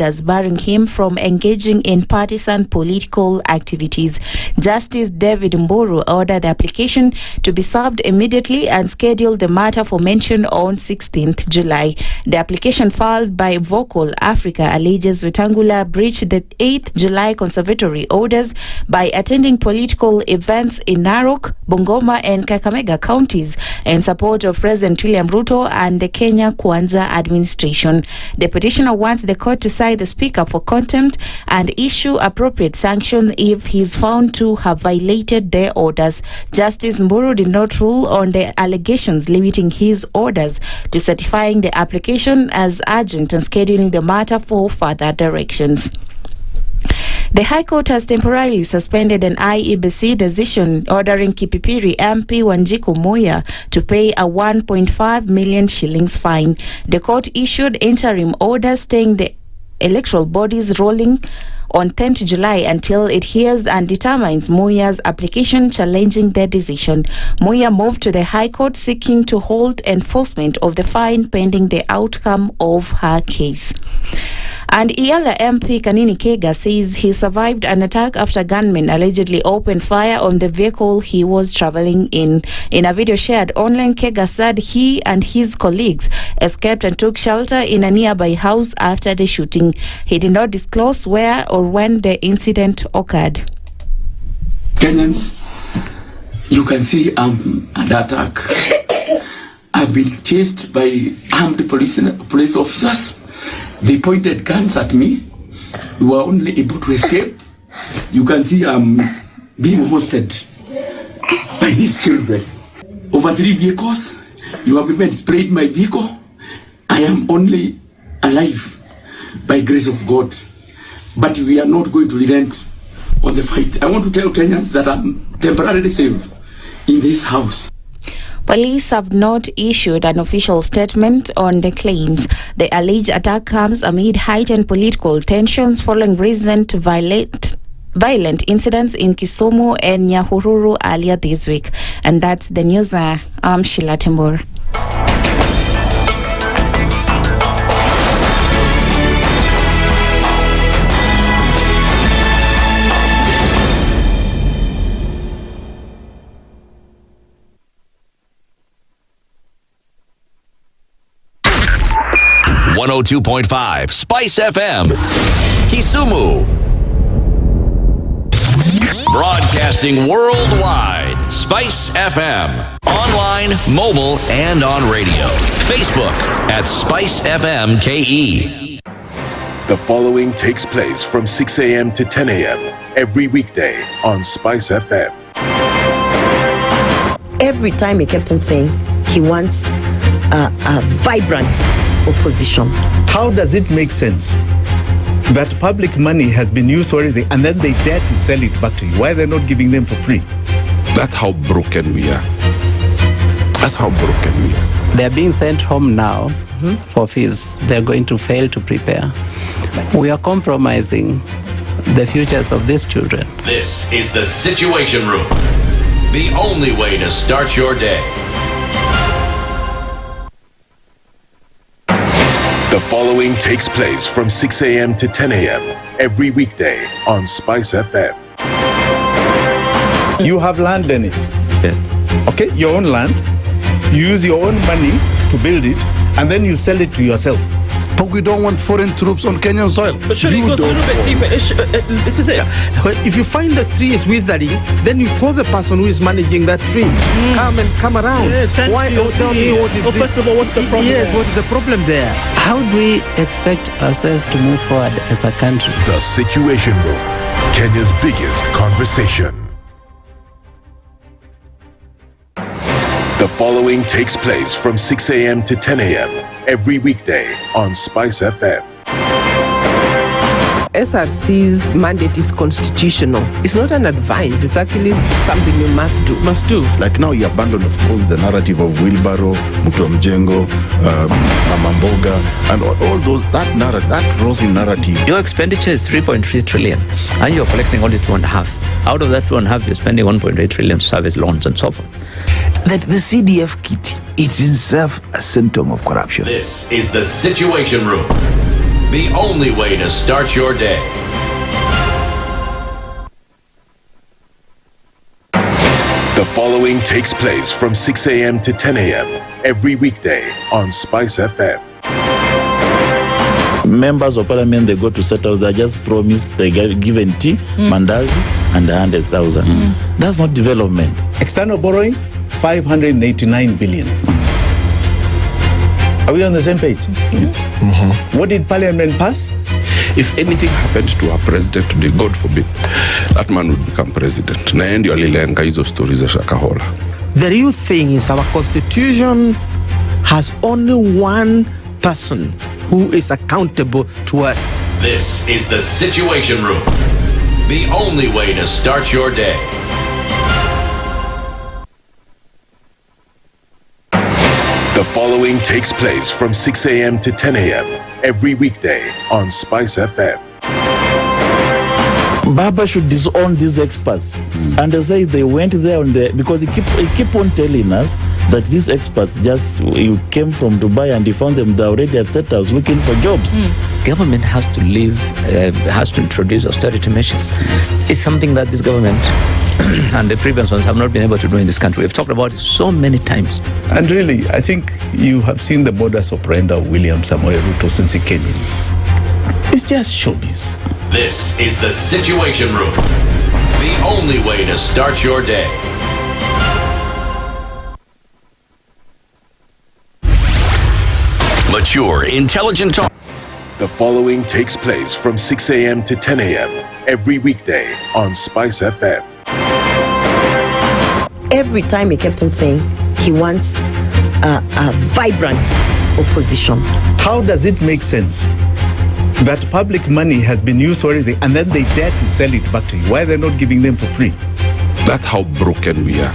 orders barring him from engaging in partisan political activities. Justice David Mburu ordered the application to be served immediately and scheduled the matter for mention on 16th July. The application filed by Vocal Africa alleges Wetangula breached the 8th July conservatory orders by attending political events in Narok, Bungoma and Kakamega counties in support of President William Ruto and the Kenya Kwanza administration. The petitioner wants the court to cite the speaker for contempt and issue appropriate sanctions if he is found to have violated their orders. Justice Mburu did not rule on the allegations, limiting his orders to certifying the application as urgent and scheduling the matter for further directions. The High Court has temporarily suspended an IEBC decision ordering Kipipiri MP Wanjiku Muya to pay a 1.5 million shillings fine. The court issued interim orders staying the electoral bodies rolling on 10th July until it hears and determines Muya's application challenging the decision. Muya moved to the High Court seeking to hold enforcement of the fine pending the outcome of her case. And Iala MP Kanini Kega says he survived an attack after gunmen allegedly opened fire on the vehicle he was traveling in. In a video shared online, Kega said he and his colleagues escaped and took shelter in a nearby house after the shooting. He did not disclose where or when the incident occurred. Kenyans, you can see under attack. I've been chased by armed police officers. They pointed guns at me. We were only able to escape. You can see I'm being hosted by these children. Over 3 vehicles, you have even sprayed my vehicle. I am only alive by grace of God. But we are not going to relent on the fight. I want to tell Kenyans that I'm temporarily safe in this house. Police have not issued an official statement on the claims. The alleged attack comes amid heightened political tensions following recent violent incidents in Kisumu and Nyahururu earlier this week. And that's the news. I'm Sheila Tembur. .5 SpiceFM, Kisumu. Broadcasting worldwide, SpiceFM. Online, mobile, and on radio. Facebook at SpiceFM KE. The following takes place from 6 a.m. to 10 a.m. every weekday on SpiceFM. Every time he kept on saying he wants a vibrant opposition. How does it make sense that public money has been used already and then they dare to sell it back to you? Why are they not giving them for free? That's how broken we are. That's how broken we are. They're being sent home now for fees. They're going to fail to prepare. We are compromising the futures of these children. This is the Situation Room. The only way to start your day. The following takes place from 6 a.m. to 10 a.m. every weekday on SpiceFM. You have land, Dennis. Yeah. Okay, your own land. You use your own money to build it, and then you sell it to yourself. But we don't want foreign troops on Kenyan soil. But surely it goes a little bit deeper. This is it. If you find the tree is withering, then you call the person who is managing that tree. Come around. Yeah, Why? Tell me what is first of all, what's the problem? Yes, what is the problem there? How do we expect ourselves to move forward as a country? The Situation Room, Kenya's biggest conversation. The following takes place from 6 a.m. to 10 a.m. every weekday on SpiceFM. SRC's mandate is constitutional. It's not an advice. It's actually something you must do. Must do. Like now you abandon, of course, the narrative of Wheelbarrow, Mutomjengo, Mamamboga, and all those, that rosy narrative. Your expenditure is 3.3 trillion, and you're collecting only 2.5. Out of that 2.5, you're spending 1.8 trillion to service loans and so forth. That the CDF kit, it's itself a symptom of corruption. This is the Situation Room. the only way to start your day. The following takes place from 6 a.m. to 10 a.m. every weekday on SpiceFM. Members of parliament, they go to set house, they just promised they get given tea, mandazi, and 100,000. That's not development. External borrowing, 589 billion. Are we on the same page? What did parliament pass? If anything happened to our president today, God forbid, that man would become president. Na ndio alilenga hizo stories za Shakahola. The real thing is our constitution has only one person who is accountable to us. This is the Situation Room, the only way to start your day. The following takes place from 6 a.m. to 10 a.m. every weekday on SpiceFM. Baba should disown these experts and they say they went there on the, because he keep on telling us that these experts just you came from Dubai and you found them they're already at State House looking for jobs. Government has to has to introduce austerity measures. It's something that this government and the previous ones have not been able to do in this country. We've talked about it so many times. And really, I think you have seen the modus operandi of William Samoei Ruto since he came in. It's just showbiz. This is the Situation Room, the only way to start your day. Mature, intelligent talk. The following takes place from 6 a.m. to 10 a.m. every weekday on SpiceFM. Every time he kept on saying he wants a vibrant opposition. How does it make sense that public money has been used already and then they dare to sell it back to you? Why are they not giving them for free? That's how broken we are.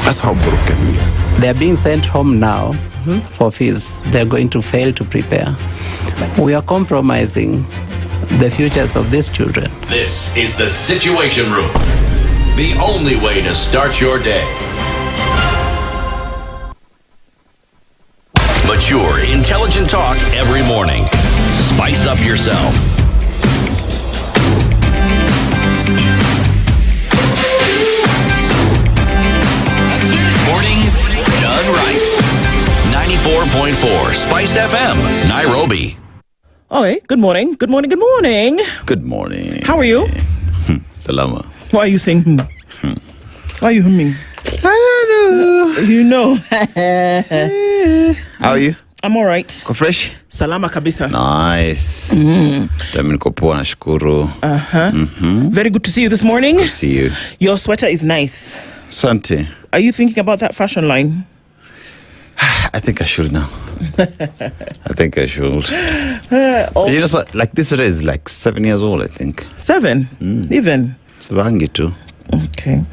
That's how broken we are. They are being sent home now for fees. They're going to fail to prepare. We are compromising the futures of these children. This is the Situation Room, the only way to start your day. Mature, intelligent talk every morning. Spice up yourself. Mornings done right. 94.4 Spice FM, Nairobi. Okay, good morning. Good morning. Good morning. Good morning. How are you? Salama. Why are you saying Why are you humming? I don't know. You know. How are you? I'm all right. Ko fresh? Salama kabisa. Nice. Tami niko poa, nashukuru. Very good to see you this morning. Good to see you. Your sweater is nice. Asante. Are you thinking about that fashion line? I think I should now. I think I should. You know, so, like this sweater is like 7 years old, I think. 7? Even? It's vangi too. Okay.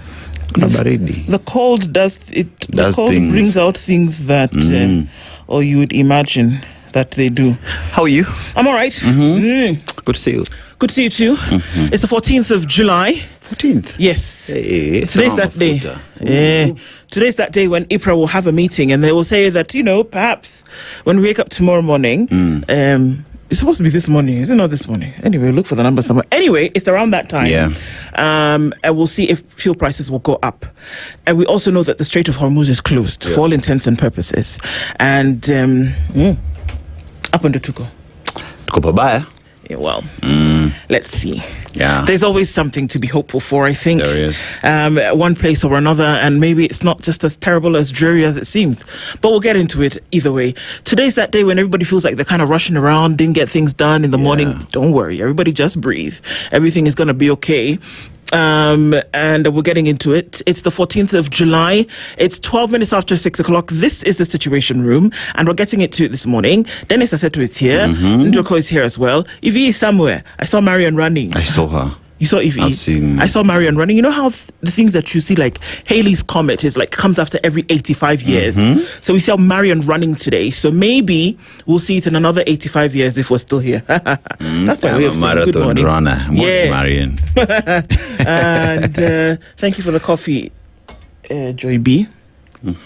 The cold does it. The cold things. brings out things that, or you would imagine that they do. How are you? I'm all right. Good to see you. Good to see you too. It's the 14th of July. 14th? Yes. Hey, today's that day. Yeah. Today's that day when IPRA will have a meeting and they will say that, you know, perhaps when we wake up tomorrow morning, it's supposed to be this morning. Is it not this morning? Anyway, look for the number somewhere. Anyway, it's around that time. Yeah. And we'll see if fuel prices will go up. And we also know that the Strait of Hormuz is closed for all intents and purposes. And up under Tuko. Tuko pabaya. Yeah, well, let's see. Yeah. There's always something to be hopeful for, I think. There is. One place or another, and maybe it's not just as terrible, as dreary as it seems. But we'll get into it either way. Today's that day when everybody feels like they're kind of rushing around, didn't get things done in the morning. Don't worry. Everybody just breathe. Everything is going to be okay. And we're getting into it. It's the 14th of July. It's 12 minutes after 6 o'clock. This is the Situation Room, and we're getting it to this morning. Dennis Aseto is here. Nduh is here as well. Evie is somewhere. I saw Marion running. I saw her. You saw Evie? I've seen. I saw Marion running. You know how the things that you see, like Halley's Comet, is like comes after every 85 years. So we saw Marion running today. So maybe we'll see it in another 85 years if we're still here. That's my way of saying good morning. Runner. Yeah. Marion. And thank you for the coffee, Joy B. And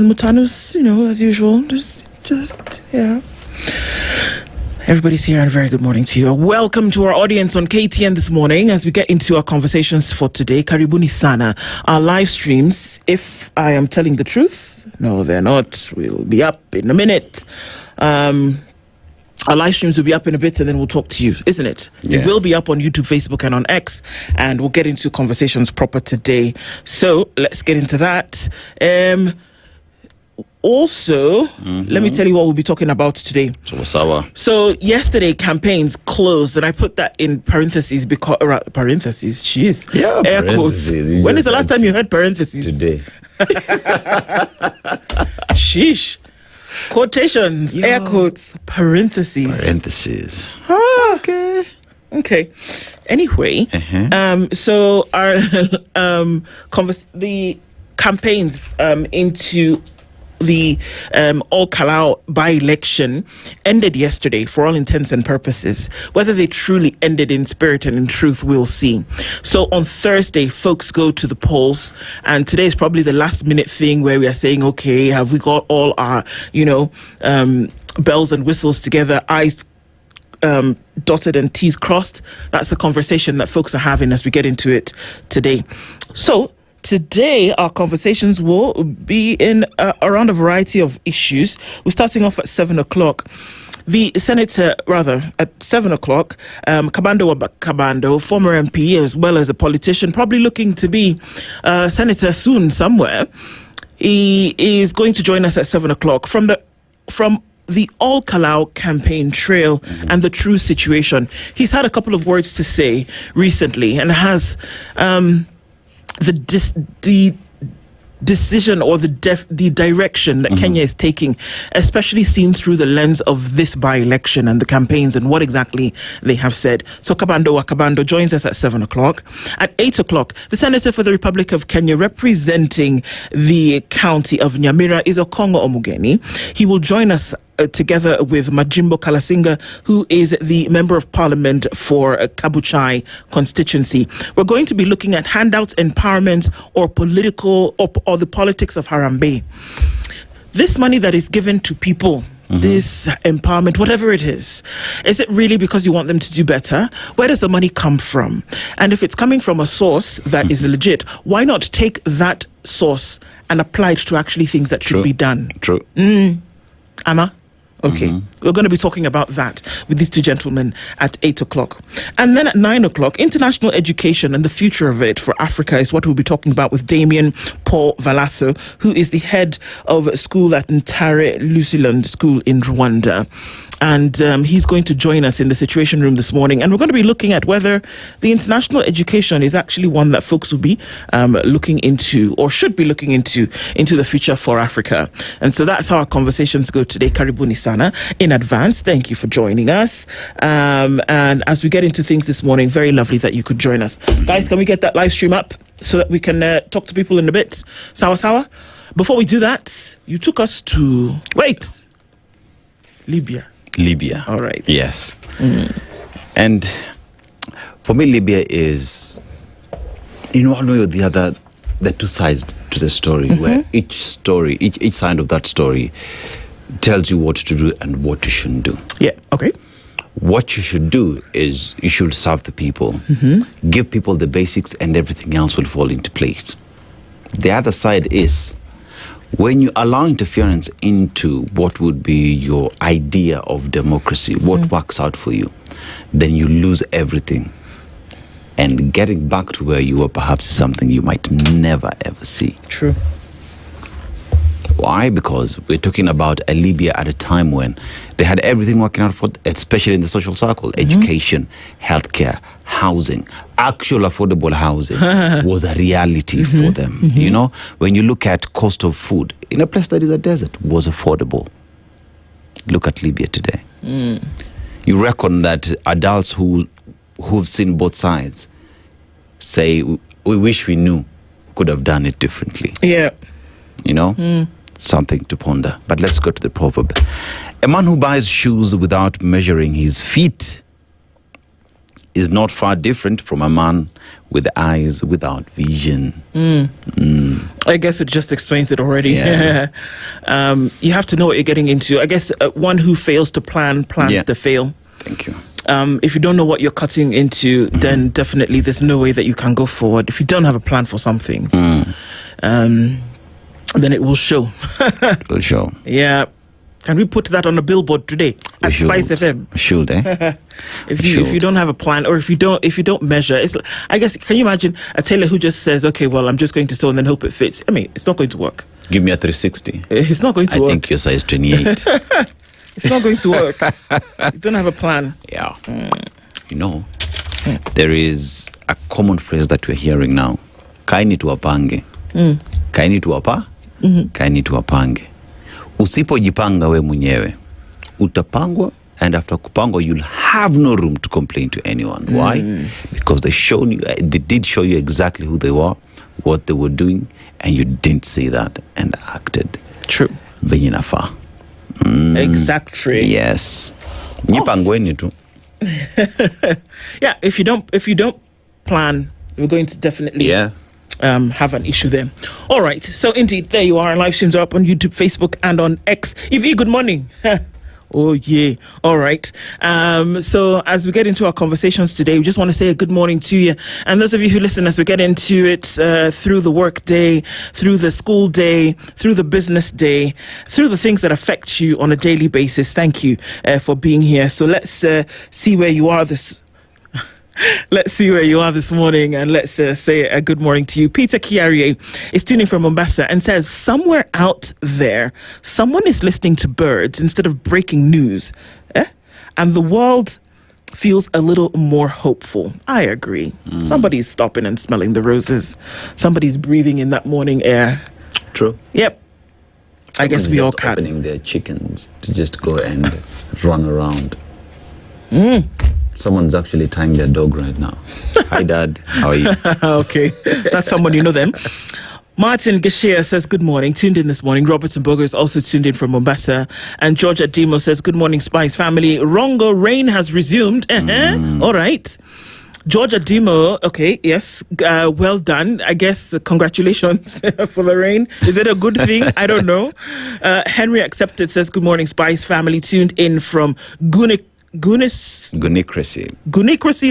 Mutanu's, you know, as usual, just yeah. Everybody's here, and a very good morning to you. Welcome to our audience on KTN this morning as we get into our conversations for today. Karibuni sana. Our live streams, if I am telling the truth, no, they're not. We'll be up in a minute. Our live streams will be up in a bit, and then we'll talk to you, isn't it? Yeah. It will be up on YouTube, Facebook, and on X, and we'll get into conversations proper today. So let's get into that. Also, let me tell you what we'll be talking about today. So yesterday, campaigns closed, and I put that in parentheses because parentheses. Jeez, Yeah, air quotes. parentheses. When is the last time you heard parentheses? Today. Sheesh. Quotations, air quotes, parentheses. Parentheses. Ah, okay. Anyway, so our the campaigns into the All-Kalau by-election ended yesterday for all intents and purposes. Whether they truly ended in spirit and in truth, we'll see. So on Thursday, folks go to the polls, and today is probably the last-minute thing where we are saying, okay, have we got all our, bells and whistles together, I's dotted and T's crossed? That's the conversation that folks are having as we get into it today. So today, our conversations will be in around a variety of issues. We're starting off at 7 o'clock. The senator, at 7 o'clock, Kabando, former MP as well as a politician, probably looking to be senator soon somewhere. He is going to join us at 7 o'clock from the All-Kalau campaign trail and the true situation. He's had a couple of words to say recently and has the decision or the direction that Kenya is taking, especially seen through the lens of this by-election and the campaigns and what exactly they have said. So Kabando joins us at 7 o'clock. At 8 o'clock, the Senator for the Republic of Kenya representing the county of Nyamira is Okoh Omugeni. He will join us together with Majimbo Kalasinga, who is the Member of Parliament for Kabuchai constituency. We're going to be looking at handouts, empowerment, or political or the politics of Harambee. This money that is given to people, this empowerment, whatever it is it really because you want them to do better? Where does the money come from? And if it's coming from a source that is legit, why not take that source and apply it to actually things that should be done? True. Amma? Okay, we're going to be talking about that with these two gentlemen at 8 o'clock. And then at 9 o'clock, international education and the future of it for Africa is what we'll be talking about with Damien Paul Valasso, who is the head of a school at Ntare Luciland School in Rwanda. And he's going to join us in the Situation Room this morning. And we're going to be looking at whether the international education is actually one that folks will be looking into or should be looking into the future for Africa. And so that's how our conversations go today. Karibuni sana in advance. Thank you for joining us. And as we get into things this morning, very lovely that you could join us. Guys, can we get that live stream up so that we can talk to people in a bit? Sawa? Before we do that, you took us to... Libya. All right. Yes. And for me, Libya is, in one way or the other, the two sides to the story, where each side of that story tells you what to do and what you shouldn't do. Yeah, okay. What you should do is you should serve the people, give people the basics, and everything else will fall into place. The other side is, when you allow interference into what would be your idea of democracy, what works out for you, then you lose everything. And getting back to where you were perhaps is something you might never ever see. True. Why? Because we're talking about a Libya at a time when they had everything working out for, especially in the social circle, education, healthcare, housing, actual affordable housing was a reality for them. You know, when you look at cost of food in a place that is a desert, was affordable. Look at Libya today. You reckon that adults who've seen both sides say, we wish we knew, we could have done it differently. Yeah. You know? Something to ponder. But let's go to the proverb. A man who buys shoes without measuring his feet is not far different from a man with eyes without vision. I guess it just explains it already. Yeah. You have to know what you're getting into. I guess one who fails to plan plans to fail. Thank you. If you don't know what you're cutting into, then definitely there's no way that you can go forward. If you don't have a plan for something, then it will show. It will show. Yeah. Can we put that on a billboard today at Spice FM? Should, eh? If you don't have a plan, or if you don't measure, it's, I guess, can you imagine a tailor who just says, okay, well, I'm just going to sew and then hope it fits? I mean, it's not going to work. Give me a 360. It's not going to work. I think you're size 28. It's not going to work. You don't have a plan. Yeah. You know, there is a common phrase that we're hearing now. Kaini tuwapange. Kaini tuwapa. Kaini tuwapange. Usipojipanga we mwenyewe, utapangwa, and after kupangwa, you'll have no room to complain to anyone. Why? Because they did show you exactly who they were, what they were doing, and you didn't see that and acted. True. Venye inafaa. Exactly. Yes. Nyipangweni tu. Yeah, if you don't plan, we're going to definitely have an issue there. All right, so indeed, there you are. Live streams are up on YouTube, Facebook, and on X. Evie, good morning. Oh, yeah. All right. So as we get into our conversations today, we just want to say a good morning to you. And those of you who listen as we get into it through the work day, through the school day, through the business day, through the things that affect you on a daily basis, thank you for being here. So let's see where you are Let's see where you are this morning, and let's say a good morning to you. Peter Kiarie is tuning from Mombasa and says, somewhere out there, someone is listening to birds instead of breaking news. And the world feels a little more hopeful. I agree. Somebody's stopping and smelling the roses. Somebody's breathing in that morning air. True. Yep. I guess we all can. Opening their chickens to just go and run around. Someone's actually tying their dog right now. Hi, Dad. How are you? Okay. That's someone, you know them. Martin Gashia says, good morning. Tuned in this morning. Robert Mbogo is also tuned in from Mombasa. And George Adimo says, good morning, Spice family. Rongo, rain has resumed. All right. George Adimo, okay, yes, well done. I guess congratulations for the rain. Is it a good thing? I don't know. Henry Accepted says, good morning, Spice family. Tuned in from Gunicracy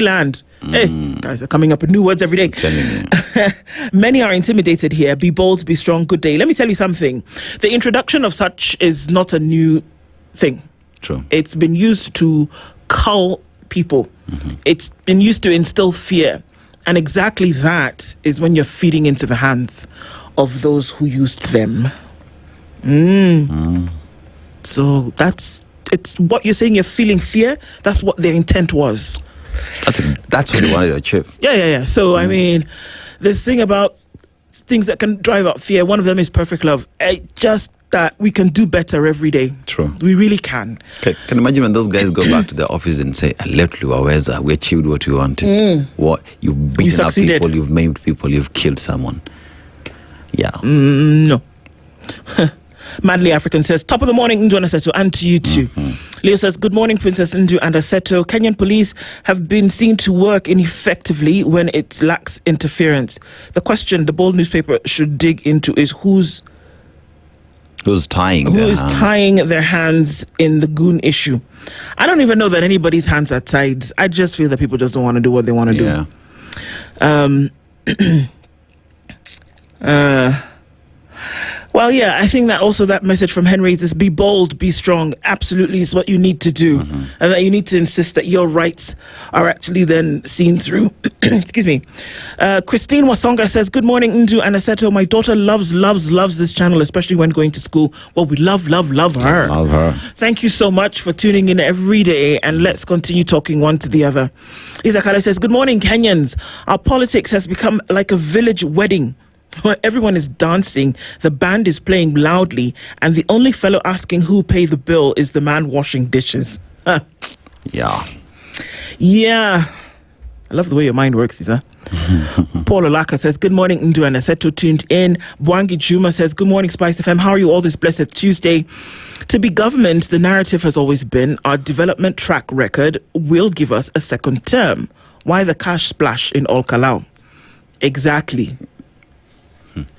land. Hey, guys are coming up with new words every day. I'm telling you. Many are intimidated here. Be bold, be strong, good day. Let me tell you something. The introduction of such is not a new thing. True. It's been used to cull people. It's been used to instill fear. And exactly that is when you're feeding into the hands of those who used them. So it's what you're saying, you're feeling fear. That's what their intent was. That's what they wanted to achieve. Yeah. So, I mean, this thing about things that can drive out fear, one of them is perfect love. Just that we can do better every day. True. We really can. Okay. Can you imagine when those guys go back to the office and say, we achieved what we wanted. What? You've beaten up people, you've maimed people, you've killed someone. Yeah. No. Madly African says, top of the morning, Nduh and Aseto, and to you too. Leo says, good morning, Princess Nduh and Aseto. Kenyan police have been seen to work ineffectively when it lacks interference. The question the bold newspaper should dig into is who's tying their hands in the goon issue. I don't even know that anybody's hands are tied. I just feel that people just don't want to do what they want to do. Well, yeah, I think that also that message from Henry is be bold, be strong. Absolutely is what you need to do. And that you need to insist that your rights are actually then seen through. Excuse me. Christine Wasonga says, good morning, Nduh and Aseto. My daughter loves this channel, especially when going to school. Well, we love her. Love her. Thank you so much for tuning in every day, and let's continue talking one to the other. Isakala says, good morning, Kenyans. Our politics has become like a village wedding. Everyone is dancing, the band is playing loudly, and the only fellow asking who pay the bill is the man washing dishes. Yeah. I love the way your mind works, Isa. Paul Olaka says, good morning, Nduh and Aseto tuned in. Bwangi Juma says, good morning, Spice FM. How are you all this blessed Tuesday? To be government, the narrative has always been our development track record will give us a second term. Why the cash splash in All Kalau? Exactly.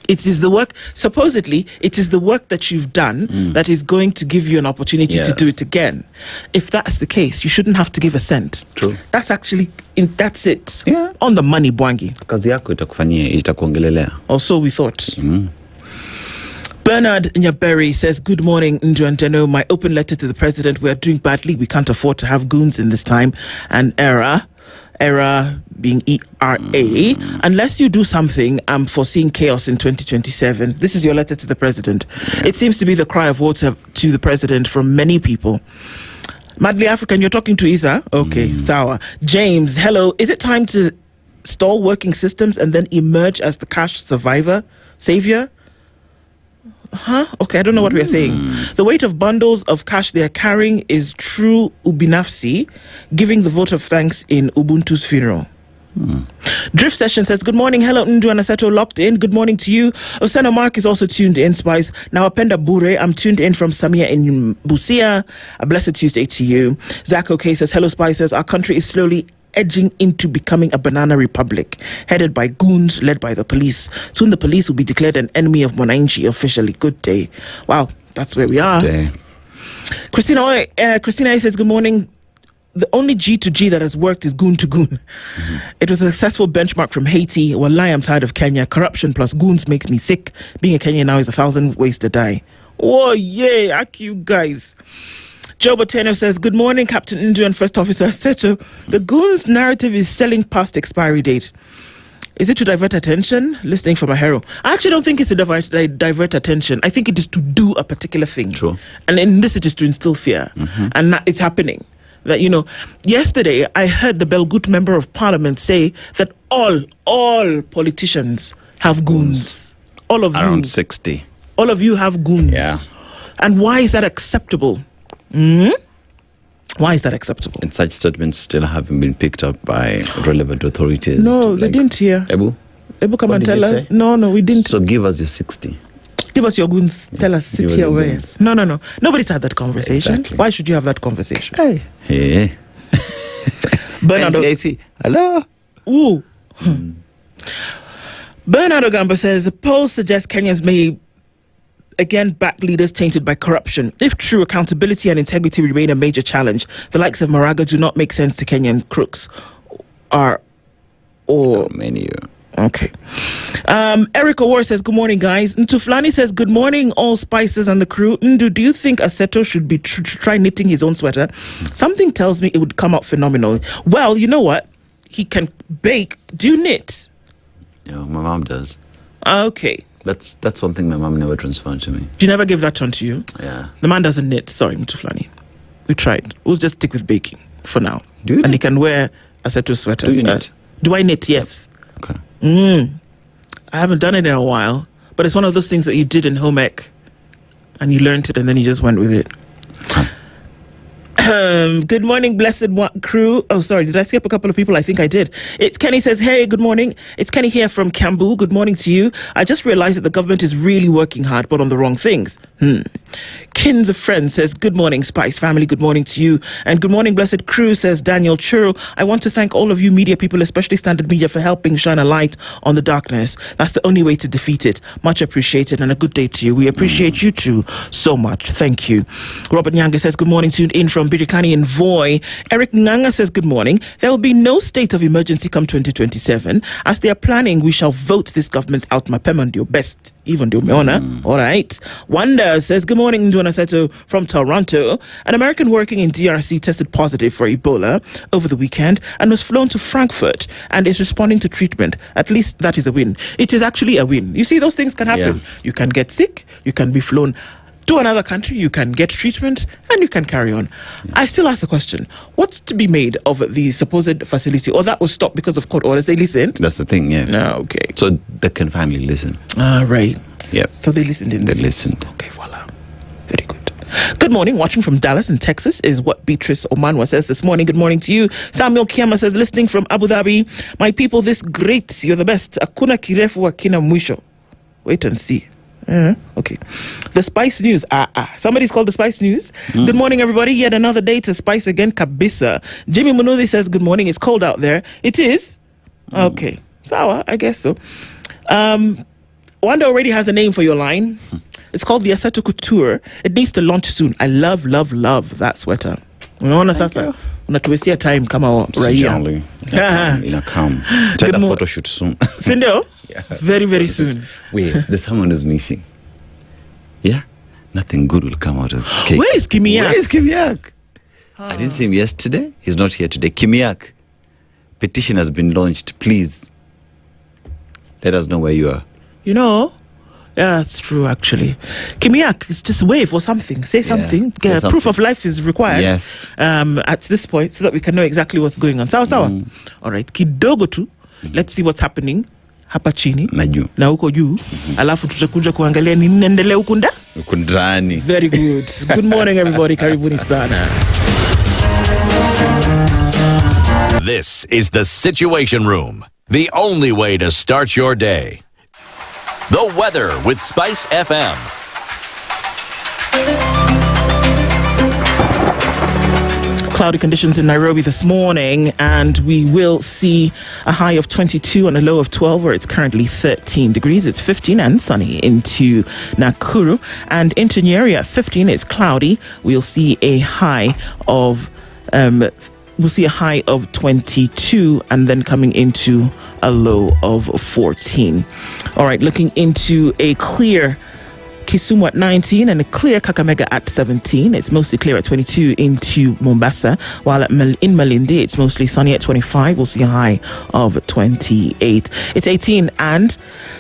It is the work, supposedly, it is the work that you've done that is going to give you an opportunity to do it again. If that's the case, you shouldn't have to give a cent. True. That's actually, that's it. Yeah. On the money, Bwangi. Kazi yako itakufanyia, itakuongelelea. Or so we thought. Bernard Nyaberi says, good morning, Nduh and Deno. My open letter to the president, we are doing badly. We can't afford to have goons in this time and era being ERA. Unless you do something, I'm foreseeing chaos in 2027. This is your letter to the president. It seems to be the cry of woe to the president from many people. Madly African, you're talking to Isa? Okay, Sawa. James, hello. Is it time to stall working systems and then emerge as the cash savior? Okay, I don't know what we are saying. The weight of bundles of cash they are carrying is true ubinafsi, giving the vote of thanks in Ubuntu's funeral. Drift Session says, good morning. Hello, Nduh and Aseto, locked in. Good morning to you. Osana Mark is also tuned in, Spice. Now, Apenda Bure, I'm tuned in from Samia in Busia. A blessed Tuesday to you. Zach OK says, hello, Spices. Our country is slowly edging into becoming a banana republic, headed by goons, led by the police. Soon the police will be declared an enemy of Mwananchi officially. Good day. Wow, that's where we are. Christina says, good morning. The only G2G that has worked is goon to goon. It was a successful benchmark from Haiti. Wallahi, I'm tired of Kenya. Corruption plus goons makes me sick. Being a Kenyan now is 1,000 ways to die. Oh, yeah, ack you guys. Joe Boteno says, good morning, Captain Nduh and First Officer Aseto. The goons narrative is selling past expiry date. Is it to divert attention? Listening from a hero. I actually don't think it's to divert attention. I think it is to do a particular thing. True. And in this, it is to instill fear. And that it's happening. That, yesterday I heard the Belgut Member of Parliament say that all politicians have goons. All of you. Around 60. All of you have goons. Yeah. And why is that acceptable? Why is that acceptable? And such statements still haven't been picked up by relevant authorities. No, they didn't hear. Ebu, come and tell us. No, we didn't. So give us your 60. Give us your goons. Yes. Tell us, sit here where. No. Nobody's had that conversation. Exactly. Why should you have that conversation? Hey. Bernardo. NCIC. Hello. Ooh. Bernardo Gamba says, the polls suggest Kenyans may again back leaders tainted by corruption. If true, accountability and integrity remain a major challenge. The likes of Maraga do not make sense to Kenyan crooks. Many. Okay. Eric O'War says, good morning, guys. Ntuflani says, good morning, all Spices and the crew. Nduh, do you think Aseto should be try knitting his own sweater? Something tells me it would come out phenomenal. Well, you know what? He can bake. Do you knit? Yeah, my mom does. Okay. That's one thing my mom never transferred to me. She never gave that on to you? Yeah. The man doesn't knit. Sorry, Ntuflani. We tried. We'll just stick with baking for now. Do you And knit? he can wear Aseto sweaters. Do you knit? Do I knit? Yes. Okay. I haven't done it in a while, but it's one of those things that you did in home ec and you learned it and then you just went with it. Good morning, blessed crew. Oh, sorry, did I skip a couple of people? I think I did. It's Kenny says, hey, good morning. It's Kenny here from Kambu. Good morning to you. I just realized that the government is really working hard, but on the wrong things. Kins of Friends says, good morning, Spice family. Good morning to you. And good morning, blessed crew, says Daniel Churro. I want to thank all of you media people, especially Standard Media, for helping shine a light on the darkness. That's the only way to defeat it. Much appreciated and a good day to you. We appreciate you too so much. Thank you. Robert Nyanga says, good morning, tuned in from Birikani and Voi. Eric Nganga says, good morning. There will be no state of emergency come 2027. As they are planning, we shall vote this government out. Mapema ndio best. Even do me honor. All right. Wanda says, good morning, Nduh and Aseto from Toronto. An American working in DRC tested positive for Ebola over the weekend and was flown to Frankfurt and is responding to treatment. At least that is a win. It is actually a win. You see, those things can happen. Yeah. You can get sick. You can be flown to another country, you can get treatment, and you can carry on. I still ask the question, what's to be made of the supposed facility? Or that was stopped because of court orders? They listened? That's the thing, yeah. No, okay. So they can finally listen. Right. Yep. So they listened in They this listened. Okay, voila. Very good. Good morning. Watching from Dallas in Texas is what Beatrice Omanwa says this morning. Good morning to you. Samuel Kiama says, listening from Abu Dhabi. My people, this great. You're the best. Akuna kirefu akina mwisho. Wait and see. Okay. The Spice News. Somebody's called the Spice News. Good morning, everybody. Yet another day to Spice again. Kabisa. Jimmy Munuthi says, good morning. It's cold out there. It is? Okay. Sawa, I guess so. Wanda already has a name for your line. It's called the Aseto Couture. It needs to launch soon. I love that sweater. Unaona sasa unatuwestia time kama raia. Inakam. Take a photo shoot soon. Sindio? Yeah. Very, very soon. Wait, there's someone who's missing. Yeah? Nothing good will come out of cake. Where is Kimiak? I didn't see him yesterday. He's not here today. Kimiak, petition has been launched. Please, let us know where you are. You know, yeah, it's true actually. Kimiak, is just wave or something. Say something. Say something. Proof of life is required. Yes. At this point, so that we can know exactly what's going on. Sawa. All right. Kidogo tu. Let's see what's happening. Hapa chini na huko juu. Alafu tutakuja kuangalia nini inaendelea huko ndani. Very good. Good morning everybody. Karibuni sana. This is the Situation Room, the only way to start your day. The weather with SpiceFM. Cloudy conditions in Nairobi this morning, and we will see a high of 22 and a low of 12, where it's currently 13 degrees. It's 15 and sunny into Nakuru, and into Njeri at 15 it's cloudy. We'll see a high of 22, and then coming into a low of 14. All right, looking into a clear Kisumu at 19 and a clear Kakamega at 17. It's mostly clear at 22 into Mombasa, while in Malindi it's mostly sunny at 25. We'll see a high of 28. It's 18 and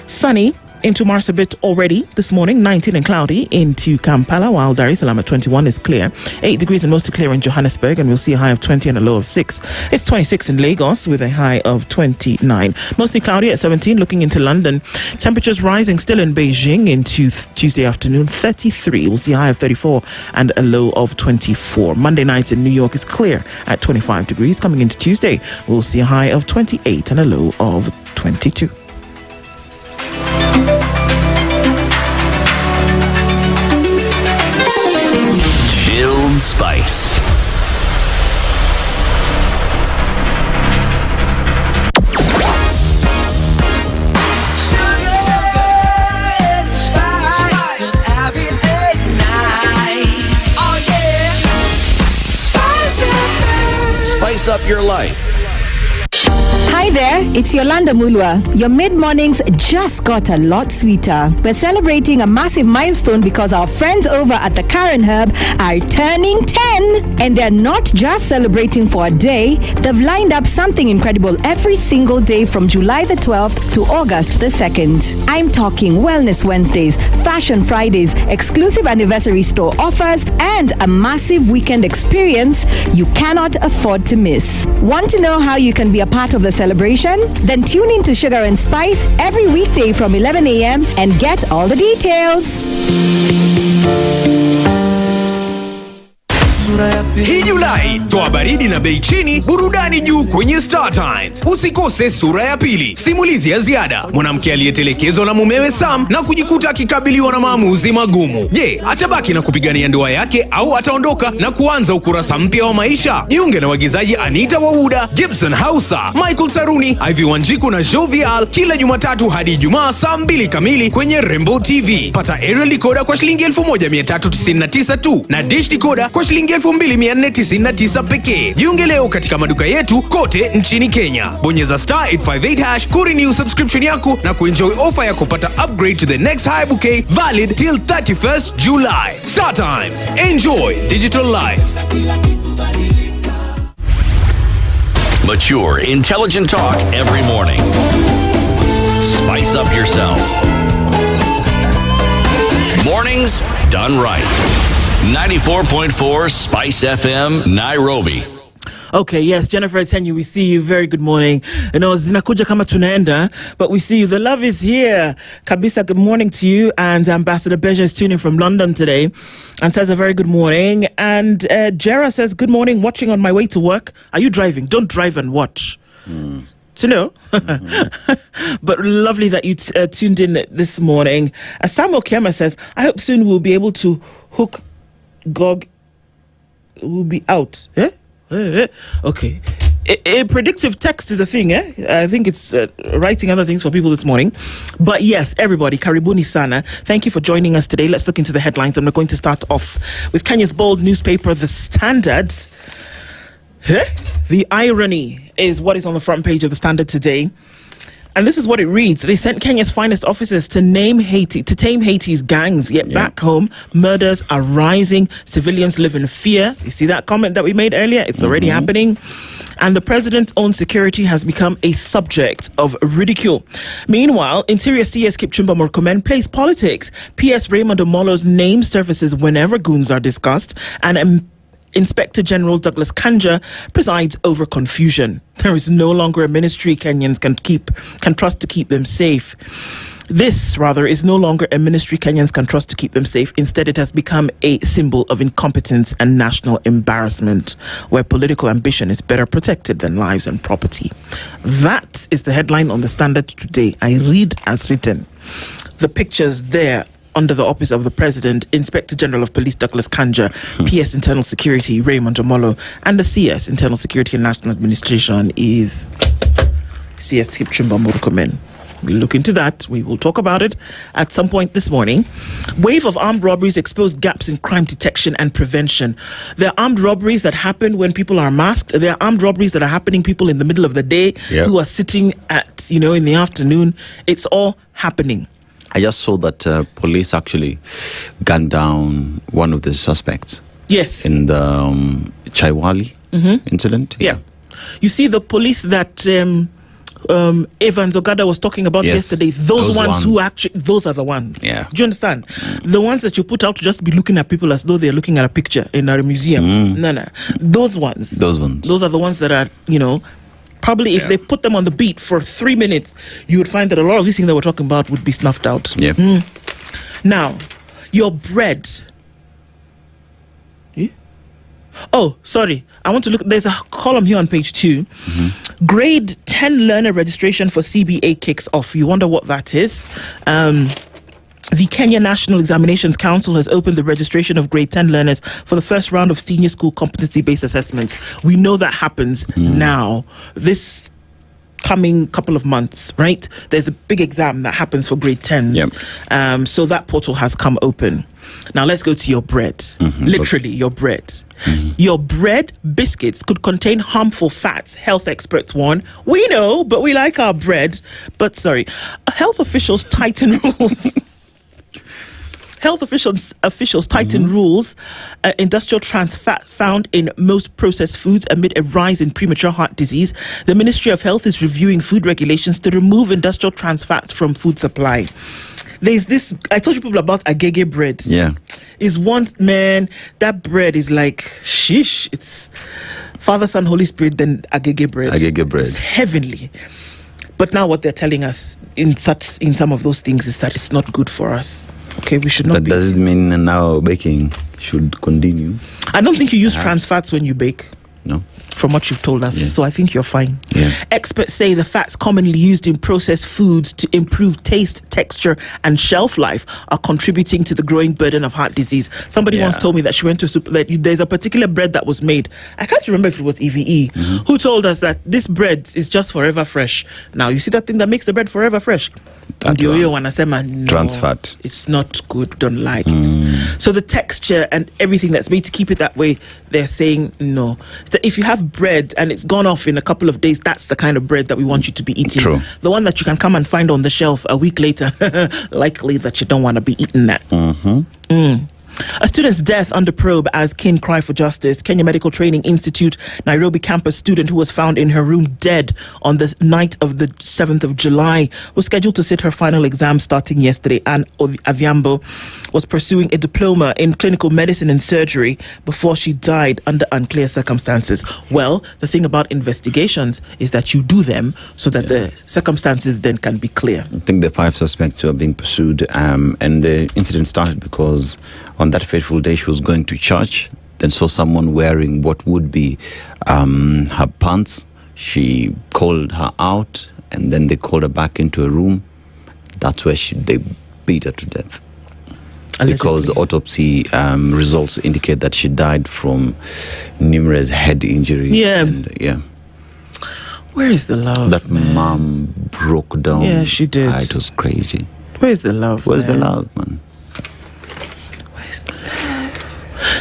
sunny into Marsabit already this morning, 19 and cloudy into Kampala, while Dar es Salaam at 21 is clear. 8 degrees and mostly clear in Johannesburg, and we'll see a high of 20 and a low of 6. It's 26 in Lagos with a high of 29. Mostly cloudy at 17. Looking into London, temperatures rising still in Beijing into Tuesday afternoon, 33. We'll see a high of 34 and a low of 24. Monday night in New York is clear at 25 degrees. Coming into Tuesday, we'll see a high of 28 and a low of 22. Chilled Spice. Spice up your life. Hi there, it's Yolanda Mulwa. Your mid-mornings just got a lot sweeter. We're celebrating a massive milestone because our friends over at the Karen Herb are turning 10. And they're not just celebrating for a day, they've lined up something incredible every single day from July the 12th to August the 2nd. I'm talking Wellness Wednesdays, Fashion Fridays, exclusive anniversary store offers, and a massive weekend experience you cannot afford to miss. Want to know how you can be a part of the celebration? Then tune in to Sugar and Spice every weekday from 11 a.m. and get all the details. Hii Julai, toa baridi na bei chini, burudani juu kwenye Star Times. Usikose sura ya pili, simulizi ya ziada. Mwanamke aliyetelekezwa na mumewe Sam na kujikuta akikabiliwa na maamuzi magumu. Je, atabaki na kupigania ndoa yake au ataondoka na kuanza ukurasa mpya wa maisha? Jiunge na waigizaji Anita Wawuda, Gibson Hausa, Michael Saruni, Ivy Wanjiku na Jovial kila Jumatatu hadi Ijumaa saa 2 kamili kwenye Rainbow TV. Pata aerial decoder kwa shilingi 1399 tu na dish decoder kwa shilingi 2499 pekee. Jiunge leo katika maduka yetu kote nchini Kenya. Bonyeza *858# kurenew subscription yako na kuenjoy offer ya kupata upgrade to the next high bouquet valid till 31st July. Star Times. Enjoy digital life. Mature, intelligent talk every morning. Spice up yourself. Mornings done right. 94.4 Spice FM, Nairobi. Okay, yes, Jennifer Atenyu, we see you. Very good morning. You know, zinakuja kama tunaenda, but we see you. The love is here. Kabisa, good morning to you. And Ambassador Beja is tuning from London today and says a very good morning. And Jera says, good morning, watching on my way to work. Are you driving? Don't drive and watch. To know. But lovely that you tuned in this morning. Samuel Kema says, I hope soon we'll be able to hook GOG will be out. Okay. A predictive text is a thing, eh? I think it's writing other things for people this morning. But yes, everybody, karibuni sana. Thank you for joining us today. Let's look into the headlines. I'm going to start off with Kenya's bold newspaper, The Standard. The irony is what is on the front page of The Standard today. And this is what it reads. They sent Kenya's finest officers to tame Haiti's gangs, yet back home, murders are rising. Civilians live in fear. You see that comment that we made earlier? It's already happening. And the president's own security has become a subject of ridicule. Meanwhile, Interior CS Kipchumba Murkomen plays politics. PS Raymond Omolo's name surfaces whenever goons are discussed, and Inspector General Douglas Kanja presides over confusion. There is no longer a ministry Kenyans can trust to keep them safe. This, rather, is no longer a ministry Kenyans can trust to keep them safe. Instead, it has become a symbol of incompetence and national embarrassment, where political ambition is better protected than lives and property. That is the headline on The Standard today. I read as written. The pictures there under the office of the President, Inspector General of Police Douglas Kanja, PS Internal Security Raymond Omolo, and the CS Internal Security and National Administration is CS Kipchumba Murkomen. We'll look into that. We will talk about it at some point this morning. Wave of armed robberies expose gaps in crime detection and prevention. There are armed robberies that happen when people are masked. There are armed robberies that are happening people in the middle of the day who are sitting at, in the afternoon. It's all happening. I just saw that police actually gunned down one of the suspects. Yes. In the Chaiwali incident. Yeah. You see, the police that Evans Ogada was talking about yesterday, those ones who actually, those are the ones. Yeah. Do you understand? The ones that you put out to just be looking at people as though they're looking at a picture in a museum. No. Those ones. Those are the ones that are, probably if they put them on the beat for 3 minutes, you would find that a lot of these things that we're talking about would be snuffed out. Yeah. Now, your bread. Oh, sorry. I want to look. There's a column here on page 2. Grade 10 learner registration for CBA kicks off. You wonder what that is? The Kenya National Examinations Council has opened the registration of grade 10 learners for the first round of senior school competency-based assessments. We know that happens now. This coming couple of months, right? There's a big exam that happens for grade 10s. So that portal has come open. Now let's go to your bread. Literally, your bread. Your bread biscuits could contain harmful fats, health experts warn. We know, but we like our bread. But sorry, health officials tighten rules. Health officials tighten rules. Industrial trans fat found in most processed foods amid a rise in premature heart disease. The Ministry of Health is reviewing food regulations to remove industrial trans fats from food supply. There's this, I told you people about agege bread. Yeah. Is one, man, that bread is like, sheesh, it's Father, Son, Holy Spirit, then agege bread. Agege bread. It's heavenly. But now what they're telling us in some of those things is that it's not good for us. Okay, we should not. That does it mean now baking should continue? I don't think you use trans fats when you bake. No. From what you've told us. Yeah. So I think you're fine. Yeah. Experts say the fats commonly used in processed foods to improve taste, texture, and shelf life are contributing to the growing burden of heart disease. Somebody once told me that she went to there's a particular bread that was made. I can't remember if it was EVE who told us that this bread is just forever fresh. Now you see that thing that makes the bread forever fresh. And trans fat. It's not good. Don't like it. So the texture and everything that's made to keep it that way, they're saying no. So if you have bread and it's gone off in a couple of days, that's the kind of bread that we want you to be eating. True. The one that you can come and find on the shelf a week later, likely that you don't want to be eating that. A student's death under probe as kin cry for justice. Kenya Medical Training Institute Nairobi campus student who was found in her room dead on the night of the 7th of July was scheduled to sit her final exam starting yesterday. Anne Adhiambo was pursuing a diploma in clinical medicine and surgery before she died under unclear circumstances. Well, the thing about investigations is that you do them so that the circumstances then can be clear. I think the 5 suspects are being pursued, and the incident started because on that fateful day she was going to church, then saw someone wearing what would be her pants. She called her out, and then they called her back into a room. That's where they beat her to death. Allegedly. Because autopsy results indicate that she died from numerous head injuries. Yeah. And, Where is the love? That mom broke down. Yeah, she did. It was crazy. Where's the love? Where's the love, man? Where's the love?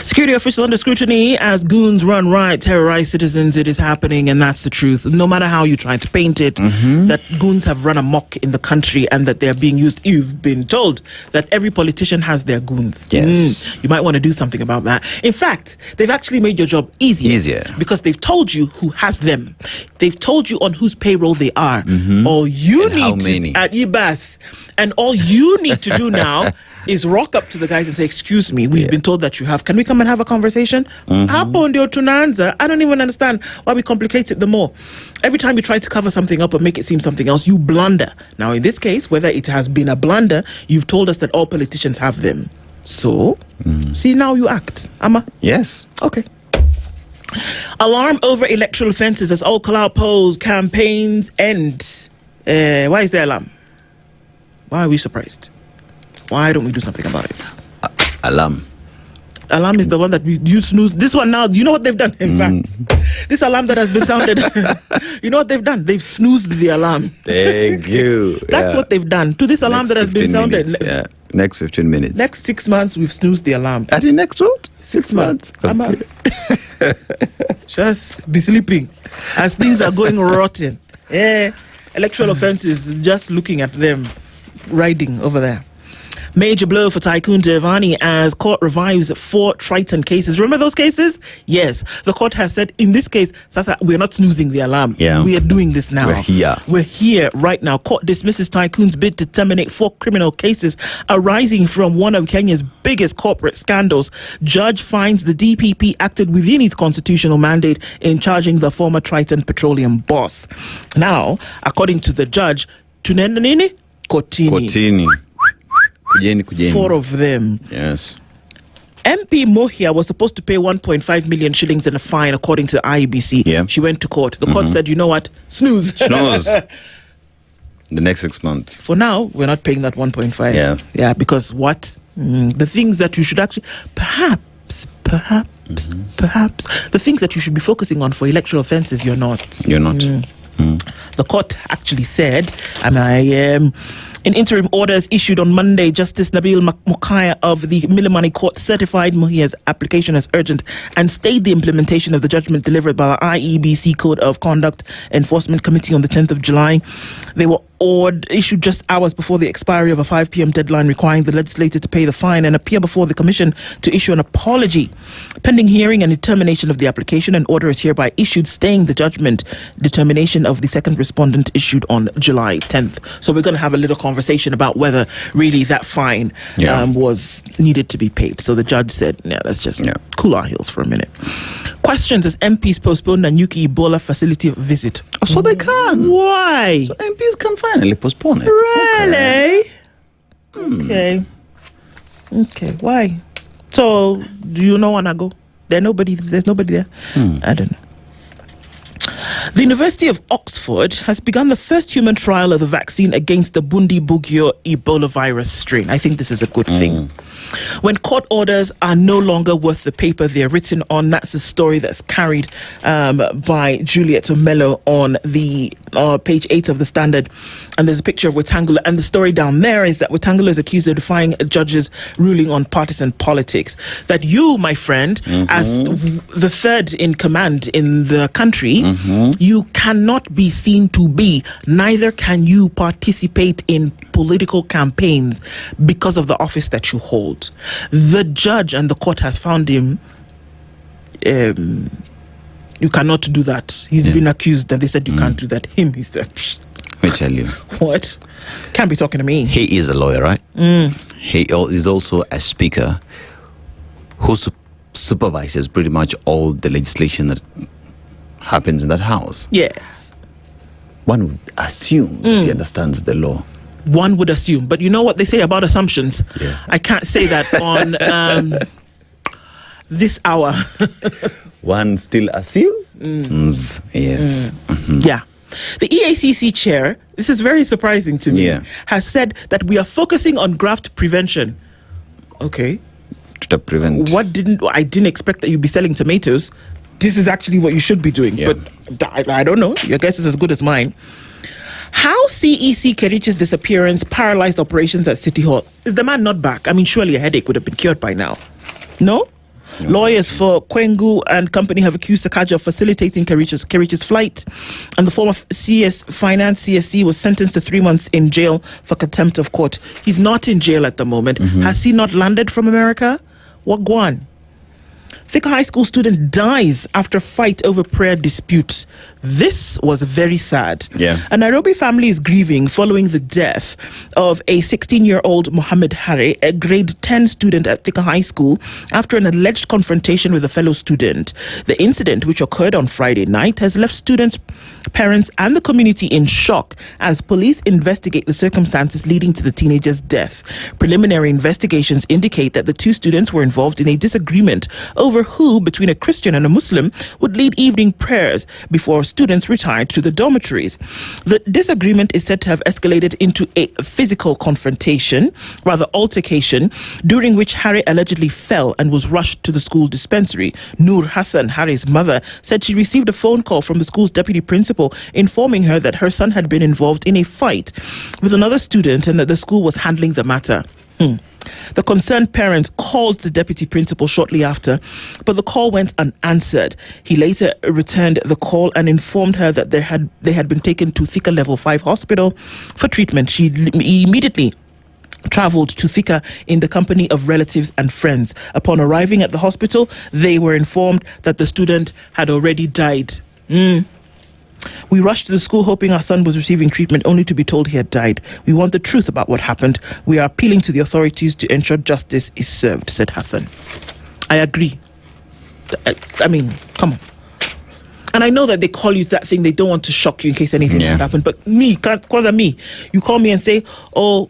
Security officials under scrutiny as goons run riot, terrorize citizens. It is happening, and that's the truth. No matter how you try to paint it, that goons have run amok in the country and that they're being used. You've been told that every politician has their goons. Yes. You might want to do something about that. In fact, they've actually made your job easier. Because they've told you who has them. They've told you on whose payroll they are. All you And how need many. to at IBAS. And all you need to do now is rock up to the guys and say, excuse me, we've been told that you have. Can we come and have a conversation? Hapo ndio tunaanza. I don't even understand why we complicate it the more. Every time you try to cover something up or make it seem something else, you blunder. Now, in this case, whether it has been a blunder, you've told us that all politicians have them. So, see, now you act. Ama? Yes. Okay. Alarm over electoral offences as all cloud polls campaigns end. Why is there alarm? Why are we surprised? Why don't we do something about it? Alarm. Alarm is the one that you snooze. This one now, you know what they've done? In fact, this alarm that has been sounded, you know what they've done? They've snoozed the alarm. Thank you. That's what they've done to this alarm that has been sounded. Next 15 minutes. Next 6 months, we've snoozed the alarm. At the next what? 6 months. Okay. Just be sleeping as things are going rotten. Electoral offences, just looking at them riding over there. Major blow for Tycoon Devani as court revives 4 Triton cases. Remember those cases? Yes. The court has said, in this case, Sasa, we're not snoozing the alarm. Yeah. We are doing this now. We're here right now. Court dismisses Tycoon's bid to terminate 4 criminal cases arising from one of Kenya's biggest corporate scandals. Judge finds the DPP acted within its constitutional mandate in charging the former Triton Petroleum boss. Now, according to the judge, tunaenda nini? Kotini. Kujeni. 4 of them. Yes. MP Mohia was supposed to pay 1.5 million shillings in a fine, according to the IEBC. Yeah. She went to court. The court said, you know what? Snooze. The next 6 months. For now, we're not paying that 1.5. Yeah. Yeah, because what? The things that you should actually... Perhaps, the things that you should be focusing on for electoral offences, you're not. You're not. The court actually said, in interim orders issued on Monday, Justice Nabil Mukaya of the Milimani Court certified Mohia's application as urgent and stayed the implementation of the judgment delivered by the IEBC Code of Conduct Enforcement Committee on the 10th of July. They were issued just hours before the expiry of a 5 p.m. deadline requiring the legislator to pay the fine and appear before the commission to issue an apology. Pending hearing and determination of the application, an order is hereby issued staying the judgment determination of the second respondent issued on July 10th. So we're going to have a little conversation about whether really that fine was needed to be paid. So the judge said, let's just cool our heels for a minute. Questions as MPs postponed Nanyuki Ebola facility visit. Oh, so they can. Why? So MPs can finally postpone it. Really? Okay. Why? So do you know when I go? There's nobody there. I don't know. The University of Oxford has begun the first human trial of the vaccine against the Bundibugyo Ebola virus strain. I think this is a good thing. When court orders are no longer worth the paper they're written on, that's the story that's carried by Juliet Omelo on the page 8 of the Standard. And there's a picture of Wetangula. And the story down there is that Wetangula is accused of defying a judge's ruling on partisan politics. That you, my friend, as the third in command in the country, you cannot be seen to be, neither can you participate in political campaigns because of the office that you hold. The judge and the court has found him, you cannot do that. He's been accused and they said you can't do that. He said, let me tell you. What? Can't be talking to me. He is a lawyer, right? He is also a speaker who supervises pretty much all the legislation that happens in that house. Yes. One would assume that he understands the law. One would assume. But you know what they say about assumptions? I can't say that on this hour. One still assumes. Yes. Yeah. The EACC chair, this is very surprising to me, has said that we are focusing on graft prevention. Okay. To prevent. I didn't expect that you'd be selling tomatoes. this is actually what you should be doing. Yeah. But I don't know. Your guess is as good as mine. How CEC Kerichi's disappearance paralyzed operations at City Hall? Is the man not back? I mean, surely a headache would have been cured by now. No? Lawyers for Kwengu and company have accused Sakaja of facilitating Kerichi's flight, and the former CS Finance CSC was sentenced to 3 months in jail for contempt of court. He's not in jail at the moment. Has he not landed from America? Wagwan. Thika High School student dies after fight over prayer dispute. This was very sad. Yeah. A Nairobi family is grieving following the death of a 16-year-old Mohammed Hare, a grade 10 student at Thika High School, after an alleged confrontation with a fellow student. The incident, which occurred on Friday night, has left students, parents, and the community in shock as police investigate the circumstances leading to the teenager's death. Preliminary investigations indicate that the two students were involved in a disagreement over who, between a Christian and a Muslim, would lead evening prayers before students retired to the dormitories. The disagreement is said to have escalated into a physical confrontation, rather altercation, during which Harry allegedly fell and was rushed to the school dispensary. Noor Hassan, Harry's mother, said she received a phone call from the school's deputy principal informing her that her son had been involved in a fight with another student and that the school was handling the matter. The concerned parent called the deputy principal shortly after, but the call went unanswered. He later returned the call and informed her that they had been taken to Thika Level 5 hospital for treatment. She immediately travelled to Thika in the company of relatives and friends. Upon arriving at the hospital, they were informed that the student had already died. We rushed to the school hoping our son was receiving treatment, only to be told he had died. We want the truth about what happened. We are appealing to the authorities to ensure justice is served, said Hassan. I agree. I mean, come on. And I know that they call you that thing, they don't want to shock you in case anything has happened. But me, you call me and say, oh,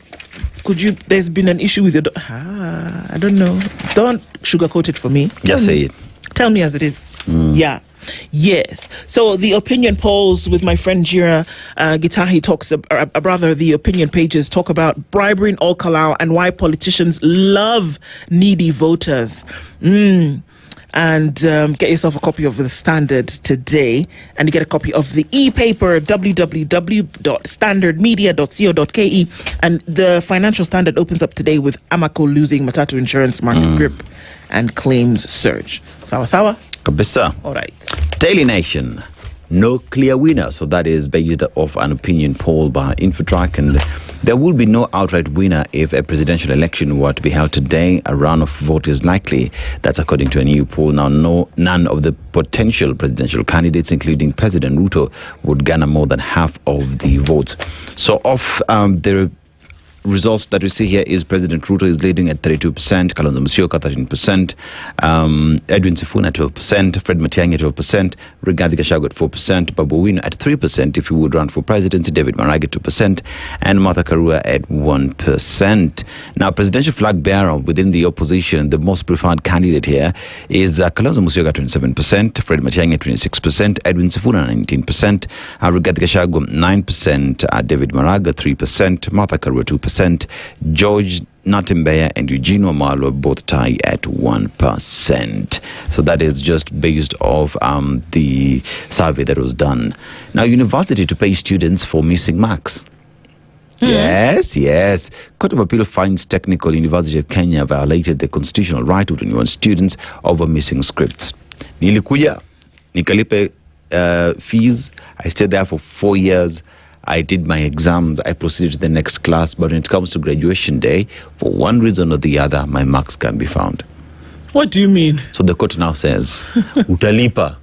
there's been an issue with your I don't know. Don't sugarcoat it for me. Just say it. Tell me as it is. Yeah. Yes. So the opinion polls with my friend Jira Gitahi talks rather the opinion pages talk about bribery in Okoh and why politicians love needy voters. And get yourself a copy of The Standard today, and you get a copy of the e-paper, www.standardmedia.co.ke. And the Financial Standard opens up today with Amaco losing Matatu insurance market grip and claims surge. Sawa sawa? Kabisa. All right. Daily Nation. No clear winner. So that is based off an opinion poll by Infotrack, and there will be no outright winner if a presidential election were to be held today. A round of vote is likely. That's according to a new poll. Now, none of the potential presidential candidates, including President Ruto, would garner more than half of the votes. So off the results that we see here is President Ruto is leading at 32%, Kalonzo Musyoka 13%, Edwin Sifuna 12%, Fred Matiang'i 12%, Rigathi Gachagua at 4%, Babu Owino at 3% if he would run for presidency, David Maraga 2%, and Martha Karua at 1%. Now, presidential flag bearer within the opposition, the most preferred candidate here is Kalonzo Musyoka 27%, Fred Matiang'i 26%, Edwin Sifuna 19%, Rigathi Gachagua 9%, David Maraga 3%, Martha Karua 2%, George Natembeya and Eugene Wamalwa both tie at 1%. So that is just based off the survey that was done. Now, university to pay students for missing marks. Yes. Court of Appeal finds Technical University of Kenya violated the constitutional right of 21 students over missing scripts. Nilikuja, nikalipe fees. I stayed there for 4 years. I did my exams, I proceeded to the next class, but when it comes to graduation day, for one reason or the other, my marks can't be found. What do you mean? So the court now says, utalipa.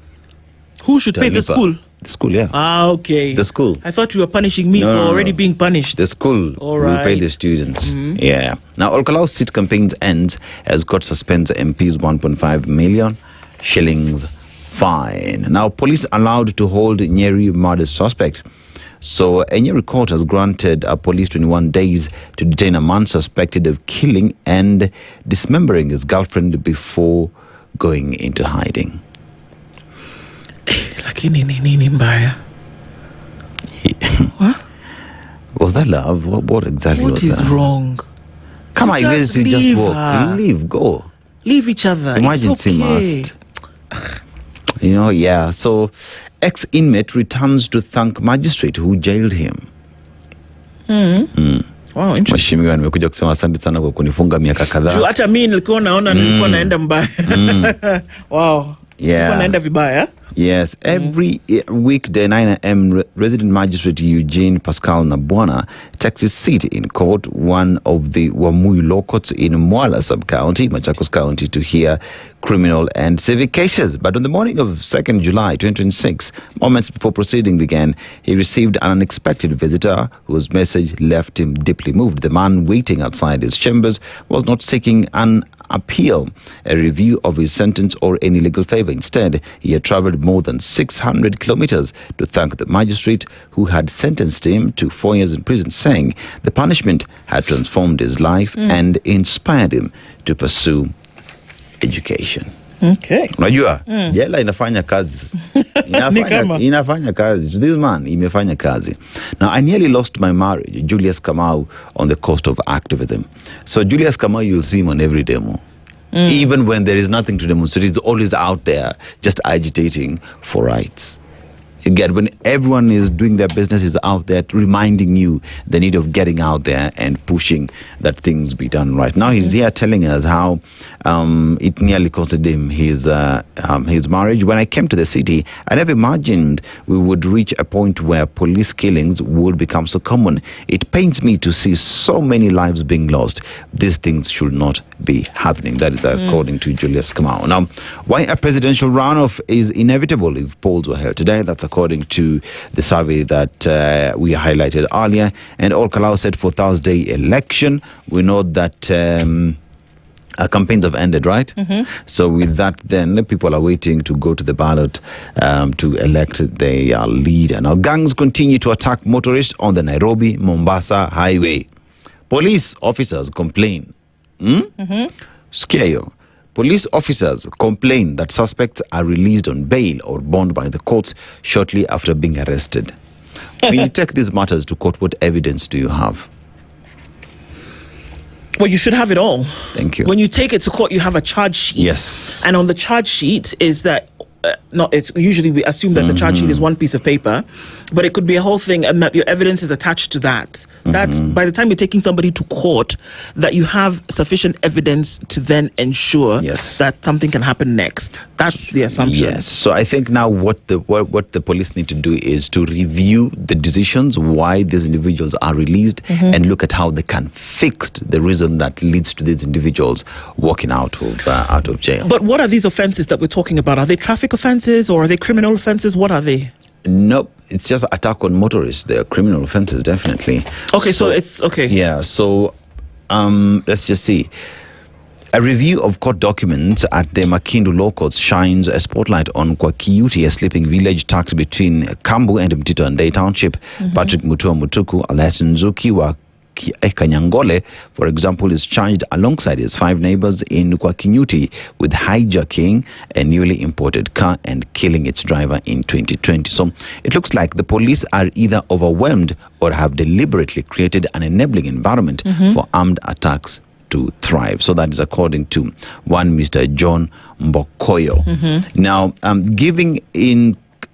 Who should pay the school? The school, yeah. Okay. The school. I thought you were punishing me for already being punished. The school will pay the students. Yeah. Now, Olkalau's seat campaigns ends as court suspends MP's 1.5 million shillings fine. Now, police allowed to hold Njeri murder suspect. So, a Njeri court has granted police 21 days to detain a man suspected of killing and dismembering his girlfriend before going into hiding. Lakini nini mbaya? What? Was that love? What exactly was that? What is wrong? Come on, you guys just walk. Leave, go. Leave each other. Emergency it's okay. must. So ex-inmate returns to thank magistrate who jailed him. Wow, interesting. Mheshimiwa, nimekuja kusema asante sana kwa kunifunga miaka kadhaa. Hata mimi nilikuwa naona nilikuwa naenda mbaya. Wow. Nilikuwa naenda vibaya. Yes, every weekday 9 a.m. resident magistrate Eugene Pascal Nabwana takes his seat in court, one of the Wamui law courts in Mwala sub-county, Machakos County, to hear criminal and civic cases. But on the morning of 2nd July 2026, moments before proceeding began, he received an unexpected visitor whose message left him deeply moved. The man waiting outside his chambers was not seeking an appeal, a review of his sentence, or any legal favor. Instead, he had traveled more than 600 kilometers to thank the magistrate who had sentenced him to 4 years in prison, saying the punishment had transformed his life and inspired him to pursue education. Okay. Unajua, jela inafanya kazi. Inafanya kazi. To this man, imefanya kazi. Now, I nearly lost my marriage, Julius Kamau, on the cost of activism. So Julius Kamau, you'll see him on every demo. Even when there is nothing to demonstrate, he's always out there just agitating for rights. You get, when everyone is doing their business, is out there reminding you the need of getting out there and pushing that things be done right. Now he's here telling us how it nearly costed him his marriage. When I came to the city, I never imagined we would reach a point where police killings would become so common. It pains me to see so many lives being lost. These things should not be happening. That is according to Julius Kamau. Now, why a presidential runoff is inevitable if polls were held today? That's according to the survey that we highlighted earlier. And all Kalau set for Thursday election. We know that campaigns have ended, right? So with that, then people are waiting to go to the ballot to elect their leader. Now, gangs continue to attack motorists on the Nairobi-Mombasa highway. Police officers complain. Scare you. Police officers complain that suspects are released on bail or bond by the courts shortly after being arrested. When you take these matters to court, what evidence do you have? Well, you should have it all. Thank you. When you take it to court, you have a charge sheet. Yes. And on the charge sheet is that it's usually we assume that the charge sheet is one piece of paper, but it could be a whole thing, and that your evidence is attached to that. That's by the time you're taking somebody to court, that you have sufficient evidence to then ensure that something can happen next. That's the assumption. Yes. So I think now what the police need to do is to review the decisions why these individuals are released and look at how they can fix the reason that leads to these individuals walking out of jail. But what are these offenses that we're talking about? Are they traffic offenses or are they criminal offenses? What are they? Nope, it's just attack on motorists. They are criminal offenses, definitely. Okay, so it's okay. Yeah, so let's just see. A review of court documents at the Makindu Law Courts shines a spotlight on Kwakiuti, a sleeping village tucked between Kambu and Mtito and Day Township. Patrick Mutua Mutuku, alias Nzuki wa Kanyangole, for example, is charged alongside his 5 neighbors in Kwakinyuti with hijacking a newly imported car and killing its driver in 2020. So it looks like the police are either overwhelmed or have deliberately created an enabling environment for armed attacks to thrive. So that is according to one Mr. John Mbokoyo. Now, giving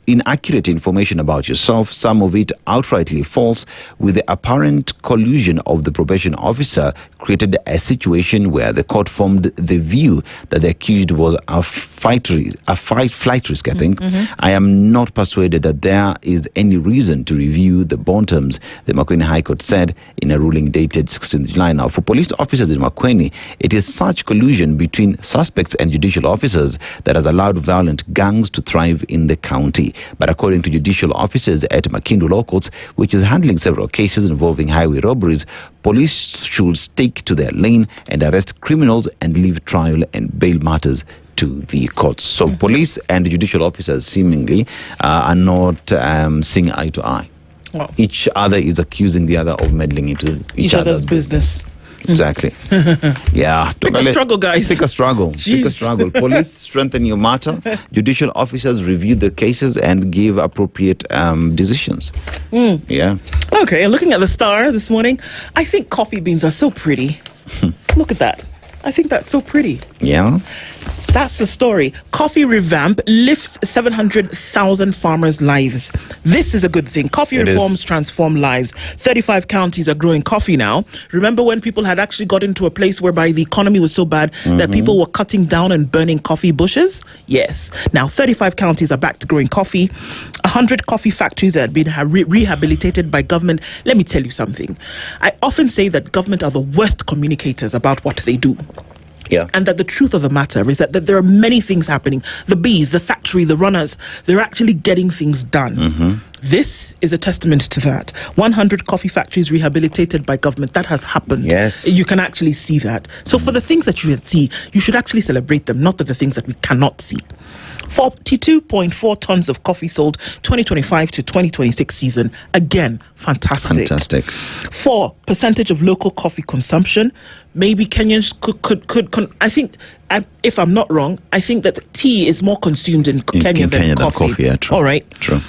inaccurate information about yourself, some of it outrightly false, with the apparent collusion of the probation officer, created a situation where the court formed the view that the accused was a flight risk, I think. I am not persuaded that there is any reason to review the bond terms, the Makueni High Court said in a ruling dated 16th July. Now, for police officers in Makueni, it is such collusion between suspects and judicial officers that has allowed violent gangs to thrive in the county. But according to judicial officers at Makindu Law Courts, which is handling several cases involving highway robberies, police should stick to their lane and arrest criminals and leave trial and bail matters to the courts. So police and judicial officers seemingly are not seeing eye to eye. Oh. Each other is accusing the other of meddling into each other's business. Exactly. Yeah. Pick a struggle, guys. Pick a struggle. Jeez. Pick a struggle. Police strengthen your matter. Judicial officers review the cases and give appropriate decisions. Yeah. Okay, looking at the Star this morning, I think coffee beans are so pretty. Look at that. I think that's so pretty. Yeah. That's the story. Coffee revamp lifts 700,000 farmers' lives. This is a good thing. Coffee reforms transform lives. 35 counties are growing coffee now. Remember when people had actually got into a place whereby the economy was so bad that people were cutting down and burning coffee bushes? Yes. Now 35 counties are back to growing coffee. 100 coffee factories that had been rehabilitated by government. Let me tell you something. I often say that government are the worst communicators about what they do. Yeah. And that the truth of the matter is that there are many things happening. The bees, the factory, the runners, they're actually getting things done. This is a testament to that. 100 coffee factories rehabilitated by government. That has happened. Yes. You can actually see that. So for the things that you can see, you should actually celebrate them, not the things that we cannot see. 42.4 tons of coffee sold 2025 to 2026 season. Again, fantastic. 4, percentage of local coffee consumption. Maybe Kenyans could I think, if I'm not wrong, I think that tea is more consumed in Kenya than coffee. Yeah, true. All right. True.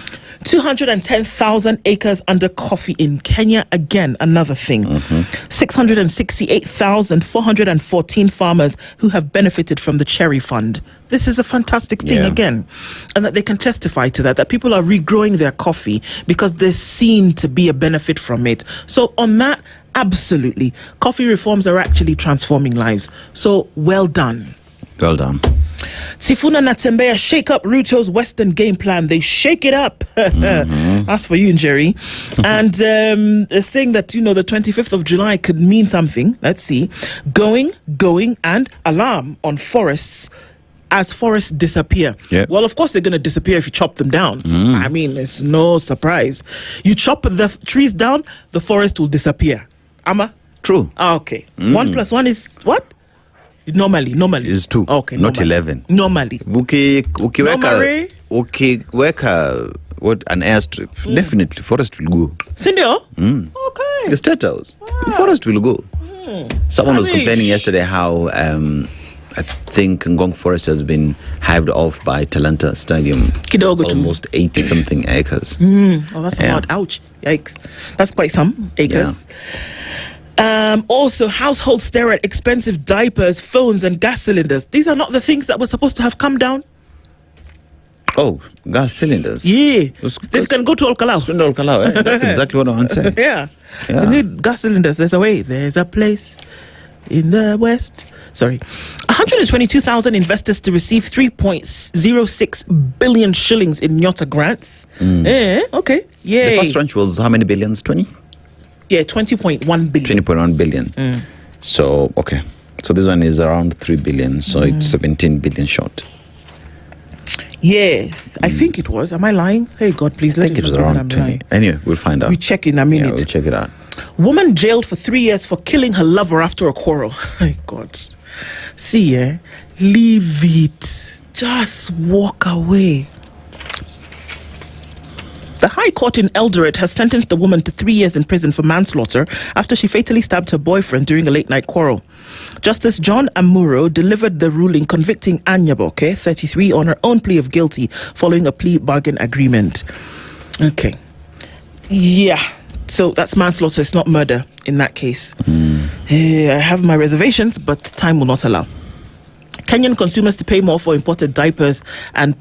210,000 acres under coffee in Kenya. Again, another thing. 668,414 farmers who have benefited from the Cherry Fund. This is a fantastic thing again. And that they can testify to that people are regrowing their coffee because there's seen to be a benefit from it. So on that, absolutely. Coffee reforms are actually transforming lives. So well done. Well done. Sifuna Natembea shake up Ruto's Western game plan. They shake it up. That's for you, Njeri. And they're saying that, the 25th of July could mean something. Let's see. Going, and alarm on forests as forests disappear. Yeah. Well, of course, they're going to disappear if you chop them down. I mean, it's no surprise. You chop the trees down, the forest will disappear. Ama? True. Okay. 1 + 1 is what? Normally is 2. Okay, not normally. 11. Normally. Ukiweka what an airstrip, definitely forest will go. Sindio? Okay. The state house, the forest will go. Someone was complaining yesterday how I think Ngong Forest has been hived off by Talanta Stadium. Almost 80 something acres. Oh, that's a lot. Ouch. Yikes. That's quite some acres. Also, households stare at expensive diapers, phones, and gas cylinders. These are not the things that were supposed to have come down. Oh, gas cylinders. Yeah. They can go to Olkalau. That's exactly what I want to say. Yeah. You need gas cylinders. There's a way. There's a place in the West. 122,000 investors to receive 3.06 billion shillings in Nyota grants. Okay. Yay. The first tranche was how many billions? 20? Yeah, 20.1 billion. 20.1 billion. So, okay. So this one is around 3 billion. So it's 17 billion short. Yes, I think it was. Am I lying? Hey, God, please let I think it was around 20. Anyway, we'll find out. We check in a minute. Yeah, we'll check it out. Woman jailed for 3 years for killing her lover after a quarrel. My God. See, leave it. Just walk away. The High Court in Eldoret has sentenced the woman to 3 years in prison for manslaughter after she fatally stabbed her boyfriend during a late-night quarrel. Justice John Amuro delivered the ruling convicting Anyaboke, 33, on her own plea of guilty following a plea bargain agreement. Okay. Yeah. So that's manslaughter. It's not murder in that case. I have my reservations, but time will not allow. Kenyan consumers to pay more for imported diapers and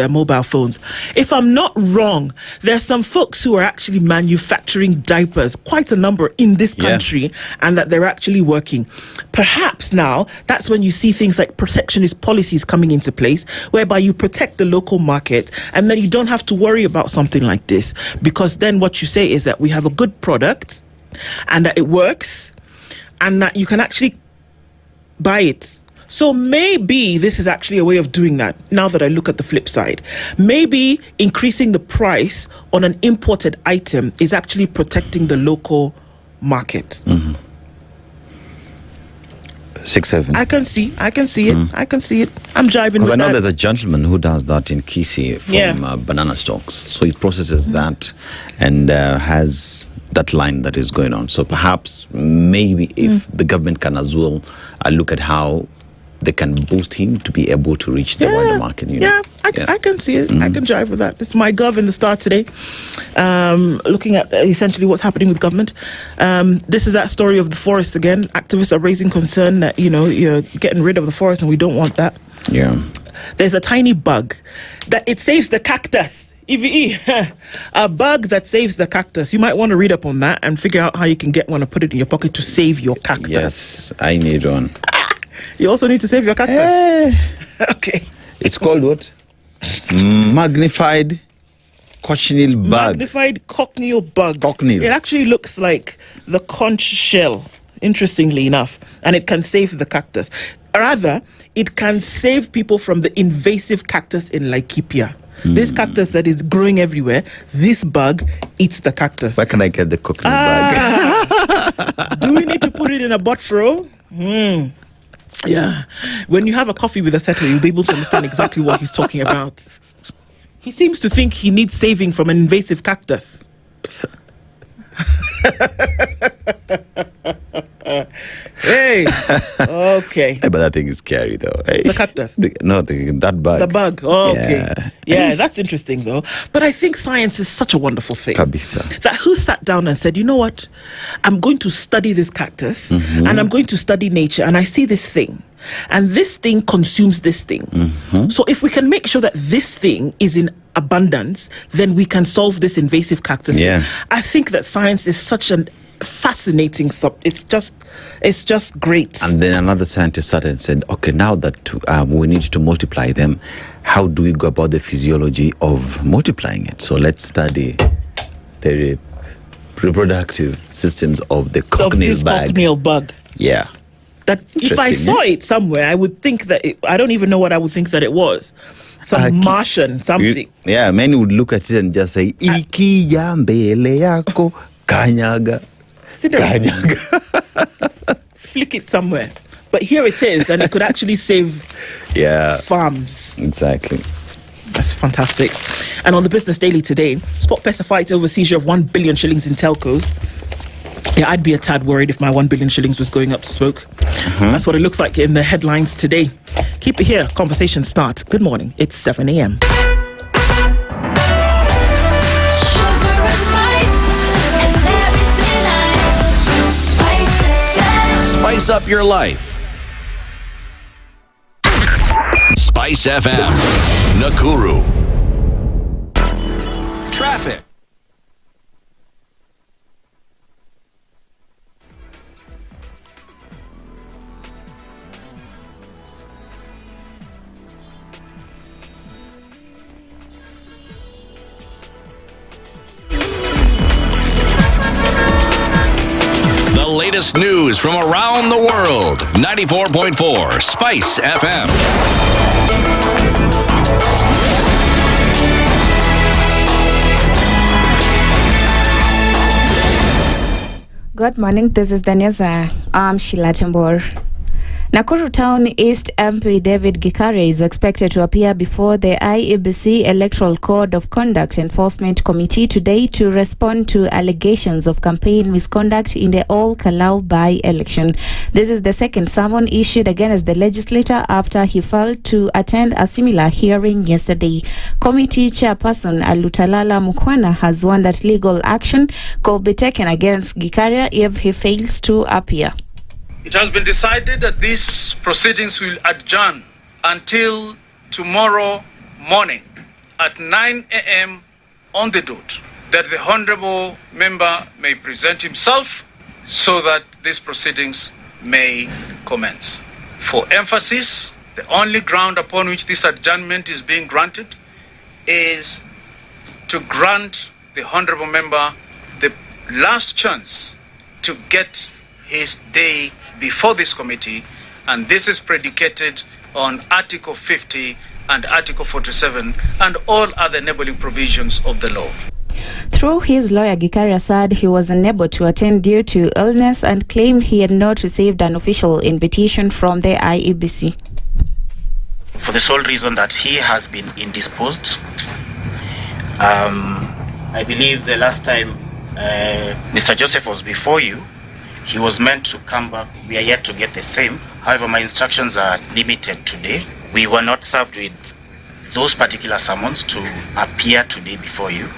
mobile phones. If I'm not wrong, there's some folks who are actually manufacturing diapers, quite a number in this country, and that they're actually working. Perhaps now, that's when you see things like protectionist policies coming into place, whereby you protect the local market, and then you don't have to worry about something like this. Because then what you say is that we have a good product, and that it works, and that you can actually buy it. So maybe this is actually a way of doing that, now that I look at the flip side. Maybe increasing the price on an imported item is actually protecting the local market. 6-7. I can see it. I can see it. I'm jiving with Because I know that. there's a gentleman who does that in Kisii from banana stalks. So he processes that and has that line that is going on. So perhaps, maybe if the government can as well look at how they can boost him to be able to reach the wider market. I can see it. I can jive with that. It's my gov in the Star today, looking at essentially what's happening with government. This is that story of the forest again. Activists are raising concern that, you're getting rid of the forest and we don't want that. Yeah. There's a tiny bug that it saves the cactus. EVE, a bug that saves the cactus. You might want to read up on that and figure out how you can get one and put it in your pocket to save your cactus. Yes, I need one. You also need to save your cactus. Okay. It's called what? Magnified cochineal bug. Magnified cochineal bug. Cochineal. It actually looks like the conch shell, interestingly enough, and it can save the cactus. Rather, it can save people from the invasive cactus in Laikipia. This cactus that is growing everywhere, this bug eats the cactus. Where can I get the cochineal bug? Do we need to put it in a bottle? Yeah. When you have a coffee with Aseto, you'll be able to understand exactly what he's talking about. He seems to think he needs saving from an invasive cactus. Hey, okay. But that thing is scary, though. Hey. The cactus? That bug. The bug. Oh, okay. Yeah, that's interesting, though. But I think science is such a wonderful thing. Kabisa. That who sat down and said, you know what? I'm going to study this cactus and I'm going to study nature, and I see this thing. And this thing consumes this thing. So if we can make sure that this thing is in abundance, then we can solve this invasive cactus thing. I think that science is such a fascinating it's just great. And then another scientist started and said, okay, now that we need to multiply them, how do we go about the physiology of multiplying it? So let's study the reproductive systems of the cochineal bug. Yeah. That if I saw it somewhere, I would think that I don't even know what I would think that it was. Some Martian, something. Many would look at it and just say, Iki ya mbele yako kanyaga. Flick it somewhere. But here it is, and it could actually save farms. Exactly. That's fantastic. And on the Business Daily today, Spot Pesa fights over seizure of 1 billion shillings in telcos. Yeah, I'd be a tad worried if my 1 billion shillings was going up to smoke. That's what it looks like in the headlines today. Keep it here. Conversation starts. Good morning. It's 7 a.m. Spice up your life. Spice FM. Nakuru. Traffic. The latest news from around the world. 94.4 Spice FM. Good morning, this is the news. I'm Sheila Tembor. Nakuru Town East MP David Gikare is expected to appear before the IEBC Electoral Code of Conduct Enforcement Committee today to respond to allegations of campaign misconduct in the All Kalau by-election. This is the second summon issued against the legislator after he failed to attend a similar hearing yesterday. Committee Chairperson Alutalala Mukwana has warned that legal action could be taken against Gikare if he fails to appear. It has been decided that these proceedings will adjourn until tomorrow morning at 9 a.m. on the dot, that the Honorable Member may present himself so that these proceedings may commence. For emphasis, the only ground upon which this adjournment is being granted is to grant the Honorable Member the last chance to get his day before this committee, and this is predicated on Article 50 and Article 47 and all other enabling provisions of the law. Through his lawyer, Gikare said he was unable to attend due to illness and claimed he had not received an official invitation from the IEBC. For the sole reason that he has been indisposed. I believe the last time Mr. Joseph was before you, he was meant to come back. We are yet to get the same. However, my instructions are limited today. We were not served with those particular summons to appear today before you.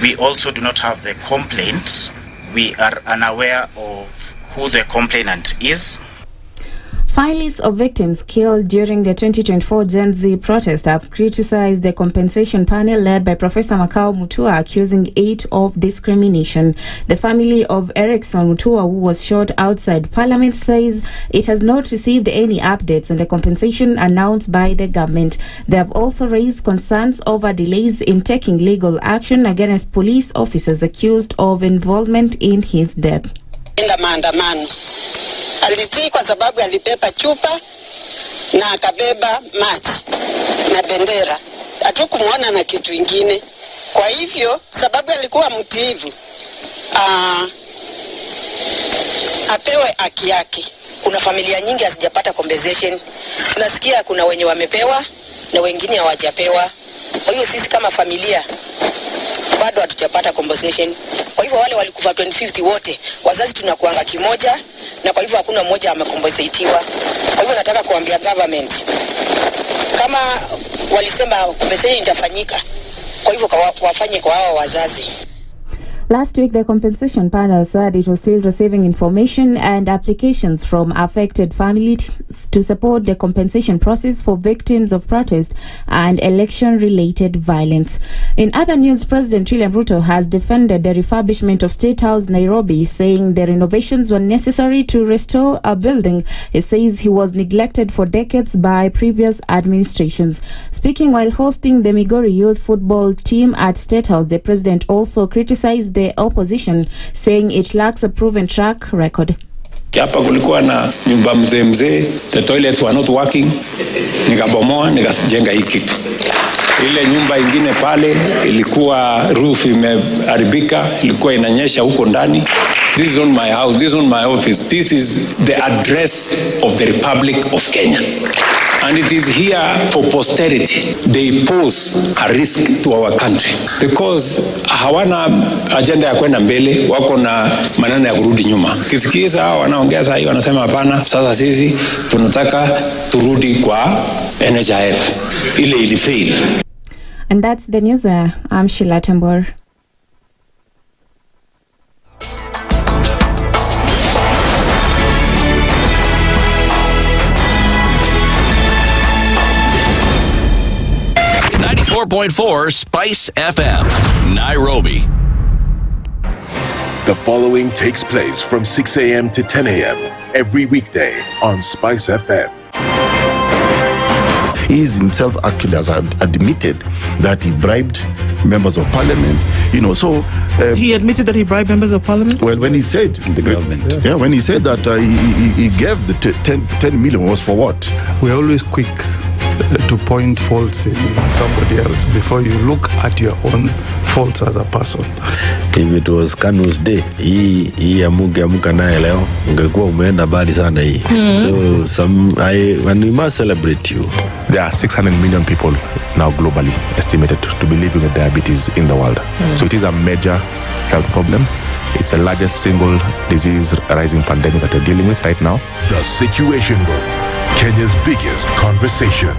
We also do not have the complaints. We are unaware of who the complainant is. Families of victims killed during the 2024 Gen Z protest have criticized the compensation panel led by Professor Makau Mutua, accusing it of discrimination. The family of Erickson Mutua, who was shot outside Parliament, says it has not received any updates on the compensation announced by the government. They have also raised concerns over delays in taking legal action against police officers accused of involvement in his death. Maandamano alitii kwa sababu alibeba chupa na akabeba maji na bendera. Hatukumuona na kitu ingine. Kwa hivyo sababu alikuwa mtiivu, apewe haki yake. Kuna familia nyingi hazijapata compensation. Tunasikia kuna wenye wamepewa na wengine hawajapewa. Kwa hiyo sisi kama familia bado hatujapata compensation. Kwa hivyo wale walikufa 2050 wote, wazazi tunakuanga kimoja, na kwa hivyo hakuna mmoja amekompensatiwa. Kwa hivyo nataka kuambia government, kama walisema compensation itafanyika, kwa hivyo wafanye kwa hao wazazi. Last week, the compensation panel said it was still receiving information and applications from affected families to support the compensation process for victims of protest and election-related violence. In other news, President William Ruto has defended the refurbishment of State House Nairobi, saying the renovations were necessary to restore a building. He says he was neglected for decades by previous administrations. Speaking while hosting the Migori youth football team at State House, the president also criticized the opposition, saying it lacks a proven track record. Hapa kulikuwa na nyumba mzee, the toilets were not working, nikabomoa nikajenga hii kitu. Ile nyumba ingine pale ilikuwa roof imeharibika, ilikuwa inanyesha huko ndani. This is not my house, this is not my office. This is the address of the Republic of Kenya. And it is here for posterity. They pose a risk to our country because hawana agenda ya kwenda mbele, wako na maneno ya kurudi nyuma. Kisikiza wanaongea sasa hivi wanasema hapana, sasa sisi tunataka turudi kwa NHIF ile ilifail. And that's the news. I'm Sheila Tambor. .4 Spice FM, Nairobi. The following takes place from 6 a.m. to 10 a.m. every weekday on Spice FM. He is himself actually has admitted that he bribed members of parliament, so... he admitted that he bribed members of parliament? Well, when he said... The government. Yeah, when he said that he gave the 10 million was for what? We're always quick to point faults in somebody else before you look at your own faults as a person. If it was Kanu's day, hii amuka naye leo, ungekuwa umeenda bali sana hii. So when we must celebrate you. There are 600 million people now globally estimated to be living with diabetes in the world. So it is a major health problem. It's the largest single disease rising pandemic that we're dealing with right now. The Situation Room, Kenya's biggest conversation.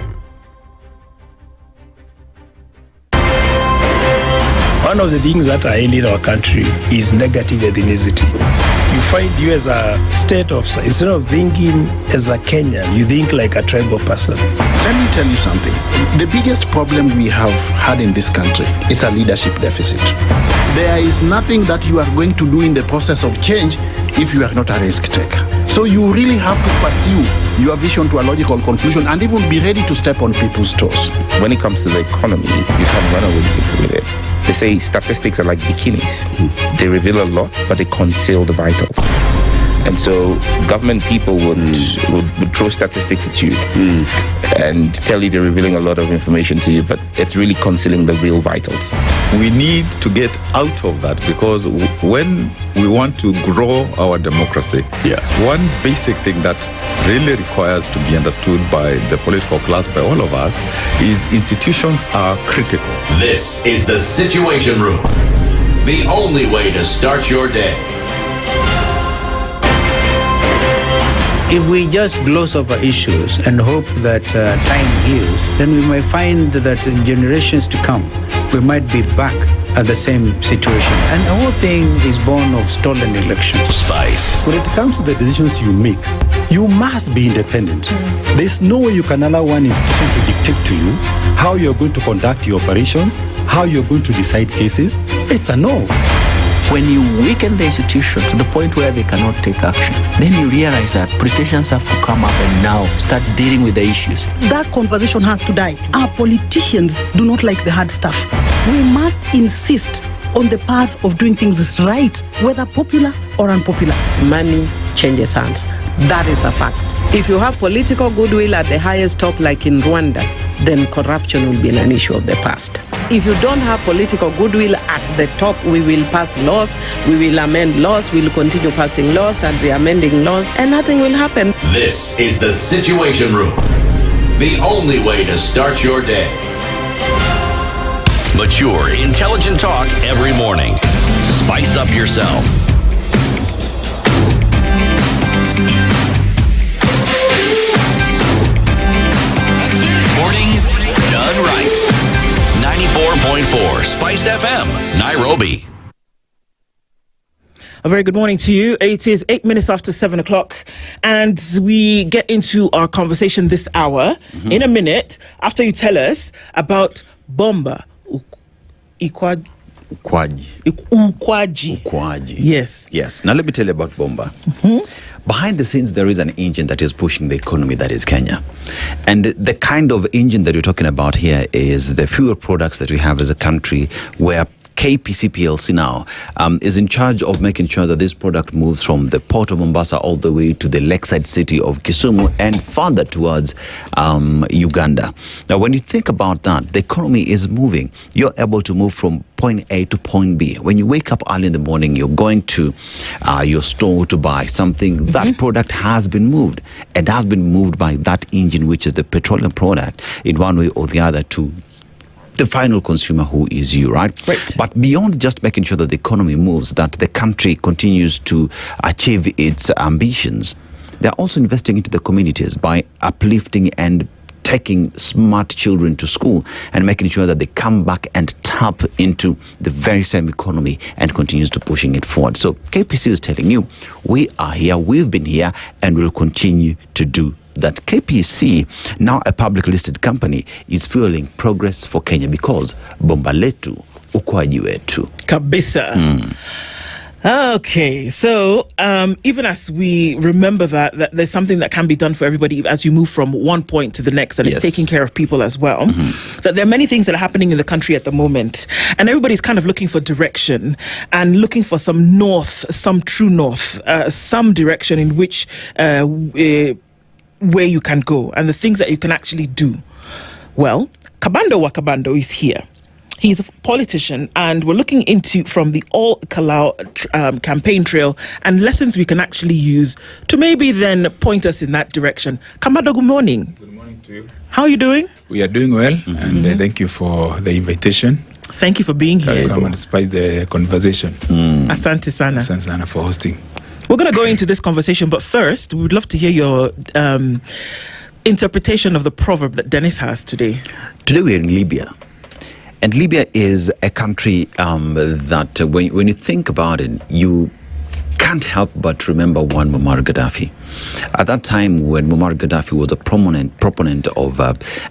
One of the things that are in our country is negative ethnicity. You find you as a state officer, instead of thinking as a Kenyan, you think like a tribal person. Let me tell you something. The biggest problem we have had in this country is a leadership deficit. There is nothing that you are going to do in the process of change if you are not a risk taker. So you really have to pursue your vision to a logical conclusion and even be ready to step on people's toes. When it comes to the economy, you can run away with it. They say statistics are like bikinis. They reveal a lot, but they conceal the vitals. And so government people would throw statistics at you and tell you they're revealing a lot of information to you, but it's really concealing the real vitals. We need to get out of that because when we want to grow our democracy, one basic thing that really requires to be understood by the political class, by all of us, is institutions are critical. This is the Situation Room, the only way to start your day. If we just gloss over issues and hope that time heals, then we might find that in generations to come, we might be back at the same situation. And the whole thing is born of stolen elections. Spice. When it comes to the decisions you make, you must be independent. There's no way you can allow one institution to dictate to you how you're going to conduct your operations, how you're going to decide cases. It's a no. When you weaken the institution to the point where they cannot take action, then you realize that politicians have to come up and now start dealing with the issues. That conversation has to die. Our politicians do not like the hard stuff. We must insist on the path of doing things right, whether popular or unpopular. Money changes hands. That is a fact. If you have political goodwill at the highest top, like in Rwanda, then corruption will be an issue of the past. If you don't have political goodwill at the top, we will pass laws, we will amend laws, we will continue passing laws and re-amending laws, and nothing will happen. This is the Situation Room, the only way to start your day. Mature, intelligent talk every morning. Spice up yourself. Mornings done right. 94.4 Spice FM, Nairobi. A very good morning to you. It is 8 minutes after 7 o'clock, and we get into our conversation this hour in a minute after you tell us about Bomba Ukwaji. Yes. Now let me tell you about Bomba. Behind the scenes, there is an engine that is pushing the economy, that is Kenya. And the kind of engine that we're talking about here is the fuel products that we have as a country, where KPC PLC now is in charge of making sure that this product moves from the port of Mombasa all the way to the lakeside city of Kisumu and further towards Uganda. Now, when you think about that, the economy is moving. You're able to move from point A to point B. When you wake up early in the morning, you're going to your store to buy something. That product has been moved, and has been moved by that engine, which is the petroleum product, in one way or the other, to the final consumer, who is you, right? But beyond just making sure that the economy moves, that the country continues to achieve its ambitions, they're also investing into the communities by uplifting and taking smart children to school and making sure that they come back and tap into the very same economy and continues to pushing it forward. So KPC is telling you, we are here, we've been here, and we'll continue to do that. KPC, now a public listed company, is fueling progress for Kenya because bomba letu ukwaji wetu kabisa. Okay, so even as we remember that there's something that can be done for everybody as you move from one point to the next, and it's taking care of people as well, that there are many things that are happening in the country at the moment, and everybody's kind of looking for direction and looking for some north, some true north, some direction in which where you can go and the things that you can actually do. Well, Kabando is here. He's a politician, and we're looking into from the All Kalau campaign trail and lessons we can actually use to maybe then point us in that direction. Kabando, good morning. Good morning to you. How are you doing? We are doing well, and thank you for the invitation. Thank you for being here. Come and spice the conversation. Asante sana. Asante sana for hosting. We're going to go into this conversation, but first, we would love to hear your interpretation of the proverb that Dennis has today. Today we're in Libya. And Libya is a country that when you think about it, you can't help but remember one Muammar Gaddafi. At that time, when Muammar Gaddafi was a proponent of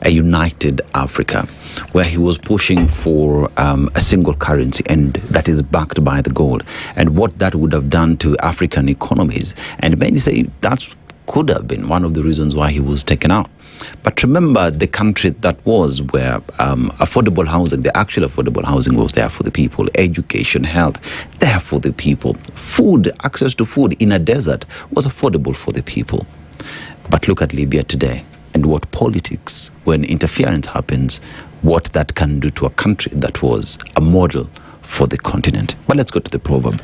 a united Africa, where he was pushing for a single currency, and that is backed by the gold, and what that would have done to African economies. And many say that could have been one of the reasons why he was taken out. But remember the country that was where affordable housing, the actual affordable housing was there for the people, education, health, there for the people. Food, access to food in a desert was affordable for the people. But look at Libya today and what politics, when interference happens, what that can do to a country that was a model for the continent. But let's go to the proverb.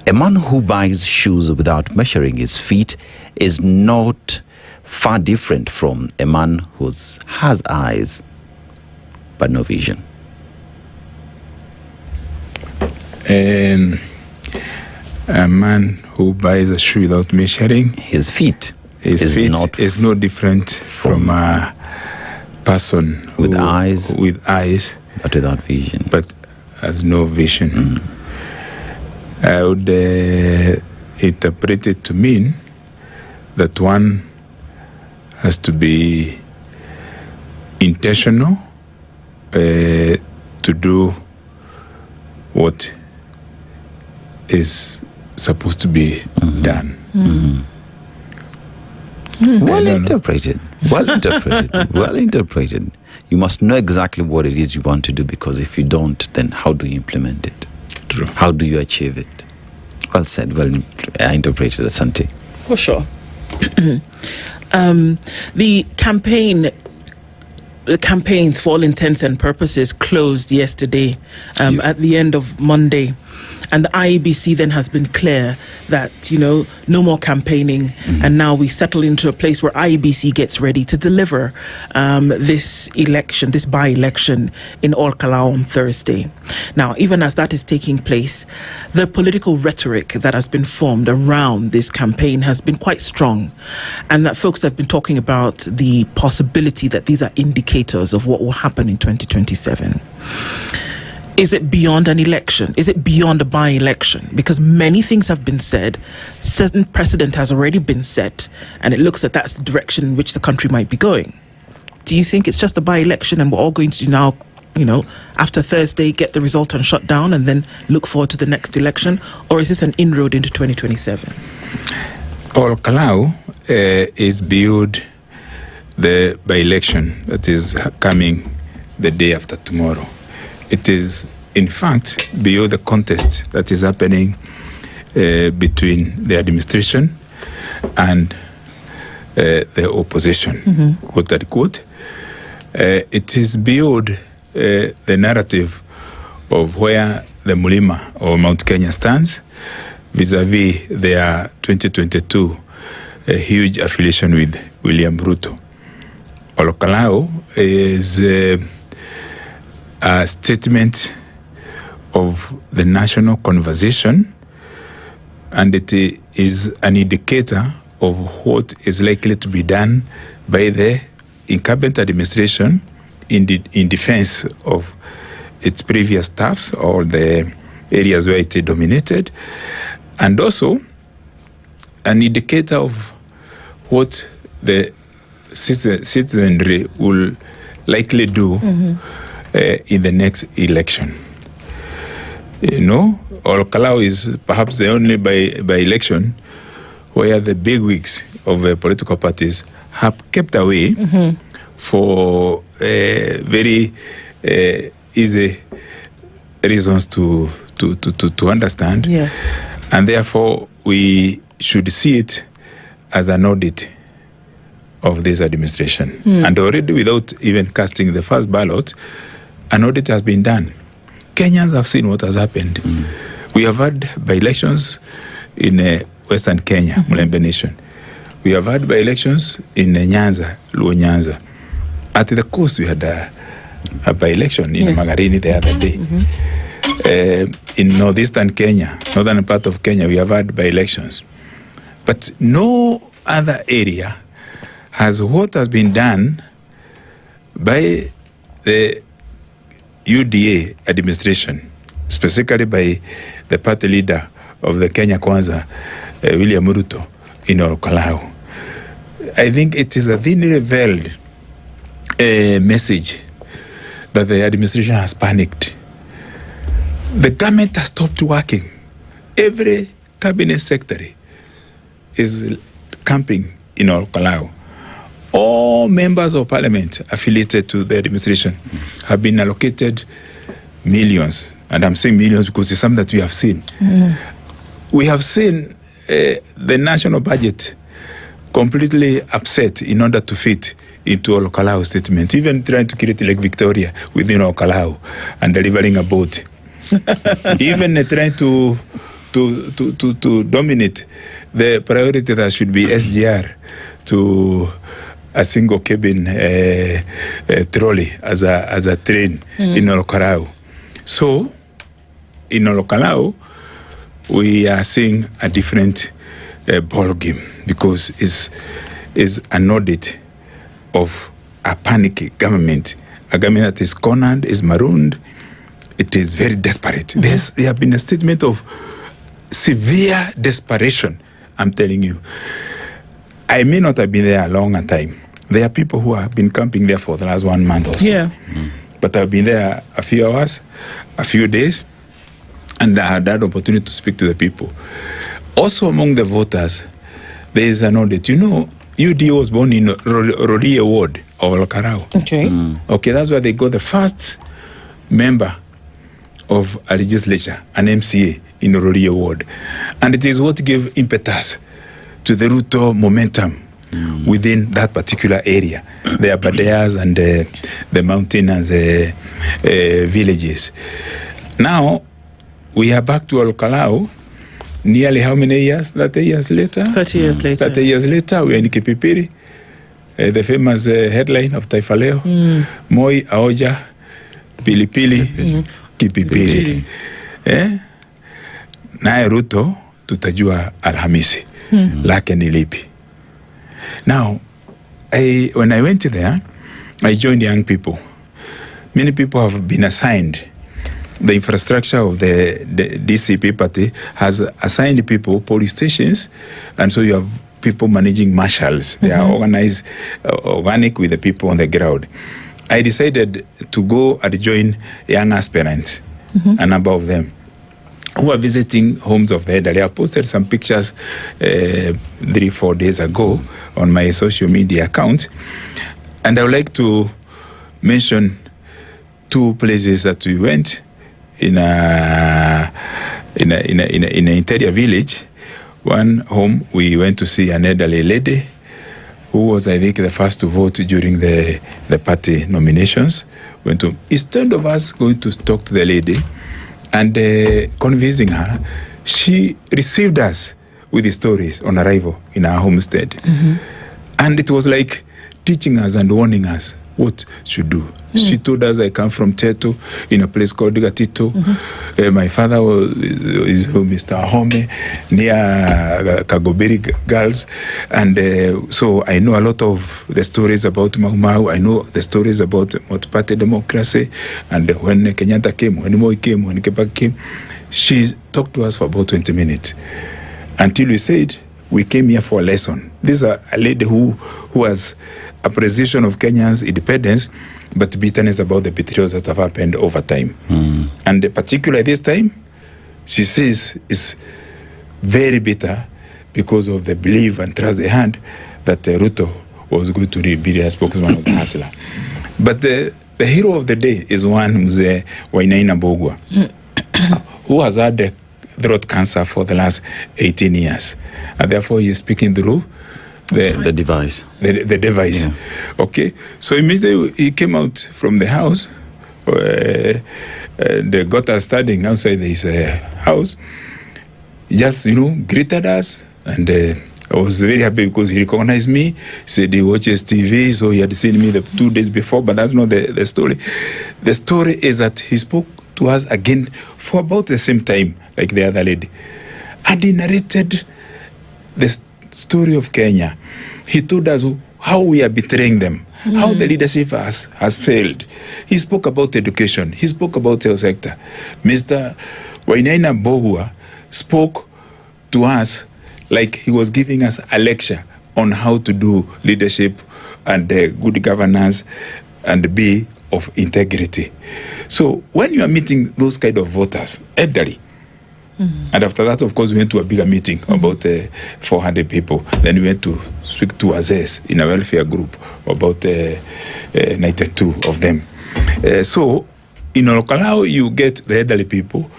A man who buys shoes without measuring his feet is not far different from a man who has eyes but no vision. A man who buys a shoe without measuring his feet is no different from a person with eyes but without vision. But has no vision. I would interpret it to mean that one has to be intentional to do what is supposed to be done. Well interpreted. Well interpreted. Well interpreted. You must know exactly what it is you want to do, because if you don't, then how do you implement it? True. How do you achieve it? Well said. Well interpreted, Asante. For sure. The campaigns, for all intents and purposes, closed yesterday at the end of Monday. And the IEBC then has been clear that, no more campaigning. And now we settle into a place where IEBC gets ready to deliver this by-election in Orkalau on Thursday. Now, even as that is taking place, the political rhetoric that has been formed around this campaign has been quite strong. And that folks have been talking about the possibility that these are indicators of what will happen in 2027. Is it beyond an election? Is it beyond a by-election? Because many things have been said, certain precedent has already been set, and it looks like that's the direction in which the country might be going. Do you think it's just a by-election and we're all going to now, after Thursday, get the result and shut down and then look forward to the next election? Or is this an inroad into 2027? Orkalau is beyond the by-election that is coming the day after tomorrow. It is, in fact, beyond the contest that is happening between the administration and the opposition, quote unquote. It is beyond the narrative of where the Mulima or Mount Kenya stands vis-a-vis their 2022 huge affiliation with William Ruto. Orkalau is a statement of the national conversation, and it is an indicator of what is likely to be done by the incumbent administration in defense of its previous staffs or the areas where it dominated, and also an indicator of what the citizenry will likely do in the next election. Orkalau is perhaps the only by election where the bigwigs of the political parties have kept away for very easy reasons to understand. Yeah. And therefore, we should see it as an audit of this administration. And already, without even casting the first ballot, an audit has been done. Kenyans have seen what has happened. We have had by-elections in Western Kenya, Mulembe Nation. We have had by-elections in Nyanza, Luo Nyanza. At the coast, we had a by-election in Magarini the other day. In northeastern Kenya, northern part of Kenya, we have had by-elections. But no other area has what has been done by the UDA administration, specifically by the party leader of the Kenya Kwanza, William Ruto, in Orkalau. I think it is a thinly veiled message that the administration has panicked. The government has stopped working. Every cabinet secretary is camping in Orkalau. All members of parliament affiliated to the administration have been allocated millions. And I'm saying millions because it's something that we have seen. We have seen the national budget completely upset in order to fit into Orkalau statement, even trying to create Lake Victoria within Orkalau and delivering a boat. Even trying to dominate the priority that should be SGR to a single cabin trolley as a train in Orkalau. So, in Orkalau, we are seeing a different ball game because it's an audit of a panicky government, a government that is cornered, is marooned, it is very desperate. There have been a statement of severe desperation. I'm telling you. I may not have been there a long time. There are people who have been camping there for the last 1 month or so. Yeah. But I've been there a few hours, a few days, and I had that opportunity to speak to the people. Also among the voters, there is an audit. You know, UD was born in Rorie ward of Olkarau. Okay. Okay, that's where they got the first member of a legislature, an MCA in Rorie ward. And it is what gave impetus to the Ruto momentum within that particular area. The Abadeas and the mountainous villages. Now, we are back to Olkalau. Nearly how many years? 30 years later? 30 years later. 30 years later, we are in Kipipiri. The famous headline of Taifa Leo. Moi, Aoja, Pilipili, Kipipiri. Naye Ruto, tutajua Alhamisi. Lake ni lipi. Now, when I went there, I joined young people. Many people have been assigned. The infrastructure of the DCP party has assigned people police stations, and so you have people managing marshals. They are organized, organic with the people on the ground. I decided to go and join young aspirants, a number of them, who are visiting homes of the elderly. I posted some pictures 3-4 days ago on my social media account, and I would like to mention 2 places that we went in an interior village. One home we went to see an elderly lady who was, I think, the first to vote during the party nominations. Instead of us going to talk to the lady and convincing her, she received us with the stories on arrival in our homestead. And it was like teaching us and warning us what to do. She told us, I come from Teto, in a place called Gatito. My father is Mr. Home, near Kagoberi girls. And so I know a lot of the stories about Mau Mau. I know the stories about multi-party democracy. And when Kenyatta came, when Moi came, when Kibaki came, she talked to us for about 20 minutes. Until we said, we came here for a lesson. This is a lady who has a precision of Kenya's independence, but bitterness about the betrayals that have happened over time. And particularly this time, she says it's very bitter because of the belief and trust they had that Ruto was going to be the spokesman of the hustler. But the hero of the day is one Mzee Wainaina Mbogwa, who has had throat cancer for the last 18 years. And therefore he is speaking through the device. The device. Yeah. Okay. So immediately he came out from the house. They got us standing outside his house. He just, greeted us. And I was very happy because he recognized me. Said he watches TV, so he had seen me the 2 days before. But that's not the story. The story is that he spoke to us again for about the same time like the other lady. And he narrated the story of Kenya. He told us how we are betraying them, how the leadership has failed. He spoke about education. He spoke about the health sector. Mr. Wainaina Mbogwa spoke to us like he was giving us a lecture on how to do leadership and good governance and be of integrity. So when you are meeting those kind of voters, elderly, and after that, of course, we went to a bigger meeting, about 400 people. Then we went to speak to Azes in a welfare group, about 92 of them. So in Olkalau, you get the elderly people.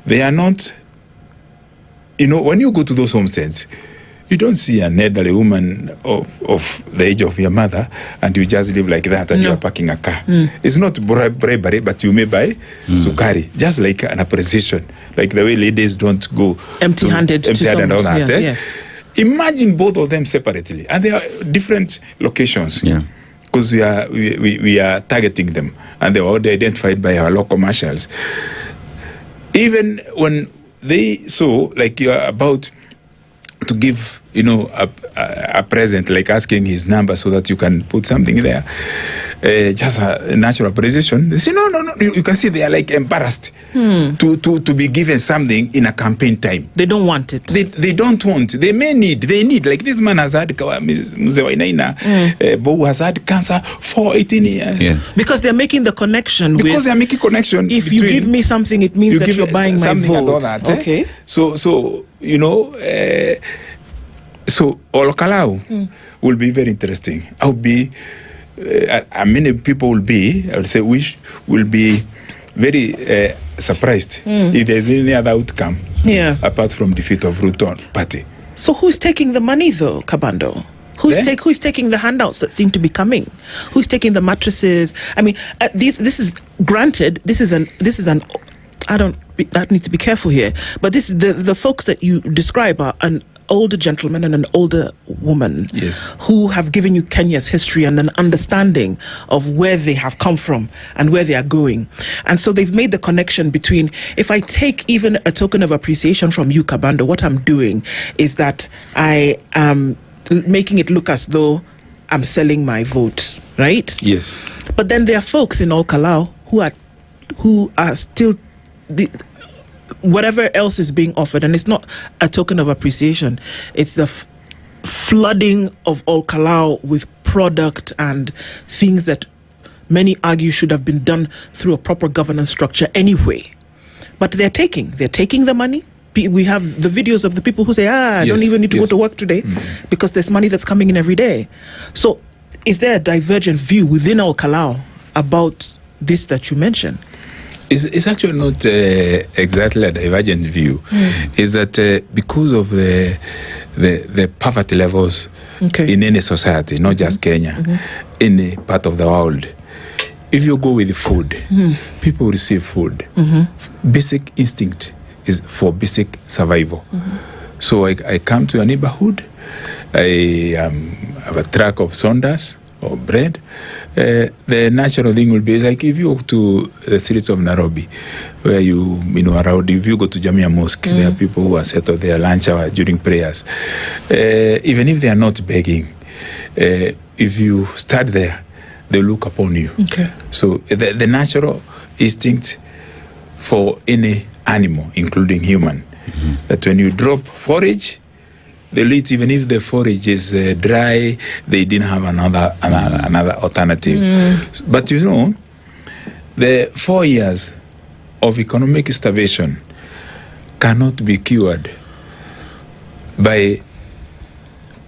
They are not, when you go to those homesteads, you don't see an elderly woman of the age of your mother and you just live like that and you are parking a car. It's not bribery, but you may buy sukari, just like an appreciation, like the way ladies don't go empty-handed and all that. Yeah, yes. Imagine both of them separately, and they are different locations. Because we are targeting them, and they were already identified by our local marshals. Even when they saw, like you are about to give, a present, like asking his number so that you can put something there. just a natural position. They say, no. You can see they are like embarrassed to be given something in a campaign time. They don't want it. They don't want. They need. Like this man has had, Bo has had cancer for 18 years. Yeah. Because they're making the connection. Because they're making connection. If you give me something, it means that you're buying my vote. And all that, okay. So so Olokalau will be very interesting. I'll be. Many people will be, I would say, will be very surprised if there's any other outcome apart from defeat of Ruto party. So who's taking the money though, Kabando? Who's taking the handouts that seem to be coming? Who's taking the mattresses? I mean, this is granted. This is an. That needs to be careful here. But this the folks that you describe are an older gentleman and an older woman who have given you Kenya's history and an understanding of where they have come from and where they are going. And so they've made the connection between, if I take even a token of appreciation from you, Kabando, what I'm doing is that I am making it look as though I'm selling my vote, right? Yes. But then there are folks in Kalau who are still whatever else is being offered, and it's not a token of appreciation, it's the flooding of Kalau with product and things that many argue should have been done through a proper governance structure anyway. But they're taking the money. We have the videos of the people who say, I don't even need to go to work today because there's money that's coming in every day. So is there a divergent view within Kalau about this that you mentioned? It's actually not exactly a divergent view. Is that because of the poverty levels in any society, not just Kenya, any part of the world, if you go with food, people receive food. Basic instinct is for basic survival. So I come to a neighborhood, I have a truck of sondas or bread. The natural thing will be like if you go to the streets of Nairobi, where you know around, if you go to Jamia Mosque, there are people who are settled their lunch hour during prayers. Even if they are not begging, if you start there, they look upon you. So the natural instinct for any animal, including human, that when you drop forage, they'll eat even if the forage is dry. They didn't have another alternative. But you know, the 4 years of economic starvation cannot be cured by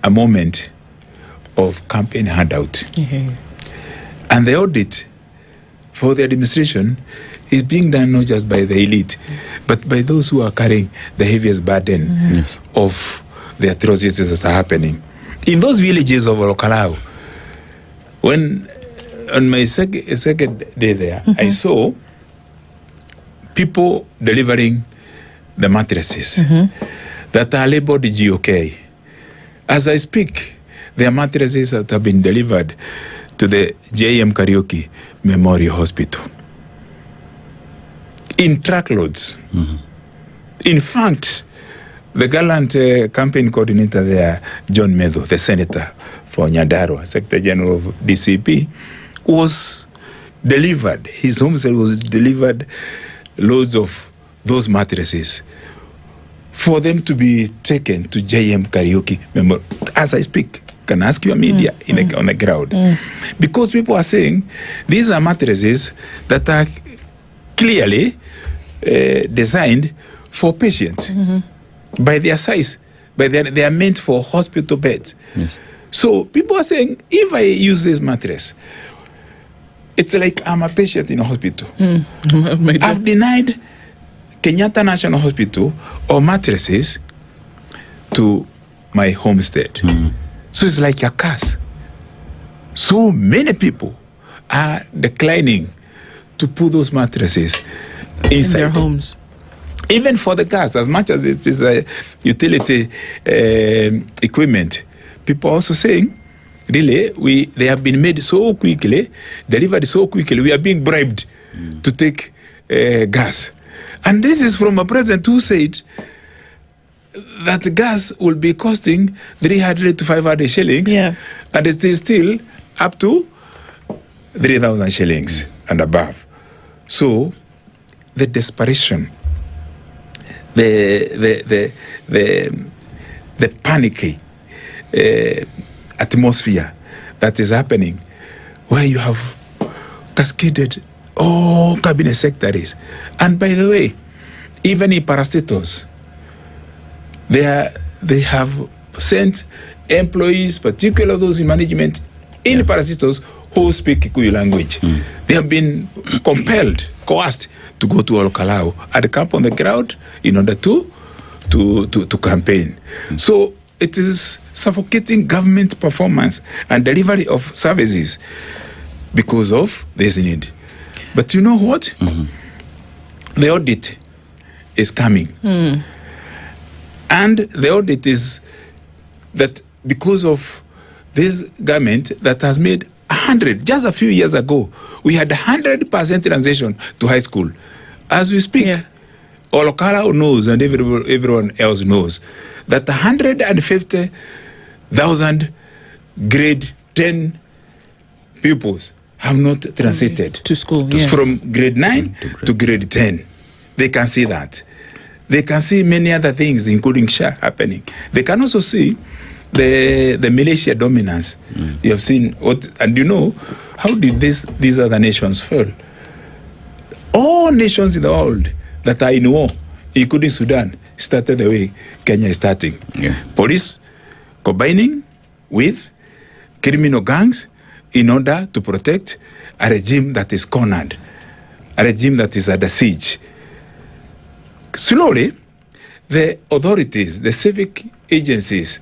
a moment of campaign handout. And the audit for the administration is being done not just by the elite, but by those who are carrying the heaviest burden of the atrocities that are happening. In those villages of Olokalau, when on my second day there, I saw people delivering the mattresses that are labeled GOK. As I speak, their mattresses that have been delivered to the JM Karaoke Memorial Hospital in truckloads. In fact, the gallant campaign coordinator there, John Medho, the senator for Nyandarua, Secretary General of DCP, was delivered. His homestead was delivered loads of those mattresses for them to be taken to JM Karaoke Memorial. As I speak, can ask your media on the ground. Because people are saying these are mattresses that are clearly designed for patients. By their size, they are meant for hospital beds. So people are saying, if I use this mattress, it's like I'm a patient in a hospital. I've denied Kenyatta National Hospital or mattresses to my homestead. So it's like a curse. So many people are declining to put those mattresses inside their homes. Even for the cars, as much as it is a utility equipment, people are also saying, really, they have been made so quickly, delivered so quickly, we are being bribed to take gas. And this is from a president who said that gas will be costing 300 to 500 shillings, and it is still up to 3,000 shillings and above. So the desperation, the panicky atmosphere that is happening, where you have cascaded all cabinet secretaries. And by the way, even in parastatals, they have sent employees, particularly those in management, in parastatals who speak Kikuyu language. They have been compelled, coerced to go to Olokalao and camp on the ground in order to campaign. So it is suffocating government performance and delivery of services because of this need. But you know what? The audit is coming. And the audit is that because of this government that has made 100, just a few years ago, we had 100% transition to high school. As we speak, Olokala knows and everyone else knows that 150,000 grade 10 pupils have not transited to school from grade 9 to grade 10. They can see that. They can see many other things, including SHA happening. They can also see the militia dominance. You have seen what, and you know, how did these other nations fail? All nations in the world that are in war, including Sudan, started the way Kenya is starting. Police combining with criminal gangs in order to protect a regime that is cornered, a regime that is under siege. Slowly, the authorities, the civic agencies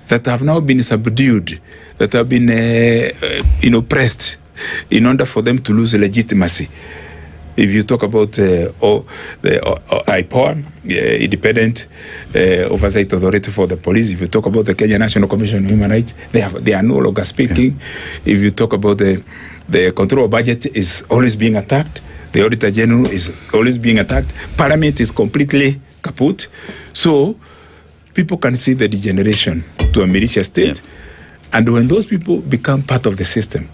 that have now been subdued, that have been oppressed, in order for them to lose legitimacy. If you talk about the IPOA, Independent Oversight Authority for the Police, if you talk about the Kenya National Commission on Human Rights, they are no longer speaking. If you talk about the control of budget is always being attacked, the Auditor General is always being attacked, Parliament is completely kaput. So people can see the degeneration to a militia state. And when those people become part of the system,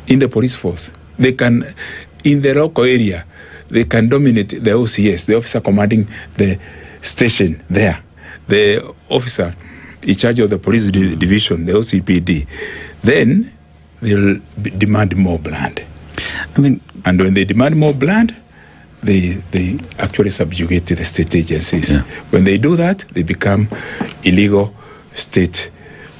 in the police force, they can, in the local area, they can dominate the OCS, the officer commanding the station there, the officer in charge of the police division, the OCPD. Then they'll demand more blood. And when they demand more blood, they actually subjugate the state agencies. When they do that, they become illegal state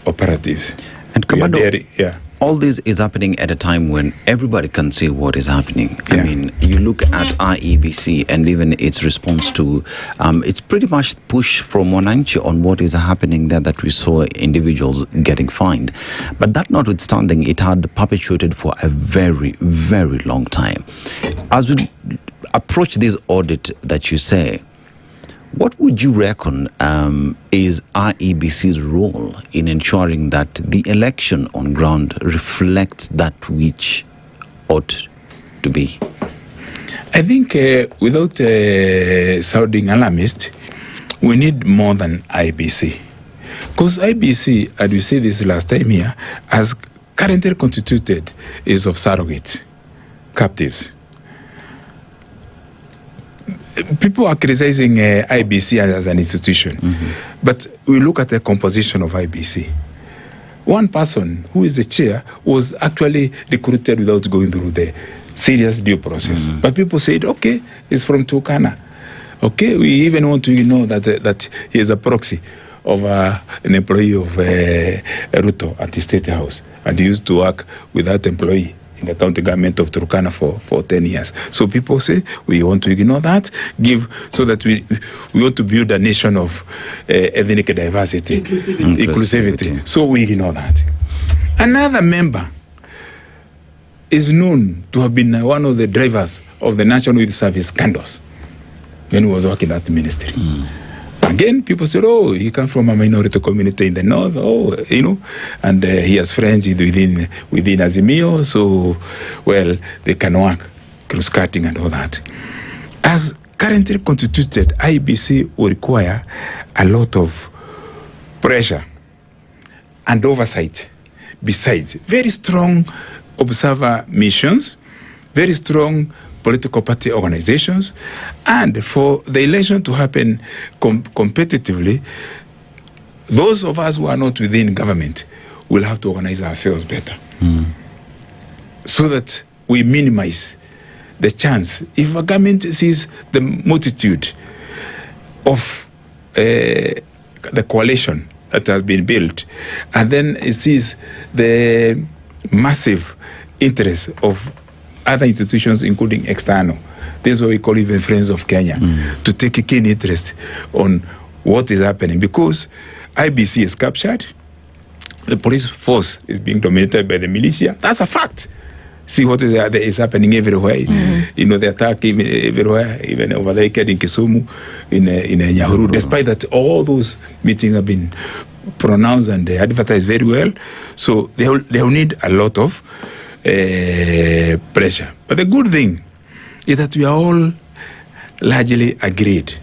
operatives. And Kabando, all this is happening at a time when everybody can see what is happening. I mean, you look at IEBC and even its response to, it's pretty much push from Wananchi on what is happening there, that we saw individuals getting fined. But that notwithstanding, it had perpetuated for a very, very long time. As we approach this audit that you say, what would you reckon is IEBC's role in ensuring that the election on ground reflects that which ought to be? I think without sounding alarmist, we need more than IEBC. Because IEBC, as we said this last time here, as currently constituted, is of surrogates, captives. People are criticizing IBC as an institution, but we look at the composition of IBC. One person who is the chair was actually recruited without going through the serious due process. But people said, okay, he's from Turkana. Okay, we even want to know that he is a proxy of an employee of Ruto at the State House, and he used to work with that employee in the county government of Turkana for 10 years. So people say, we want to ignore that, so that we want to build a nation of ethnic diversity. Inclusivity. So we ignore that. Another member is known to have been one of the drivers of the National Youth Service scandals when he was working at the ministry. Again, people said, oh, he comes from a minority community in the north, and he has friends within Azimio, so, well, they can work cross-cutting and all that. As currently constituted, IBC will require a lot of pressure and oversight, besides very strong observer missions, very strong political party organizations, and for the election to happen competitively, those of us who are not within government will have to organize ourselves better so that we minimize the chance. If a government sees the multitude of the coalition that has been built, and then it sees the massive interest of other institutions, including external, this is what we call even Friends of Kenya, to take a keen interest on what is happening, because IBC is captured, the police force is being dominated by the militia. That's a fact. See what is happening everywhere. You know, the attack everywhere, even over there in Kisumu, in Nyahururu. Despite that, all those meetings have been pronounced and advertised very well. So they'll need a lot of pressure. But the good thing is that we are all largely agreed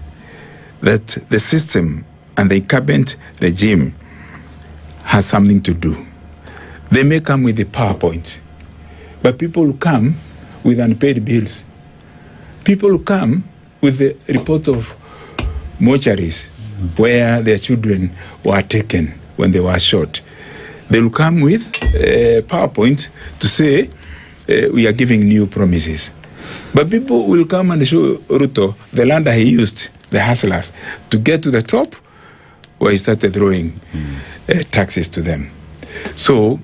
that the system and the incumbent regime has something to do. They may come with the PowerPoint, but people who come with unpaid bills, people who come with the reports of mortuaries where their children were taken when they were shot, they will come with PowerPoint to say, we are giving new promises. But people will come and show Ruto the land that he used, the hustlers, to get to the top, where he started throwing taxes to them. So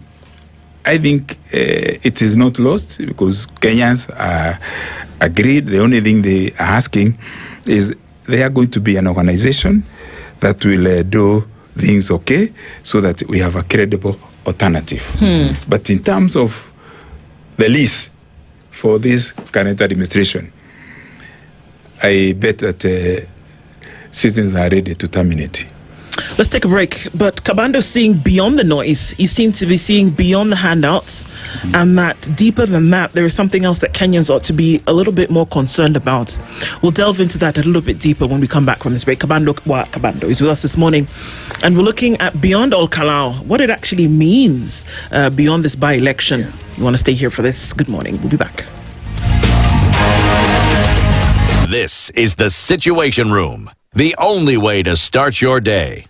I think it is not lost, because Kenyans are agreed. The only thing they are asking is they are going to be an organization that will do things okay, so that we have a credible alternative. But in terms of the lease for this current administration, I bet that citizens are ready to terminate. Let's take a break. But Kabando's seeing beyond the noise. You seem to be seeing beyond the handouts, and that deeper than that, there is something else that Kenyans ought to be a little bit more concerned about. We'll delve into that a little bit deeper when we come back from this break. Kabando is with us this morning, and we're looking at beyond All Kalau, what it actually means beyond this by-election. You want to stay here for this? Good morning. We'll be back. This is the Situation Room, the only way to start your day.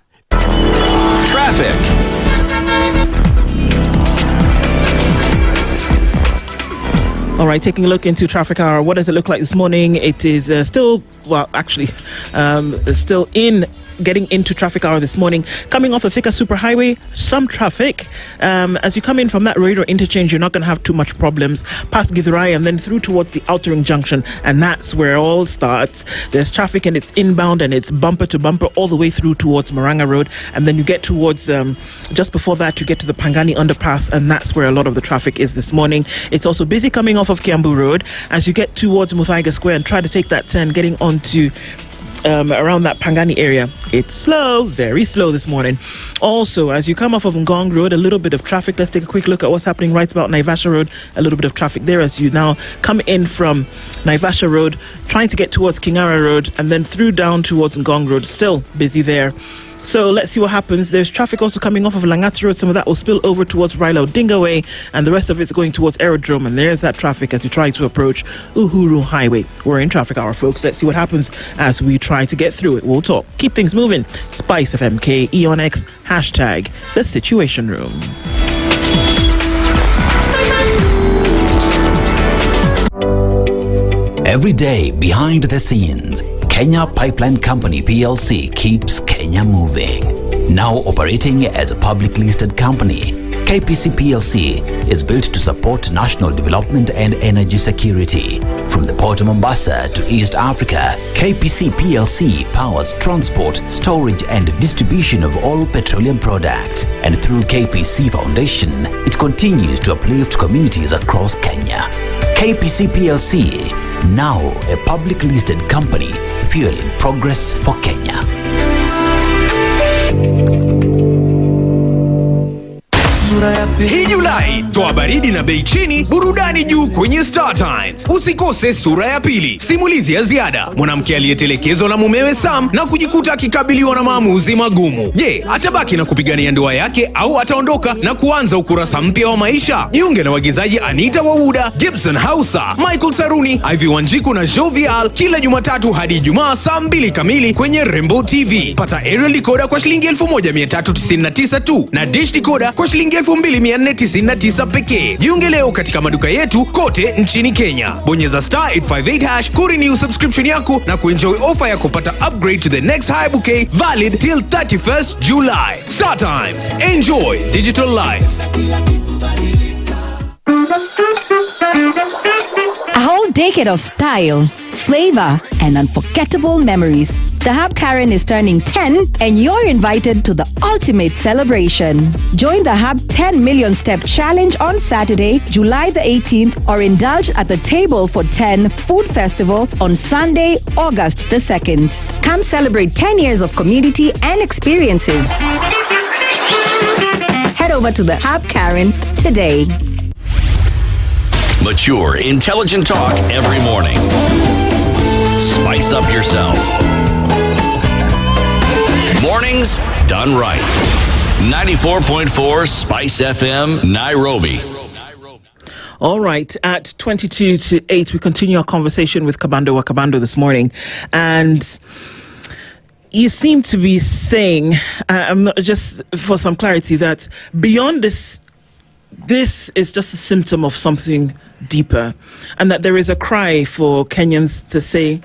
Traffic. All right, taking a look into traffic hour. What does it look like this morning? It is still getting into traffic hour this morning. Coming off the Thika Superhighway, some traffic. As you come in from that radar interchange, you're not going to have too much problems. Past Githurai and then through towards the Outer Ring Junction, and that's where it all starts. There's traffic and it's inbound and it's bumper to bumper all the way through towards Maranga Road, and then you get towards, just before that, you get to the Pangani Underpass, and that's where a lot of the traffic is this morning. It's also busy coming off of Kiambu Road as you get towards Muthaiga Square and try to take that turn, getting onto around that Pangani area. It's slow, very slow this morning. Also, as you come off of Ngong Road, a little bit of traffic. Let's take a quick look at what's happening right about Naivasha Road. A little bit of traffic there as you now come in from Naivasha Road, trying to get towards Kingara Road, and then through down towards Ngong Road. Still busy there. So let's see what happens. There's traffic also coming off of Langata Road. Some of that will spill over towards Raila Odinga Way, and the rest of it's going towards Aerodrome. And there's that traffic as you try to approach Uhuru Highway. We're in traffic hour, folks. Let's see what happens as we try to get through it. We'll talk. Keep things moving. SpiceFM, KEONX, hashtag The Situation Room. Every day behind the scenes, Kenya Pipeline Company PLC keeps Kenya moving. Now operating as a public listed company, KPC PLC is built to support national development and energy security. From the Port of Mombasa to East Africa, KPC PLC powers transport, storage and distribution of all petroleum products. And through KPC Foundation, it continues to uplift communities across Kenya. KPC PLC, now a public listed company, fueling progress for Kenya. Sura yako Hii Julai, toa baridi na bei chini, burudani juu kwenye Star Times. Usikose Sura ya Pili, simulizi ya ziada. Mwanamke aliyetelekezwa na mumewe Sam na kujikuta akikabiliwa na maamuzi magumu. Je, atabaki na kupigania ndoa yake au ataondoka na kuanza ukurasa mpya wa maisha? Jiunge na waigizaji Anita Wawuda, Gibson Hausa, Michael Saruni, Ivy Wanjiku na Jovial kila Jumatatu hadi Ijumaa saa 2 kamili kwenye Rainbow TV. Pata aerial decoder kwa shilingi 1399 tu na dish decoder kwa shilingi 2499 pekee. Jiunge leo katika maduka yetu kote nchini Kenya. Bonyeza star 858# kurenew subscription yako na kuenjoy offer ya kupata upgrade to the next high bouquet valid till 31st July. Star Times. Enjoy digital life. A whole decade of style, flavor, and unforgettable memories. The Hub Karen is turning 10 and you're invited to the ultimate celebration. Join the Hub 10 Million Step Challenge on Saturday, July the 18th, or indulge at the Table for 10 Food Festival on Sunday, August the 2nd. Come celebrate 10 years of community and experiences. Head over to the Hub Karen today. Mature, intelligent talk every morning. Spice up yourself. Mornings done right. 94.4 Spice FM, Nairobi. All right, at 22 to 8, we continue our conversation with Kabando this morning. And you seem to be saying, just for some clarity, that beyond this is just a symptom of something deeper, and that there is a cry for Kenyans to say,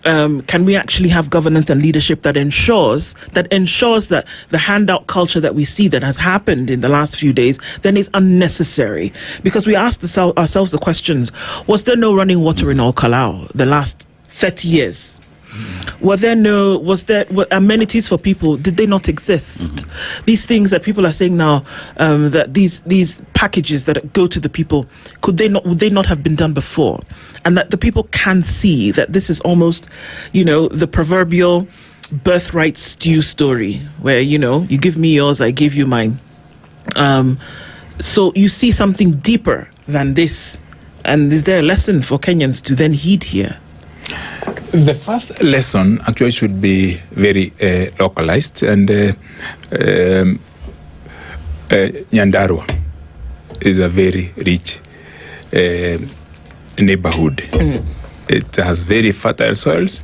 can we actually have governance and leadership that ensures that the handout culture that we see that has happened in the last few days then is unnecessary? Because we asked ourselves the questions: was there no running water in Okoh the last 30 years? Was there amenities for people? Did they not exist? These things that people are saying now, that these packages that go to the people, would they not have been done before? And that the people can see that this is almost, the proverbial birthright stew story, where, you give me yours, I give you mine. So you see something deeper than this. And is there a lesson for Kenyans to then heed here? The first lesson actually should be very localized, and Nyandarua is a very rich neighborhood. It has very fertile soils,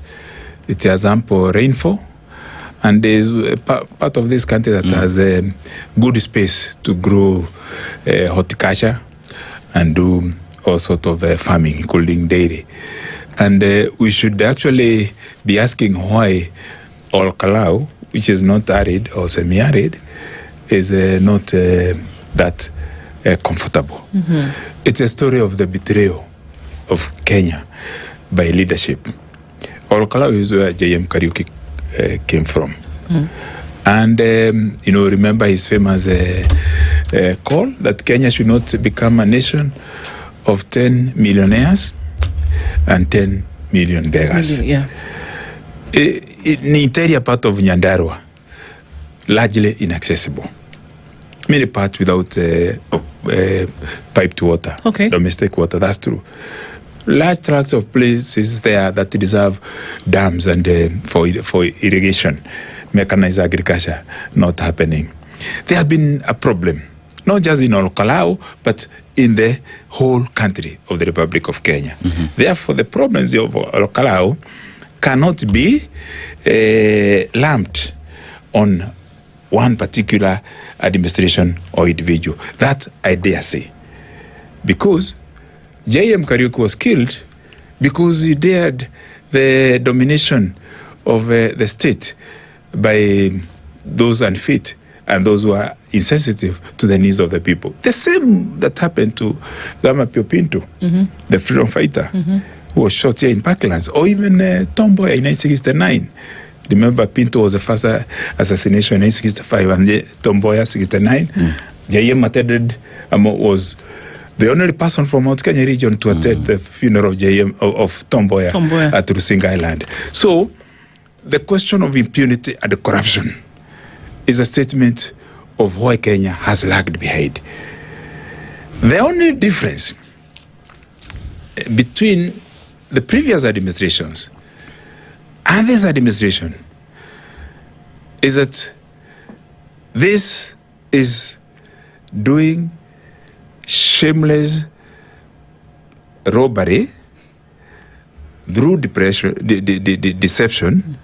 it has ample rainfall, and there is part of this country that has good space to grow horticulture and do all sort of farming, including dairy. And we should actually be asking why Okoh, which is not arid or semi-arid, is not that comfortable. Mm-hmm. It's a story of the betrayal of Kenya by leadership. Okoh is where J.M. Kariuki came from. Mm-hmm. And, remember his famous call that Kenya should not become a nation of 10 millionaires and 10 million beggars. In the interior part of Nyandarua, largely inaccessible. Many parts without piped water, domestic water, that's true. Large tracts of places there that deserve dams and for irrigation, mechanized agriculture, not happening. There have been a problem, not just in Okoh, but in the whole country of the Republic of Kenya. Mm-hmm. Therefore, the problems of Okoh cannot be lumped on one particular administration or individual. That I dare say. Because J.M. Kariuki was killed because he dared the domination of the state by those unfit and those who are insensitive to the needs of the people. The same that happened to Lama Pio Pinto, the freedom fighter, who was shot here in Parklands, or even Tom Mboya in 1969. Remember, Pinto was the first assassination in 1965, and Tom Mboya 69. J.M. attended, was the only person from Mount Kenya region to attend the funeral of Tom Mboya at Rusinga Island. So, the question of impunity and corruption is a statement of why Kenya has lagged behind. The only difference between the previous administrations and this administration is that this is doing shameless robbery through deception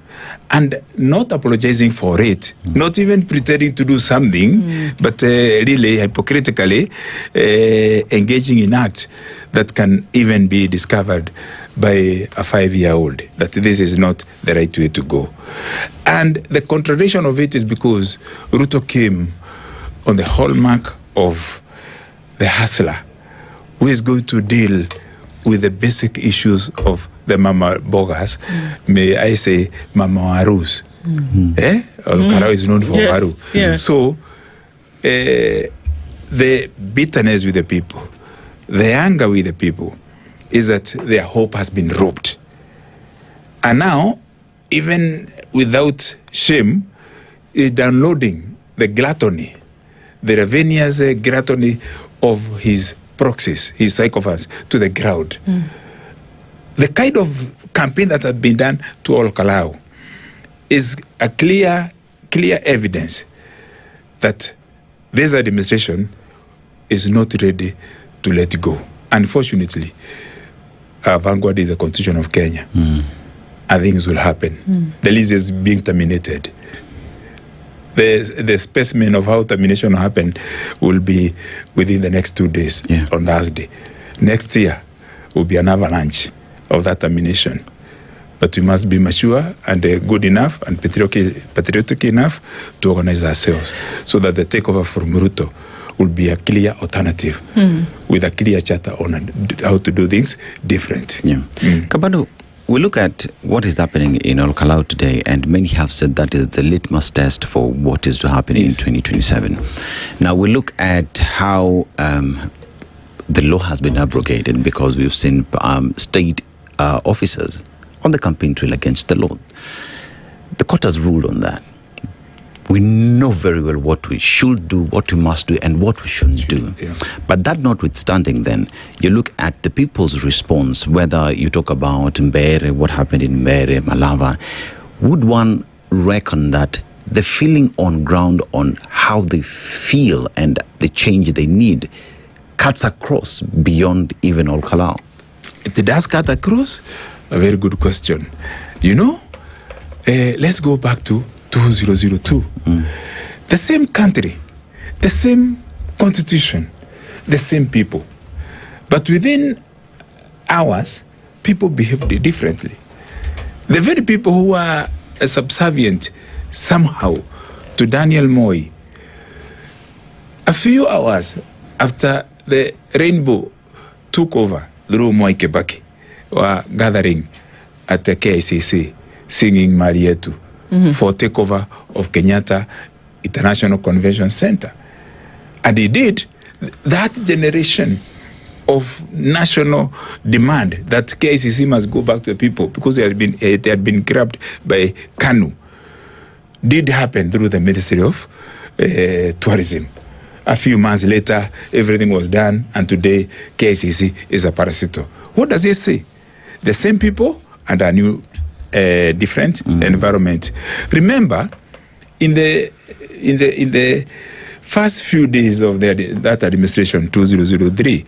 and not apologizing for it, not even pretending to do something, but really hypocritically engaging in acts that can even be discovered by a 5-year-old, that this is not the right way to go. And the contradiction of it is because Ruto came on the hallmark of the hustler, who is going to deal with the basic issues of the Mama Bogas, may I say Mama Warus. Karao is known for Waru. Yeah. So, the bitterness with the people, the anger with the people, is that their hope has been robbed. And now, even without shame, is downloading the gluttony, the ravenous gluttony of his proxies, his sycophants, to the ground. The kind of campaign that has been done to all Kalau is a clear evidence that this administration is not ready to let go. Unfortunately, our vanguard is the Constitution of Kenya. And things will happen. The lease is being terminated. The specimen of how termination will happen will be within the next 2 days on Thursday. Next year will be an avalanche of that termination. But we must be mature and good enough and patriotic enough to organize ourselves so that the takeover from Ruto will be a clear alternative with a clear charter on how to do things different. Kabando, we look at what is happening in Olkalau today, and many have said that is the litmus test for what is to happen in 2027. Now we look at how the law has been abrogated because we've seen state officers on the campaign trail against the law. The court has ruled on that. We know very well what we should do, what we must do, and what we shouldn't do. But that notwithstanding, then, you look at the people's response, whether you talk about Mbere, what happened in Mbere, Malava, would one reckon that the feeling on ground on how they feel and the change they need cuts across beyond even Olkalau? It does cut across? A very good question. You know, let's go back to 2002. The same country, the same constitution, the same people. But within hours, people behaved differently. The very people who are subservient somehow to Daniel Moi, a few hours after the rainbow took over through Moi Kibaki, were gathering at the KICC singing Marietu for takeover of Kenyatta International Convention Center. And he did that generation of national demand that KICC must go back to the people because it had been grabbed by KANU, did happen through the Ministry of Tourism. A few months later, everything was done, and today KICC is a parasito. What does it say? The same people and a new different environment. Remember, in the first few days of that administration, 2003,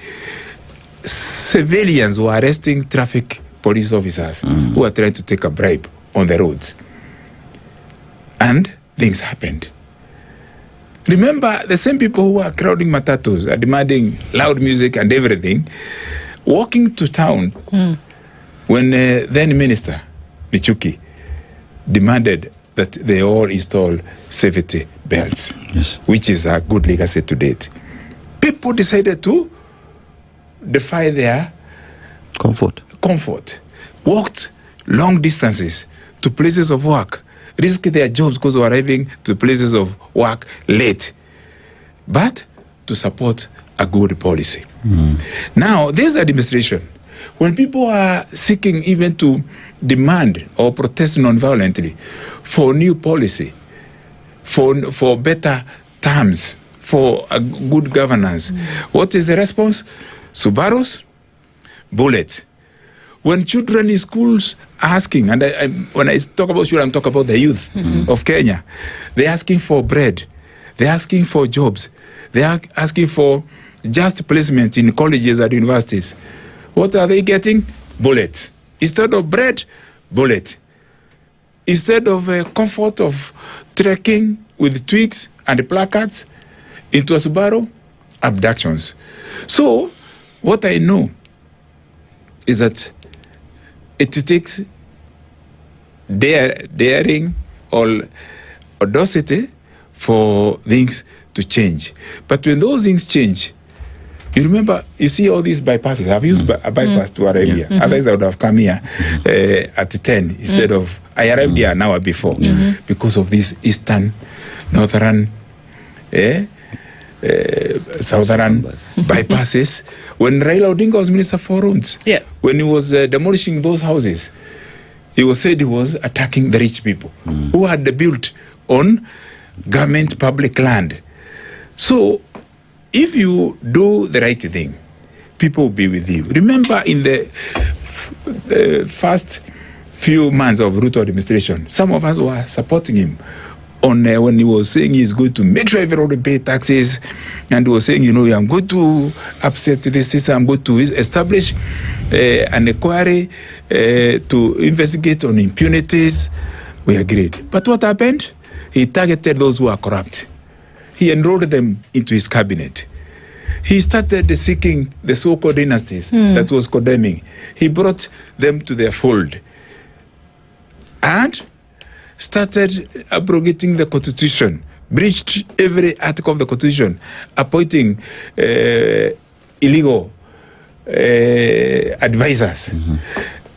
civilians were arresting traffic police officers who were trying to take a bribe on the roads. And things happened. Remember, the same people who were crowding matatus, demanding loud music and everything, walking to town when then Minister Michuki demanded that they all install safety belts, which is a good legacy to date. People decided to defy their comfort, walked long distances to places of work, risked their jobs because they were arriving to places of work late, but to support a good policy. Now, this administration, when people are seeking even to demand or protest non-violently for new policy, for better terms for a good governance. What is the response? Subarus, bullet. When children in schools are asking, and when I talk about children, I'm talking about the youth of Kenya, they're asking for bread, they're asking for jobs, they're asking for just placement in colleges and universities. What are they getting? Bullet. Instead of bread, bullet. Instead of comfort of trekking with twigs and placards into a Subaru, abductions. So, what I know is that it takes daring or audacity for things to change. But when those things change, you remember, you see all these bypasses. I've used a bypass to Arabia. Otherwise, I would have come here at 10 instead of, I arrived here an hour before because of these eastern, northern, southern bypasses. When Raila Odinga was Minister for Roads, when he was demolishing those houses, he was said he was attacking the rich people who had built on government public land. So, if you do the right thing, people will be with you. Remember, in the first few months of Ruto administration, some of us were supporting him on when he was saying he's going to make sure everybody pay taxes, and he was saying, you know, I'm going to upset this system, I'm going to establish an inquiry to investigate on impunities. We agreed. But what happened? He targeted those who are corrupt. He enrolled them into his cabinet. He started seeking the so-called dynasties that was condemning. He brought them to their fold and started abrogating the constitution, breached every article of the constitution, appointing illegal advisors.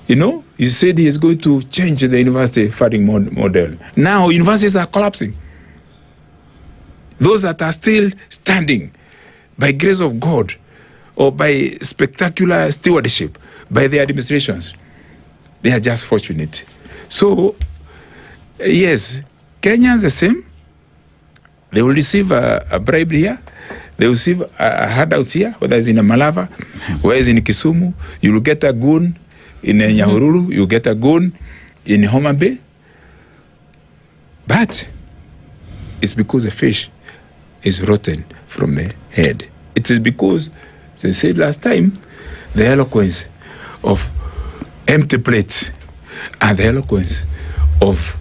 You know, he said he is going to change the university funding model. Now, universities are collapsing. Those that are still standing, by grace of God, or by spectacular stewardship, by the administrations, they are just fortunate. So, yes, Kenyans the same. They will receive a bribe here. They will receive a handout here, whether it's in a Malava, whether it's in Kisumu. You will get a goon in Nyahururu. You will get a goon in Homa Bay. But it's because the fish is rotten from the head. It is because, as I said last time, the eloquence of empty plates and the eloquence of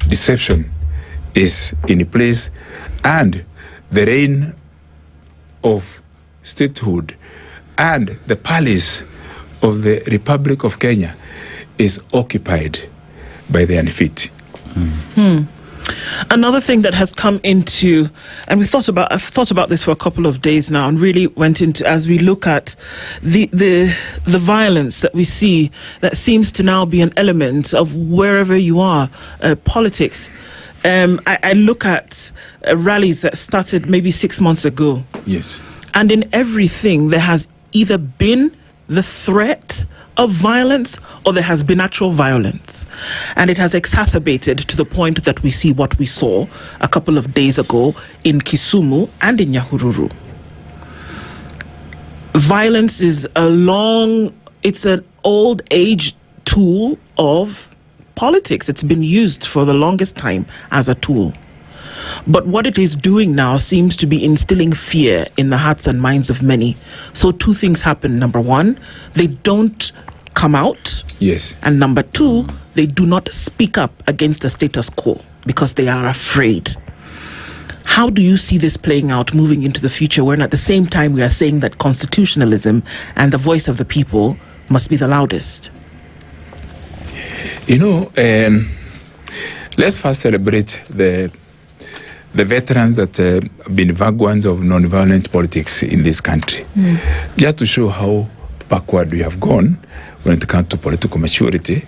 deception is in place, and the reign of statehood and the palace of the Republic of Kenya is occupied by the unfit. Another thing that has come into, and I've thought about this for a couple of days now, and really went into, as we look at the violence that we see, that seems to now be an element of wherever you are, politics. I look at rallies that started maybe 6 months ago. Yes. And in everything, there has either been the threat of violence or there has been actual violence. And it has exacerbated to the point that we see what we saw a couple of days ago in Kisumu and in Nyahururu. Violence is it's an old age tool of politics. It's been used for the longest time as a tool. But what it is doing now seems to be instilling fear in the hearts and minds of many. So two things happen. Number one, they don't come out. Yes. And number two, they do not speak up against the status quo because they are afraid. How do you see this playing out moving into the future, when at the same time we are saying that constitutionalism and the voice of the people must be the loudest? You know, let's first celebrate the veterans that have been vanguards of non-violent politics in this country. Just to show how backward we have gone when it comes to political maturity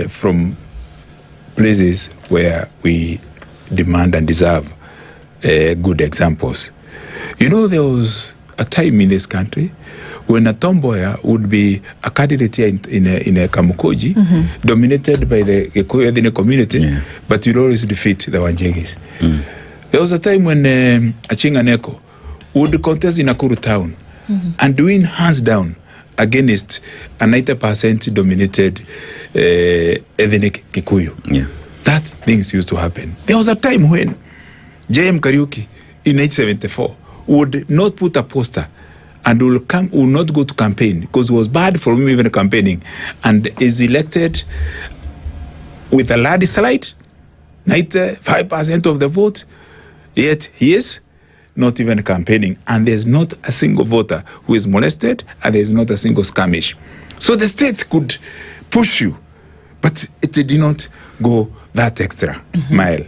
from places where we demand and deserve good examples. You know, there was a time in this country when a tomboya would be a candidate here in a Kamukoji, dominated by the Gikuyu ethnic community, but you'd always defeat the Wanjegis. There was a time when Achinga Neko would contest in Nakuru town and win hands down against a 90% dominated ethnic Kikuyu. Yeah. That things used to happen. There was a time when J.M. Kariuki in 1974 would not put a poster and will not go to campaign because it was bad for him even campaigning, and is elected with a landslide, 95% of the vote, yet he is not even campaigning, and there's not a single voter who is molested, and there's not a single skirmish. So the state could push you, but it did not go that extra mile.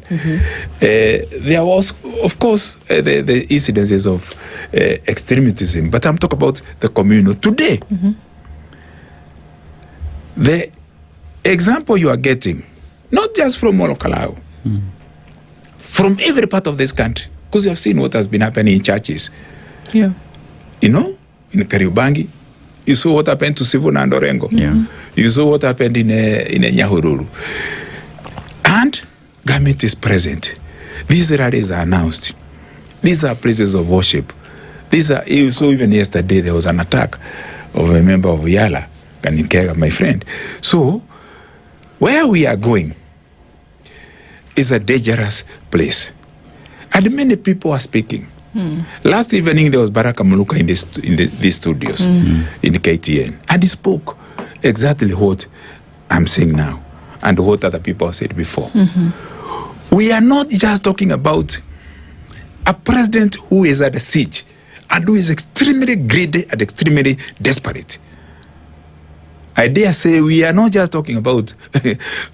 There was, of course, the incidences of extremism, but I'm talking about the communal. Today, the example you are getting, not just from Molokalao, from every part of this country, because you have seen what has been happening in churches. Yeah. You know, in Kariobangi, you saw what happened to Sivuna and Orengo. Yeah. You saw what happened in Nyahururu. And government is present. These rallies are announced. These are places of worship. These are, so even yesterday there was an attack of a member of Yala, Kanikega, my friend. So, where we are going is a dangerous place. And many people are speaking. Last evening there was Baraka Muluka in these studios in KTN. And he spoke exactly what I'm saying now and what other people said before. We are not just talking about a president who is at a siege and who is extremely greedy and extremely desperate. I dare say we are not just talking about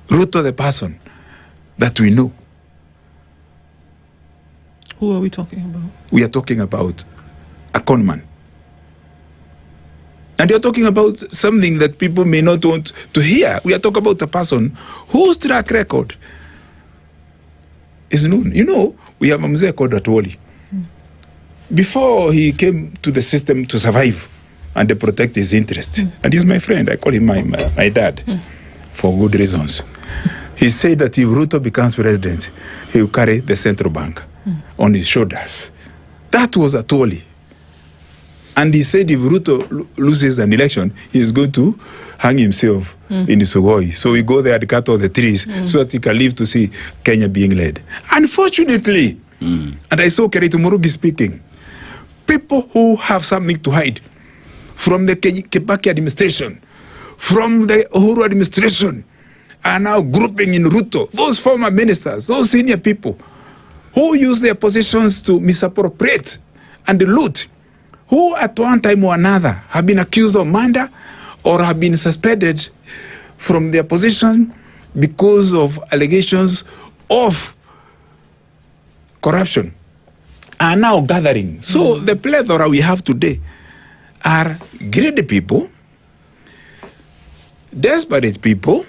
Ruto the person that we know. Who are we talking about? We are talking about a conman. And you're talking about something that people may not want to hear. We are talking about a person whose track record is known. You know, we have a mzee called Atwoli. Before he came to the system to survive and to protect his interests, and he's my friend, I call him my dad, for good reasons. He said that if Ruto becomes president, he will carry the central bank on his shoulders. That was Atwoli. And he said if Ruto loses an election, he's going to hang himself in the Sugoi. So we go there and cut all the trees so that he can live to see Kenya being led. Unfortunately, and I saw Kerito Murugi speaking, people who have something to hide from the Kibaki administration, from the Uhuru administration, are now grouping in Ruto. Those former ministers, those senior people who use their positions to misappropriate and loot, who at one time or another have been accused of murder or have been suspended from their position because of allegations of corruption, are now gathering. So the plethora we have today are greedy people, desperate people,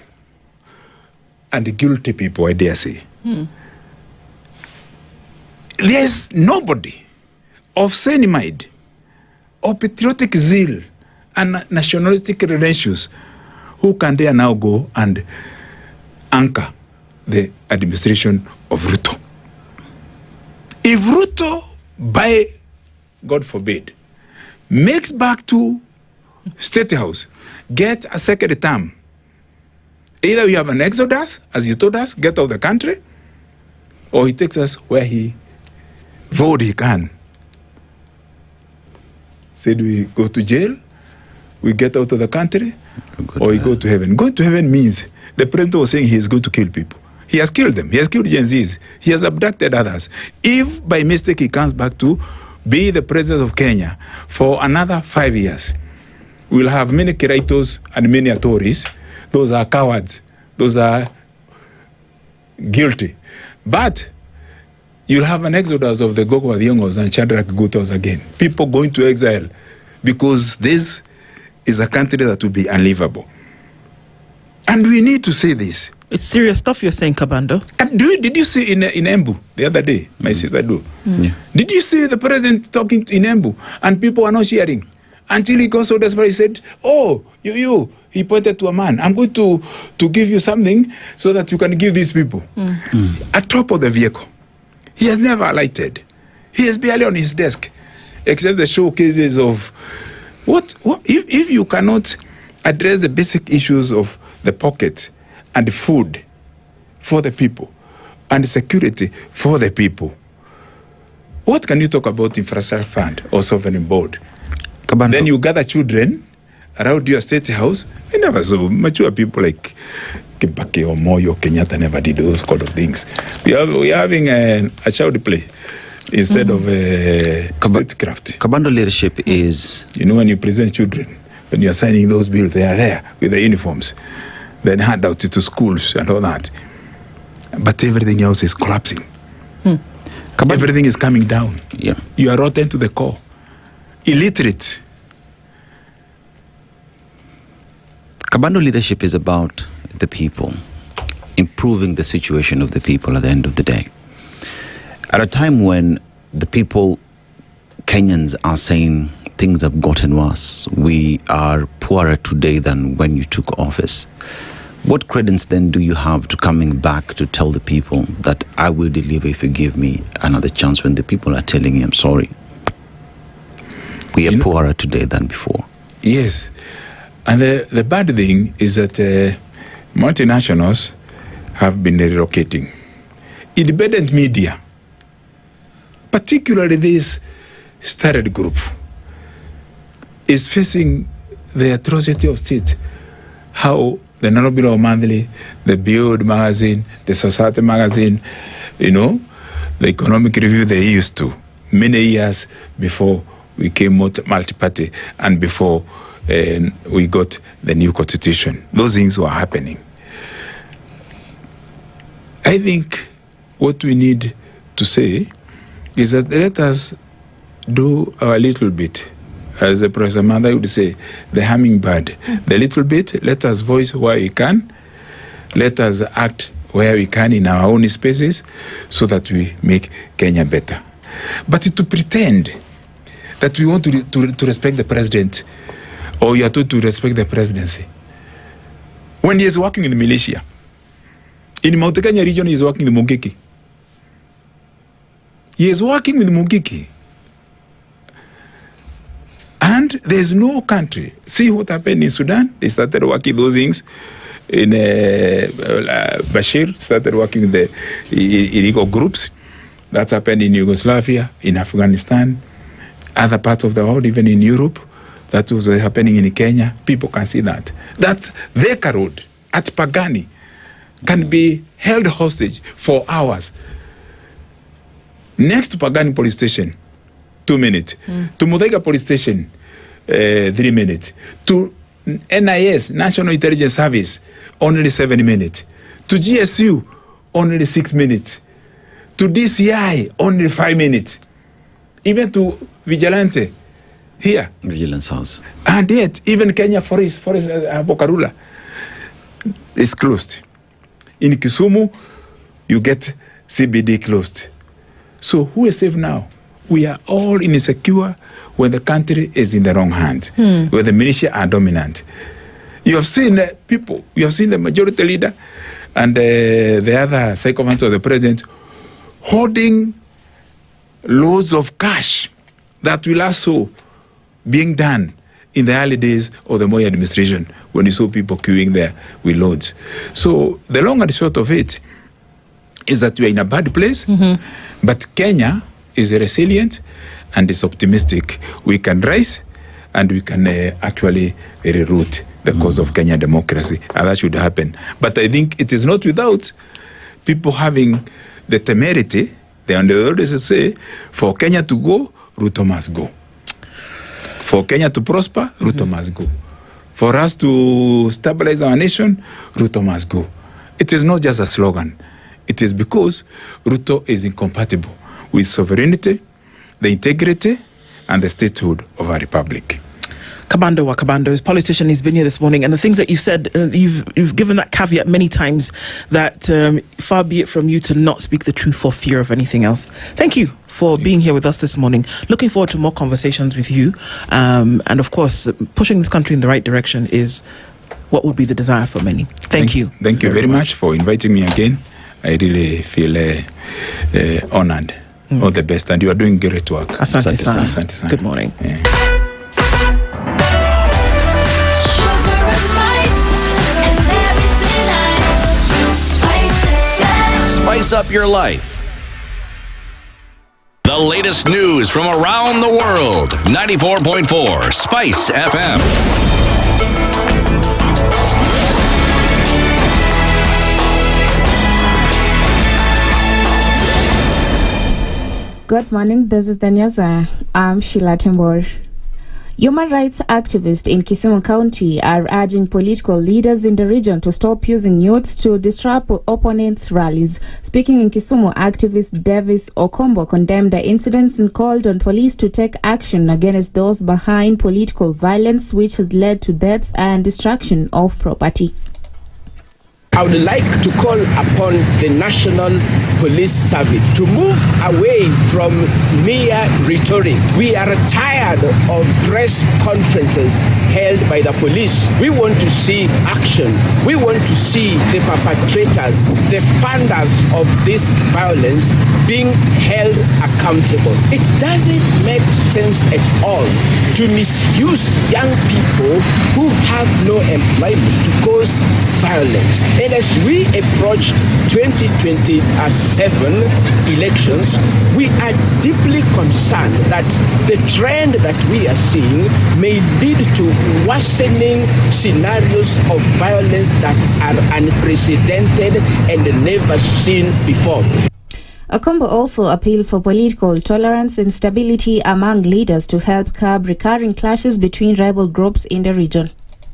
and guilty people, I dare say. There's nobody of sane mind, or patriotic zeal, and nationalistic credentials who can dare now go and anchor the administration of Ruto. If Ruto, by God forbid, makes back to State House, get a second term, either we have an exodus, as you told us, get out of the country, or he takes us where he vowed he can. Said we go to jail, we get out of the country, or we go to heaven. Going to heaven means the president was saying he is going to kill people. He has killed them. He has killed Gen Zs. He has abducted others. If by mistake he comes back to be the president of Kenya for another 5 years, we'll have many Kiraitos and many Atoris. Those are cowards. Those are guilty. But you'll have an exodus of the Gogo Adhiongos and Shadrach Gutos again. People going to exile because this is a country that will be unlivable. And we need to say this. It's serious stuff you're saying, Kabando. And did you see in Embu the other day, my sister Nduh? Yeah. Did you see the president talking in Embu and people are not cheering? Until he got so desperate, he said, oh, you, he pointed to a man. I'm going to give you something so that you can give these people. At top of the vehicle. He has never alighted. He is barely on his desk, except the showcases of what if you cannot address the basic issues of the pocket and food for the people and security for the people. What can you talk about infrastructure fund or sovereign board? Kabando. Then you gather children around your state house. I never saw mature people like Kibaki or Moyo Kenyatta never did those kind of things. We are having a child play instead of statecraft. Kabando leadership is... You know, when you present children, when you are signing those bills, they are there with the uniforms. Then hand out to schools and all that. But everything else is collapsing. Everything is coming down. Yeah. You are rotten to the core. Illiterate. Kabando leadership is about the people, improving the situation of the people at the end of the day. At a time when the people, Kenyans, are saying things have gotten worse, we are poorer today than when you took office. What credence then do you have to coming back to tell the people that I will deliver if you give me another chance, when the people are telling you, I'm sorry? We are poorer today than before. Yes. And the bad thing is that multinationals have been relocating. Independent media, particularly this started group, is facing the atrocity of state. How the Nairobi Monthly, the Build magazine, the Society magazine, you know, the Economic Review, they used to, many years before we came multi-party and before we got the new constitution. Those things were happening. I think what we need to say is that let us do our little bit. As the Professor Mother would say, the hummingbird. The little bit, let us voice where we can. Let us act where we can in our own spaces so that we make Kenya better. But to pretend that we want to respect the president, or you are told to respect the presidency, when he is working in the militia, in Mount Kenya region, he is working in the Mungiki. He is working with Mungiki. And there is no country. See what happened in Sudan? They started working those things. In Bashir started working with the illegal groups. That's happened in Yugoslavia, in Afghanistan, other parts of the world, even in Europe. That was happening in Kenya. People can see that. That Theka Road at Pagani can be held hostage for hours. Next to Pagani police station, 2 minutes. To Muthaiga police station, 3 minutes. To NIS, National Intelligence Service, only 7 minutes. To GSU, only 6 minutes. To DCI, only 5 minutes. Even to Vigilante, here. Vigilance House. And yet, even Kenya Forest Bokarula is closed. In Kisumu, you get CBD closed. So who is safe now? We are all insecure when the country is in the wrong hands, where the militia are dominant. You have seen the people, you have seen the majority leader and the other sycophants of the president holding loads of cash that we last saw being done in the early days of the Moi administration, when you saw people queuing there with loads. So the long and short of it is that we are in a bad place, but Kenya is resilient and is optimistic. We can rise and we can actually reroute the cause of Kenya democracy, and that should happen. But I think it is not without people having the temerity, the underorders to say, for Kenya to go, Ruto must go. For Kenya to prosper, Ruto must go. For us to stabilize our nation, Ruto must go. It is not just a slogan. It is because Ruto is incompatible with sovereignty, the integrity, and the statehood of our republic. Kabando Kabando is politician. He's been here this morning, and the things that you've said, you've given that caveat many times that far be it from you to not speak the truth for fear of anything else. Thank you for being here with us this morning. Looking forward to more conversations with you, and of course, pushing this country in the right direction is what would be the desire for many. Thank you. Thank you very much for inviting me again. I really feel honored. All the best, and you are doing great work. Asante sana. Good morning. Spice up your life. The latest news from around the world. 94.4 Spice FM. Good morning, this is the news. I'm Sheila Tembor. Human rights activists in Kisumu County are urging political leaders in the region to stop using youths to disrupt opponents' rallies. Speaking in Kisumu, activist Davis Okoh condemned the incidents and called on police to take action against those behind political violence, which has led to deaths and destruction of property. I would like to call upon the National Police Service to move away from mere rhetoric. We are tired of press conferences held by the police. We want to see action. We want to see the perpetrators, the funders of this violence being held accountable. It doesn't make sense at all to misuse young people who have no employment to cause violence. And as we approach 2027 elections, we are deeply concerned that the trend that we are seeing may lead to worsening scenarios of violence that are unprecedented and never seen before. Okoh also appealed for political tolerance and stability among leaders to help curb recurring clashes between rival groups in the region.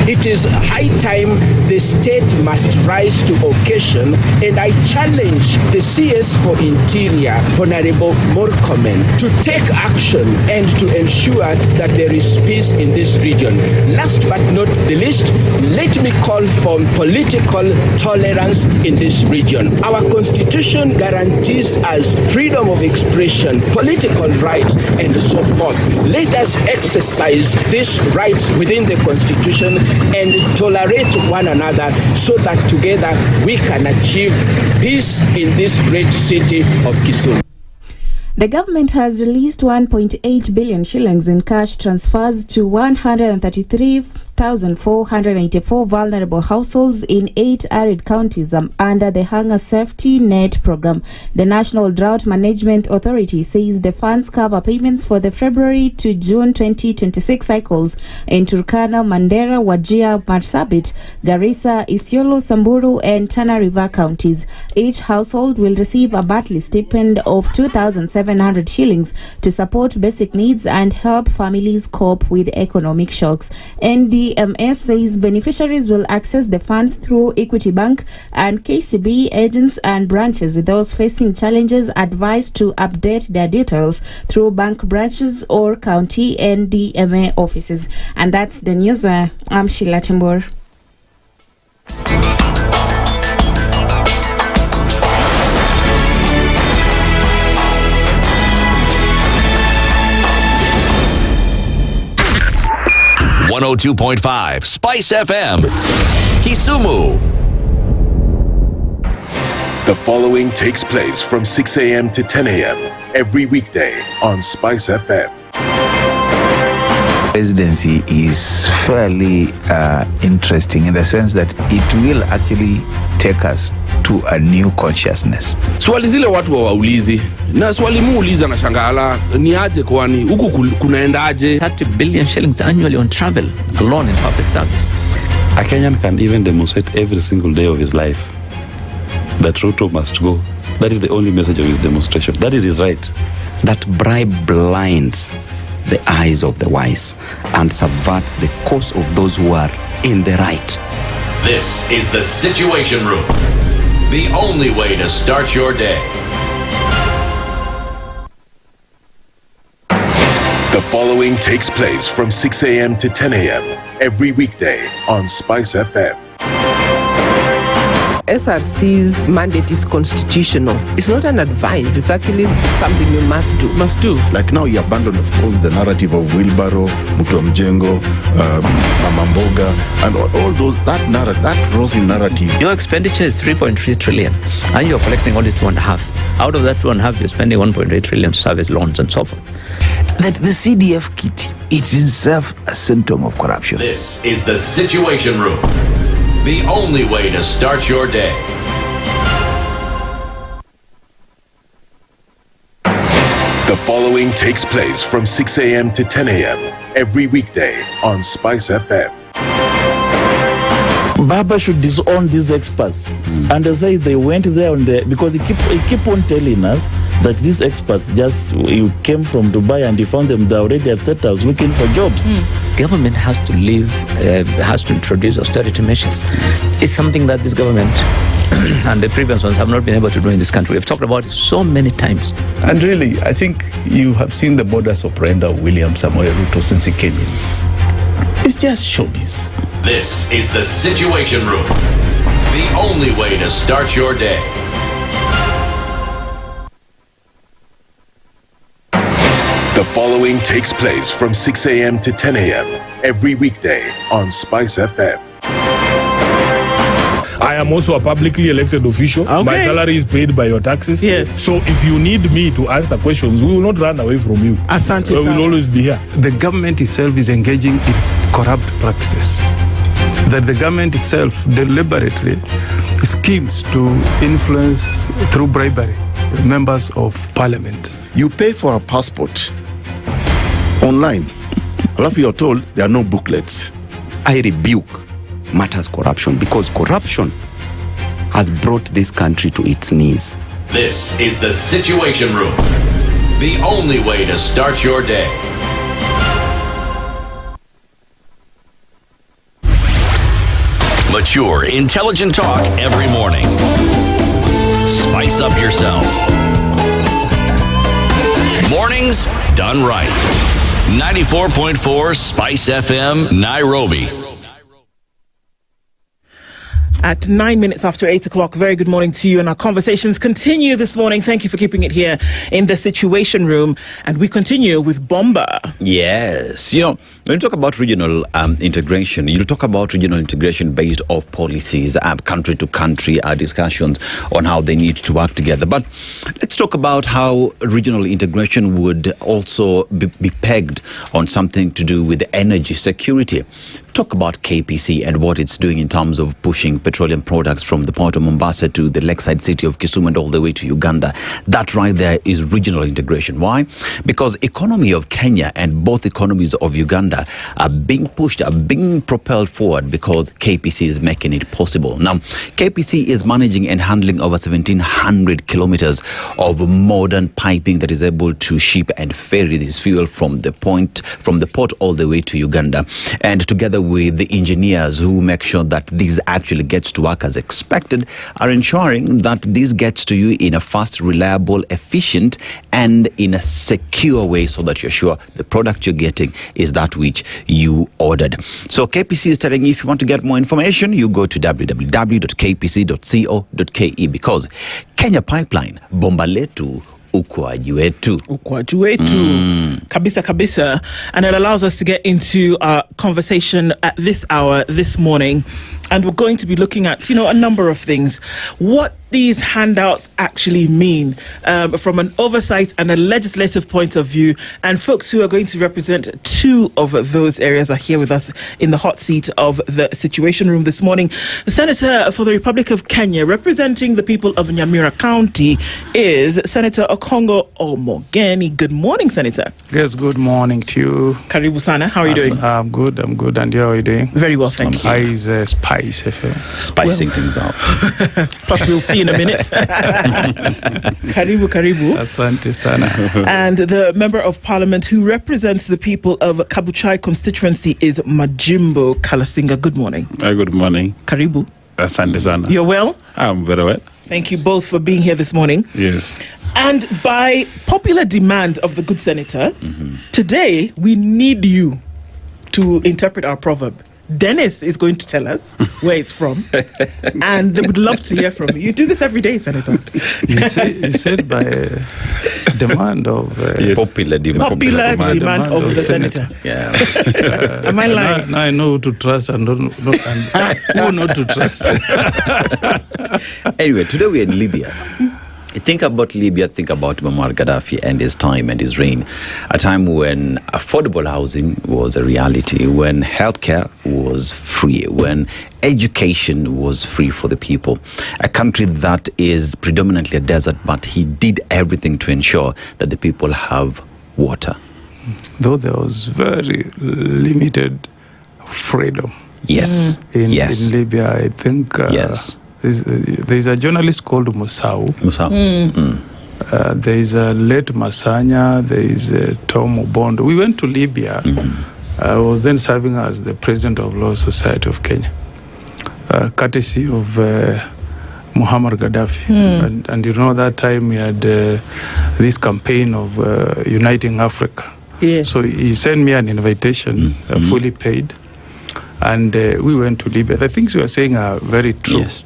It is high time the state must rise to occasion, and I challenge the CS for Interior, Honorable Murkomen, to take action and to ensure that there is peace in this region. Last but not the least, let me call for political tolerance in this region. Our constitution guarantees us freedom of expression, political rights, and so forth. Let us exercise these rights within the constitution and tolerate one another so that together we can achieve peace in this great city of Kisumu. The government has released 1.8 billion shillings in cash transfers to 133,484 vulnerable households in 8 arid counties under the Hunger Safety Net program. The National Drought Management Authority says the funds cover payments for the February to June 2026 cycles in Turkana, Mandera, Wajir, Marsabit, Garissa, Isiolo, Samburu, and Tana River counties. Each household will receive a monthly stipend of 2,700 shillings to support basic needs and help families cope with economic shocks. NDMS says beneficiaries will access the funds through Equity Bank and KCB agents and branches, with those facing challenges advised to update their details through bank branches or county NDMA offices. And that's the news. I'm Sheila Tembor. .5 Spice FM, Kisumu. The following takes place from 6 a.m. to 10 a.m. every weekday on Spice FM. Residency is fairly interesting in the sense that it will actually take us to a new consciousness. Swali zile watu waulizi na swali muuliza na shangala ni aje, kwani huku kunaendaje? 30 billion shillings annually on travel alone in public service. A Kenyan can even demonstrate every single day of his life that Ruto must go. That is the only message of his demonstration. That is his right. That bribe blinds the eyes of the wise and subverts the cause of those who are in the right. This is the Situation Room, the only way to start your day. The following takes place from 6 a.m. to 10 a.m. every weekday on Spice FM. SRC's mandate is constitutional. It's not an advice. It's actually something you must do. Like now, you abandon, of course, the narrative of wheelbarrow, Mutua Mjengo, Mama Mboga, and all those, that rosy narrative. Your expenditure is 3.3 trillion, and you're collecting only 2.5. Out of that 2.5, you're spending 1.8 trillion to service loans and so forth. That the CDF kit, it's itself a symptom of corruption. This is the Situation Room, the only way to start your day. The following takes place from 6 a.m. to 10 a.m. every weekday on SpiceFM. Baba should disown these experts and say they went there on the, because he keep on telling us that these experts just you came from Dubai and you found them there already at State House looking for jobs. Government has to has to introduce austerity measures. It's something that this government and the previous ones have not been able to do in this country. We've talked about it so many times. And really, I think you have seen the modus operandi of William Samoei Ruto since he came in. It's just showbiz. This is the Situation Room, the only way to start your day. The following takes place from 6 a.m. to 10 a.m. every weekday on SpiceFM. I am also a publicly elected official. Okay. My salary is paid by your taxes. Yes. So if you need me to answer questions, we will not run away from you. Asante, we will always be here. The government itself is engaging in corrupt practices. That the government itself deliberately schemes to influence through bribery members of parliament. You pay for a passport online. Alafu you're told there are no booklets. I rebuke matters corruption, because corruption has brought this country to its knees. This is the Situation Room, the only way to start your day. Mature, intelligent talk every morning. Spice up yourself. Mornings done right. 94.4 Spice FM, Nairobi. At 9 minutes after 8 o'clock, very good morning to you, and our conversations continue this morning. Thank you for keeping it here in the Situation Room, and we continue with Bomba. Yes, when you talk about regional integration, you talk about regional integration based off policies, country to country, discussions on how they need to work together. But let's talk about how regional integration would also be pegged on something to do with energy security. Talk about KPC and what it's doing in terms of pushing petroleum products from the port of Mombasa to the lakeside city of Kisumu and all the way to Uganda. That right there is regional integration. Why? Because economy of Kenya and both economies of Uganda are being pushed, are being propelled forward because KPC is making it possible. Now, KPC is managing and handling over 1,700 kilometers of modern piping that is able to ship and ferry this fuel from the port all the way to Uganda. And together with the engineers who make sure that this actually gets to work as expected, are ensuring that this gets to you in a fast, reliable, efficient, and in a secure way, so that you're sure the product you're getting is that which you ordered. So KPC is telling you, if you want to get more information, you go to www.kpc.co.ke, because Kenya Pipeline, bomba letu, ukwaji wetu. Kabisa kabisa. And it allows us to get into our conversation at this hour this morning. And we're going to be looking at, a number of things. What these handouts actually mean from an oversight and a legislative point of view. And folks who are going to represent two of those areas are here with us in the hot seat of the Situation Room this morning. The Senator for the Republic of Kenya, representing the people of Nyamira County, is Senator Okoh Omogeni. Good morning, Senator. Yes, good morning to you. Karibu sana. How are you doing? I'm good. And how are you doing? Very well, thank you. Is SpiceFM. Spicing things up. Plus, we'll see in a minute. Karibu. Asante sana. And the Member of Parliament who represents the people of Kabuchai constituency is Majimbo Kalasinga. Good morning. Good morning. Karibu. Asante sana. You're well? I'm very well. Thank you both for being here this morning. Yes. And by popular demand of the good senator, today we need you to interpret our proverb. Dennis is going to tell us where it's from, and they would love to hear from you. You do this every day, Senator. You said by demand of popular demand. Popular demand of the senator. Yeah. Am I lying? Now I know who to trust and who not to trust. Anyway, today we're in Libya. Think about Libya, think about Muammar Gaddafi and his time and his reign. A time when affordable housing was a reality, when healthcare was free, when education was free for the people. A country that is predominantly a desert, but he did everything to ensure that the people have water. Though there was very limited freedom. Yes. In yes. In Libya, I think. Yes. There's a journalist called Musau. There is a late Masanya. There is Tom Obondo. We went to Libya. I was then serving as the president of Law Society of Kenya, courtesy of Muammar Gaddafi. And you know, that time we had this campaign of uniting Africa. Yes. So he sent me an invitation, fully paid. And we went to Libya. The things you are saying are very true. Yes.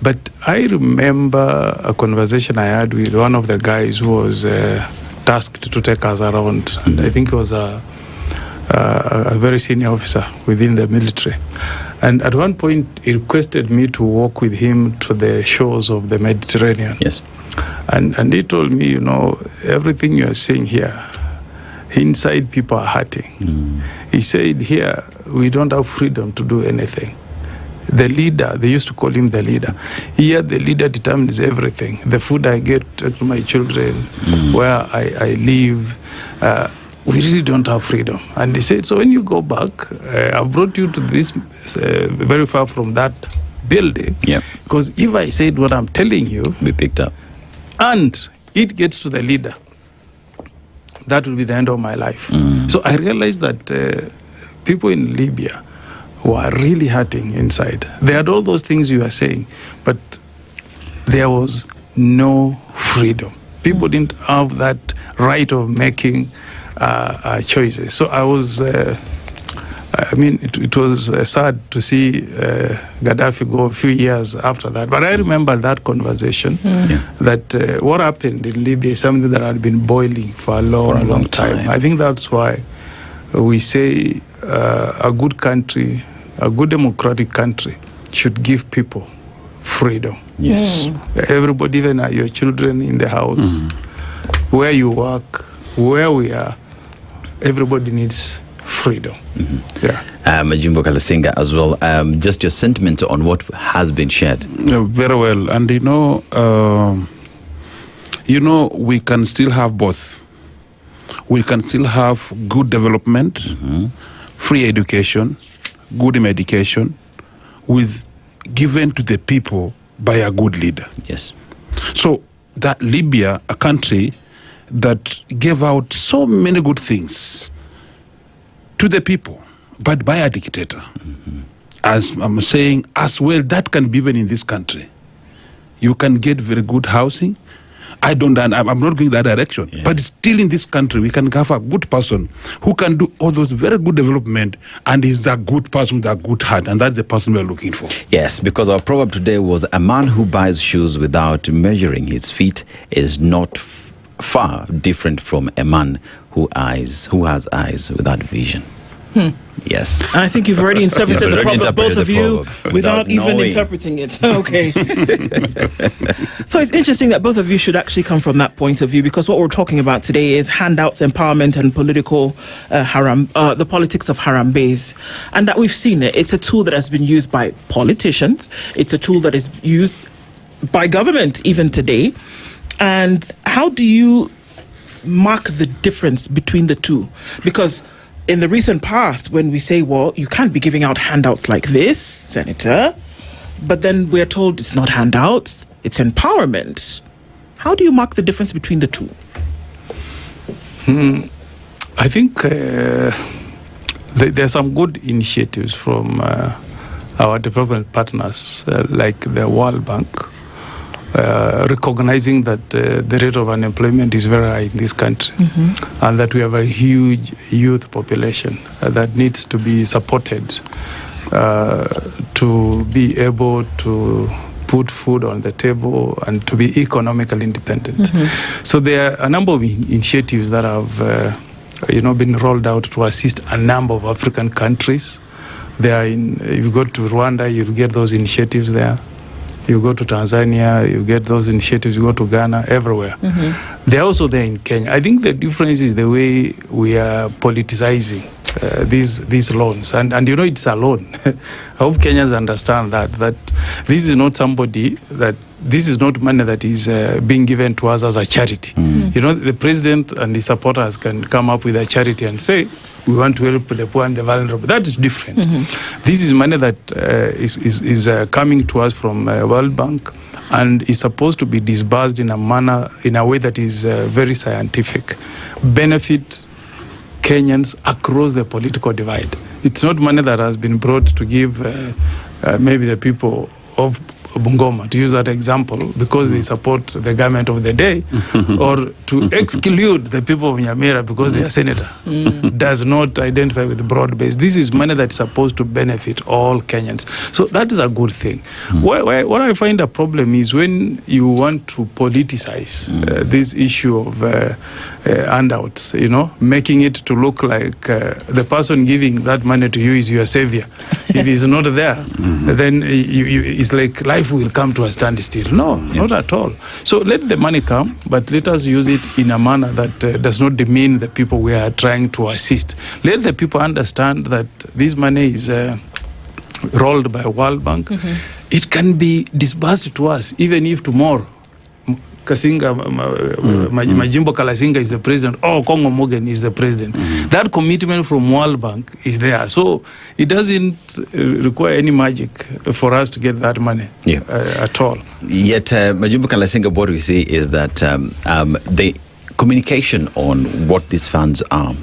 But I remember a conversation I had with one of the guys who was tasked to take us around. And I think he was a very senior officer within the military. And at one point, he requested me to walk with him to the shores of the Mediterranean. Yes. And he told me, you know, everything you are seeing here, inside people are hurting. He said, here, we don't have freedom to do anything. The leader, they used to call him the leader. Here, the leader determines everything. The food I get to my children, where I live, we really don't have freedom. And he said, so when you go back, I brought you to this, very far from that building. Because if I said what I'm telling you, be picked up. And it gets to the leader, that will be the end of my life. So I realized that people in Libya who are really hurting inside. They had all those things you are saying, but there was no freedom. People didn't have that right of making choices. So I was, it was sad to see Gaddafi go a few years after that. But I remember that conversation, that what happened in Libya is something that had been boiling for a long time. I think that's why we say a good country, a good democratic country should give people freedom. Yes. Everybody, even your children in the house, where you work, where we are, everybody needs freedom. Yeah. Majimbo Kalasinga as well. Just your sentiment on what has been shared. Very well. And we can still have both. We can still have good development, free education, good medication, with given to the people by a good leader. Yes. So that Libya, a country that gave out so many good things to the people, but by a dictator. As I'm saying, as well, that can be even in this country. You can get very good housing. I'm not going that direction. But still in this country, we can have a good person who can do all those very good development, and is a good person with a good heart, and that's the person we're looking for. Yes, because our proverb today was, a man who buys shoes without measuring his feet is not far different from a man who has eyes without vision. Yes. I think you've already interpreted the proverb, both of you, without even interpreting it. Okay. So it's interesting that both of you should actually come from that point of view, because what we're talking about today is handouts, empowerment, and political the politics of Harambes. And that we've seen it. It's a tool that has been used by politicians. It's a tool that is used by government even today. And how do you mark the difference between the two? Because in the recent past, when we say, well, you can't be giving out handouts like this, Senator, but then we're told it's not handouts, it's empowerment. How do you mark the difference between the two? I think there are some good initiatives from our development partners, like the World Bank, recognizing that the rate of unemployment is very high in this country, and that we have a huge youth population that needs to be supported to be able to put food on the table and to be economically independent. So there are a number of initiatives that have been rolled out to assist a number of African countries. If you go to Rwanda, you'll get those initiatives there. You go to Tanzania, you get those initiatives. You go to Ghana, everywhere. They're also there in Kenya. I think the difference is the way we are politicizing these loans. And it's a loan. I hope Kenyans understand that this is not this is not money that is being given to us as a charity. The president and his supporters can come up with a charity and say, we want to help the poor and the vulnerable. That is different. This is money that is coming to us from World Bank and is supposed to be disbursed in a way that is very scientific, benefit Kenyans across the political divide. It's not money that has been brought to give maybe the people of Bungoma, to use that example, because they support the government of the day, or to exclude the people of Nyamira because they are senator, does not identify with the broad base. This is money that's supposed to benefit all Kenyans. So that is a good thing. What I find a problem is when you want to politicize this issue of handouts, making it to look like the person giving that money to you is your savior. If he's not there, then it's like life will come to a standstill. No, not at all. So let the money come, but let us use it in a manner that does not demean the people we are trying to assist. Let the people understand that this money is rolled by World Bank. It can be disbursed to us, even if tomorrow Kasinga, Majimbo Kalasinga is the president, or Kongo Morgan is the president. That commitment from World Bank is there. So it doesn't require any magic for us to get that money at all. Yet, Majimbo Kalasinga, what we see is that the communication on what these funds are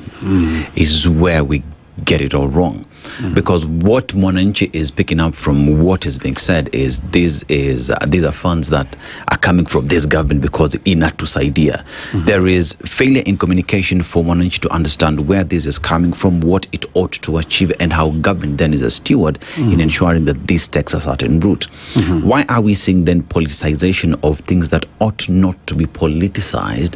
is where we get it all wrong. Because what Mwananchi is picking up from what is being said is these are funds that are coming from this government because inatusaidia. There is failure in communication for Mwananchi to understand where this is coming from, what it ought to achieve, and how government then is a steward in ensuring that this takes a certain route. Why are we seeing then politicization of things that ought not to be politicized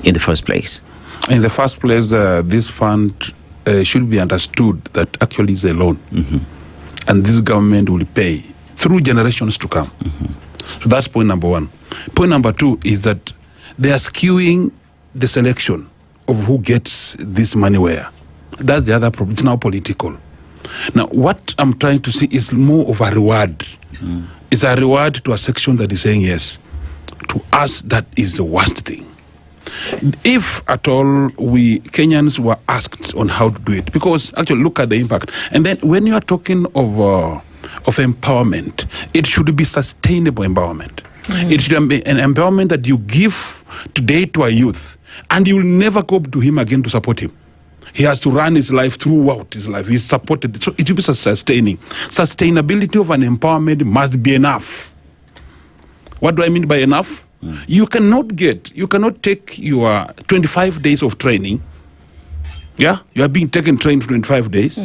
in the first place? In the first place, this fund should be understood that actually is a loan, and this government will pay through generations to come. So that's point number one. Point number two is that they are skewing the selection of who gets this money where. That's the other problem. It's now political. Now, what I'm trying to see is more of a reward. It's a reward to a section that is saying yes. To us, that is the worst thing. If at all we Kenyans were asked on how to do it, because actually look at the impact. And then when you are talking of empowerment, it should be sustainable empowerment. It should be an empowerment that you give today to a youth, and you will never go to him again to support him. He has to run his life throughout his life. He's supported. So it will be sustaining. Sustainability of an empowerment must be enough. What do I mean by enough? You cannot take your 25 days of training. Yeah, you are being trained for 25 days.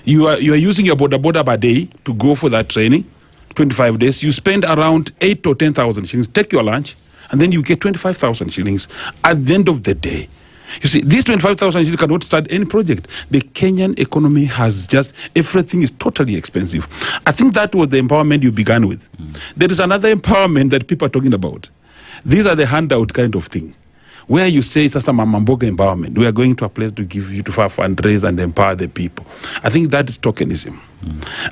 You are using your boda per day to go for that training. 25 days. You spend around 8 or 10,000 shillings. Take your lunch, and then you get 25,000 shillings at the end of the day. You see, these 25,000 shillings cannot start any project. The Kenyan economy has everything is totally expensive. I think that was the empowerment you began with. There is another empowerment that people are talking about. These are the handout kind of thing, where you say, Sasa Mamamboga empowerment. We are going to a place to give you to fundraise and empower the people. I think that is tokenism.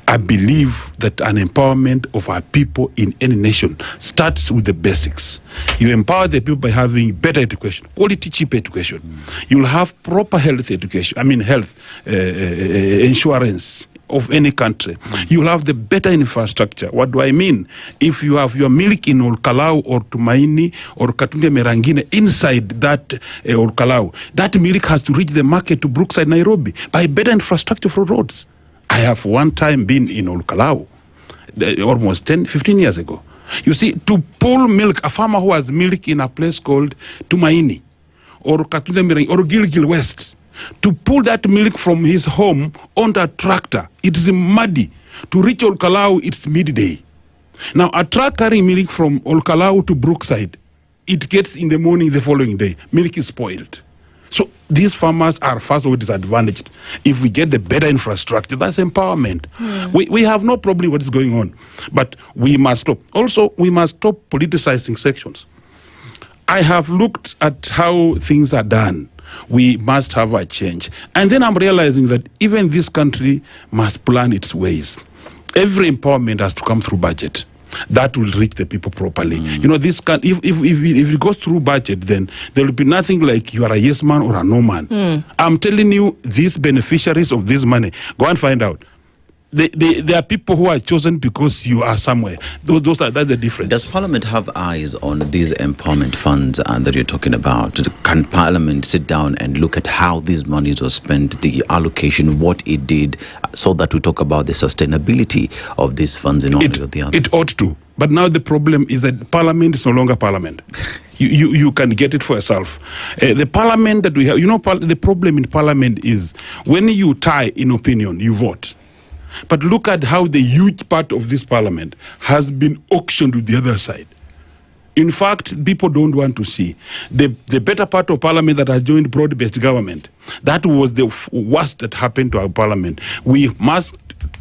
I believe that an empowerment of our people in any nation starts with the basics. You empower the people by having better education, quality, cheap education. You will have proper health education, health insurance of any country. You will have the better infrastructure. What do I mean? If you have your milk in Olkalau or Tumaini or Katunde Merangine inside that Olkalau, that milk has to reach the market to Brookside, Nairobi by better infrastructure for roads. I have one time been in Olkalau, almost 15 years ago. You see, to pull milk, a farmer who has milk in a place called Tumaini or Katunde Merangine or Gilgil West, to pull that milk from his home onto a tractor. It is muddy. To reach Olkalau, it's midday. Now, a truck carrying milk from Olkalau to Brookside, it gets in the morning the following day. Milk is spoiled. So these farmers are first of all disadvantaged. If we get the better infrastructure, that's empowerment. We have no problem with what is going on. But we must stop. Also, we must stop politicizing sections. I have looked at how things are done. We must have a change. And then I'm realizing that even this country must plan its ways. Every empowerment has to come through budget. That will reach the people properly. You know, this can if it goes through budget, then there will be nothing like you are a yes man or a no man. I'm telling you, these beneficiaries of this money, go and find out. There are people who are chosen because you are somewhere. That's the difference. Does Parliament have eyes on these empowerment funds that you're talking about? Can Parliament sit down and look at how these monies were spent, the allocation, what it did, so that we talk about the sustainability of these funds in one way or the other? It ought to. But now the problem is that Parliament is no longer Parliament. You can get it for yourself. The Parliament that we have, the problem in Parliament is when you tie in opinion, you vote. But look at how the huge part of this parliament has been auctioned to the other side. In fact, people don't want to see the better part of parliament that has joined broad-based government. That was the worst that happened to our parliament. We must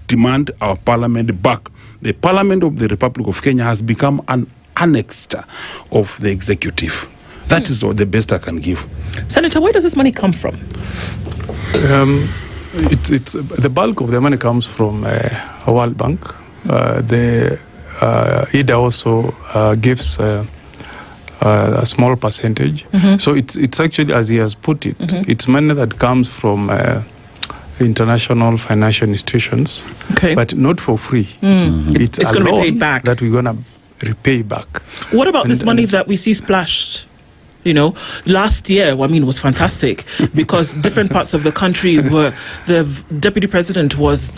demand our parliament back. The Parliament of the Republic of Kenya has become an annexure of the executive. That is the best I can give. Senator, where does this money come from? It's the bulk of the money comes from World Bank. The IDA also gives a small percentage. So it's actually, as he has put it, it's money that comes from international financial institutions, but not for free. It's going to be paid back. That we're going to repay back. What about this money that we see splashed? You know, last year, was fantastic because different parts of the country the deputy president was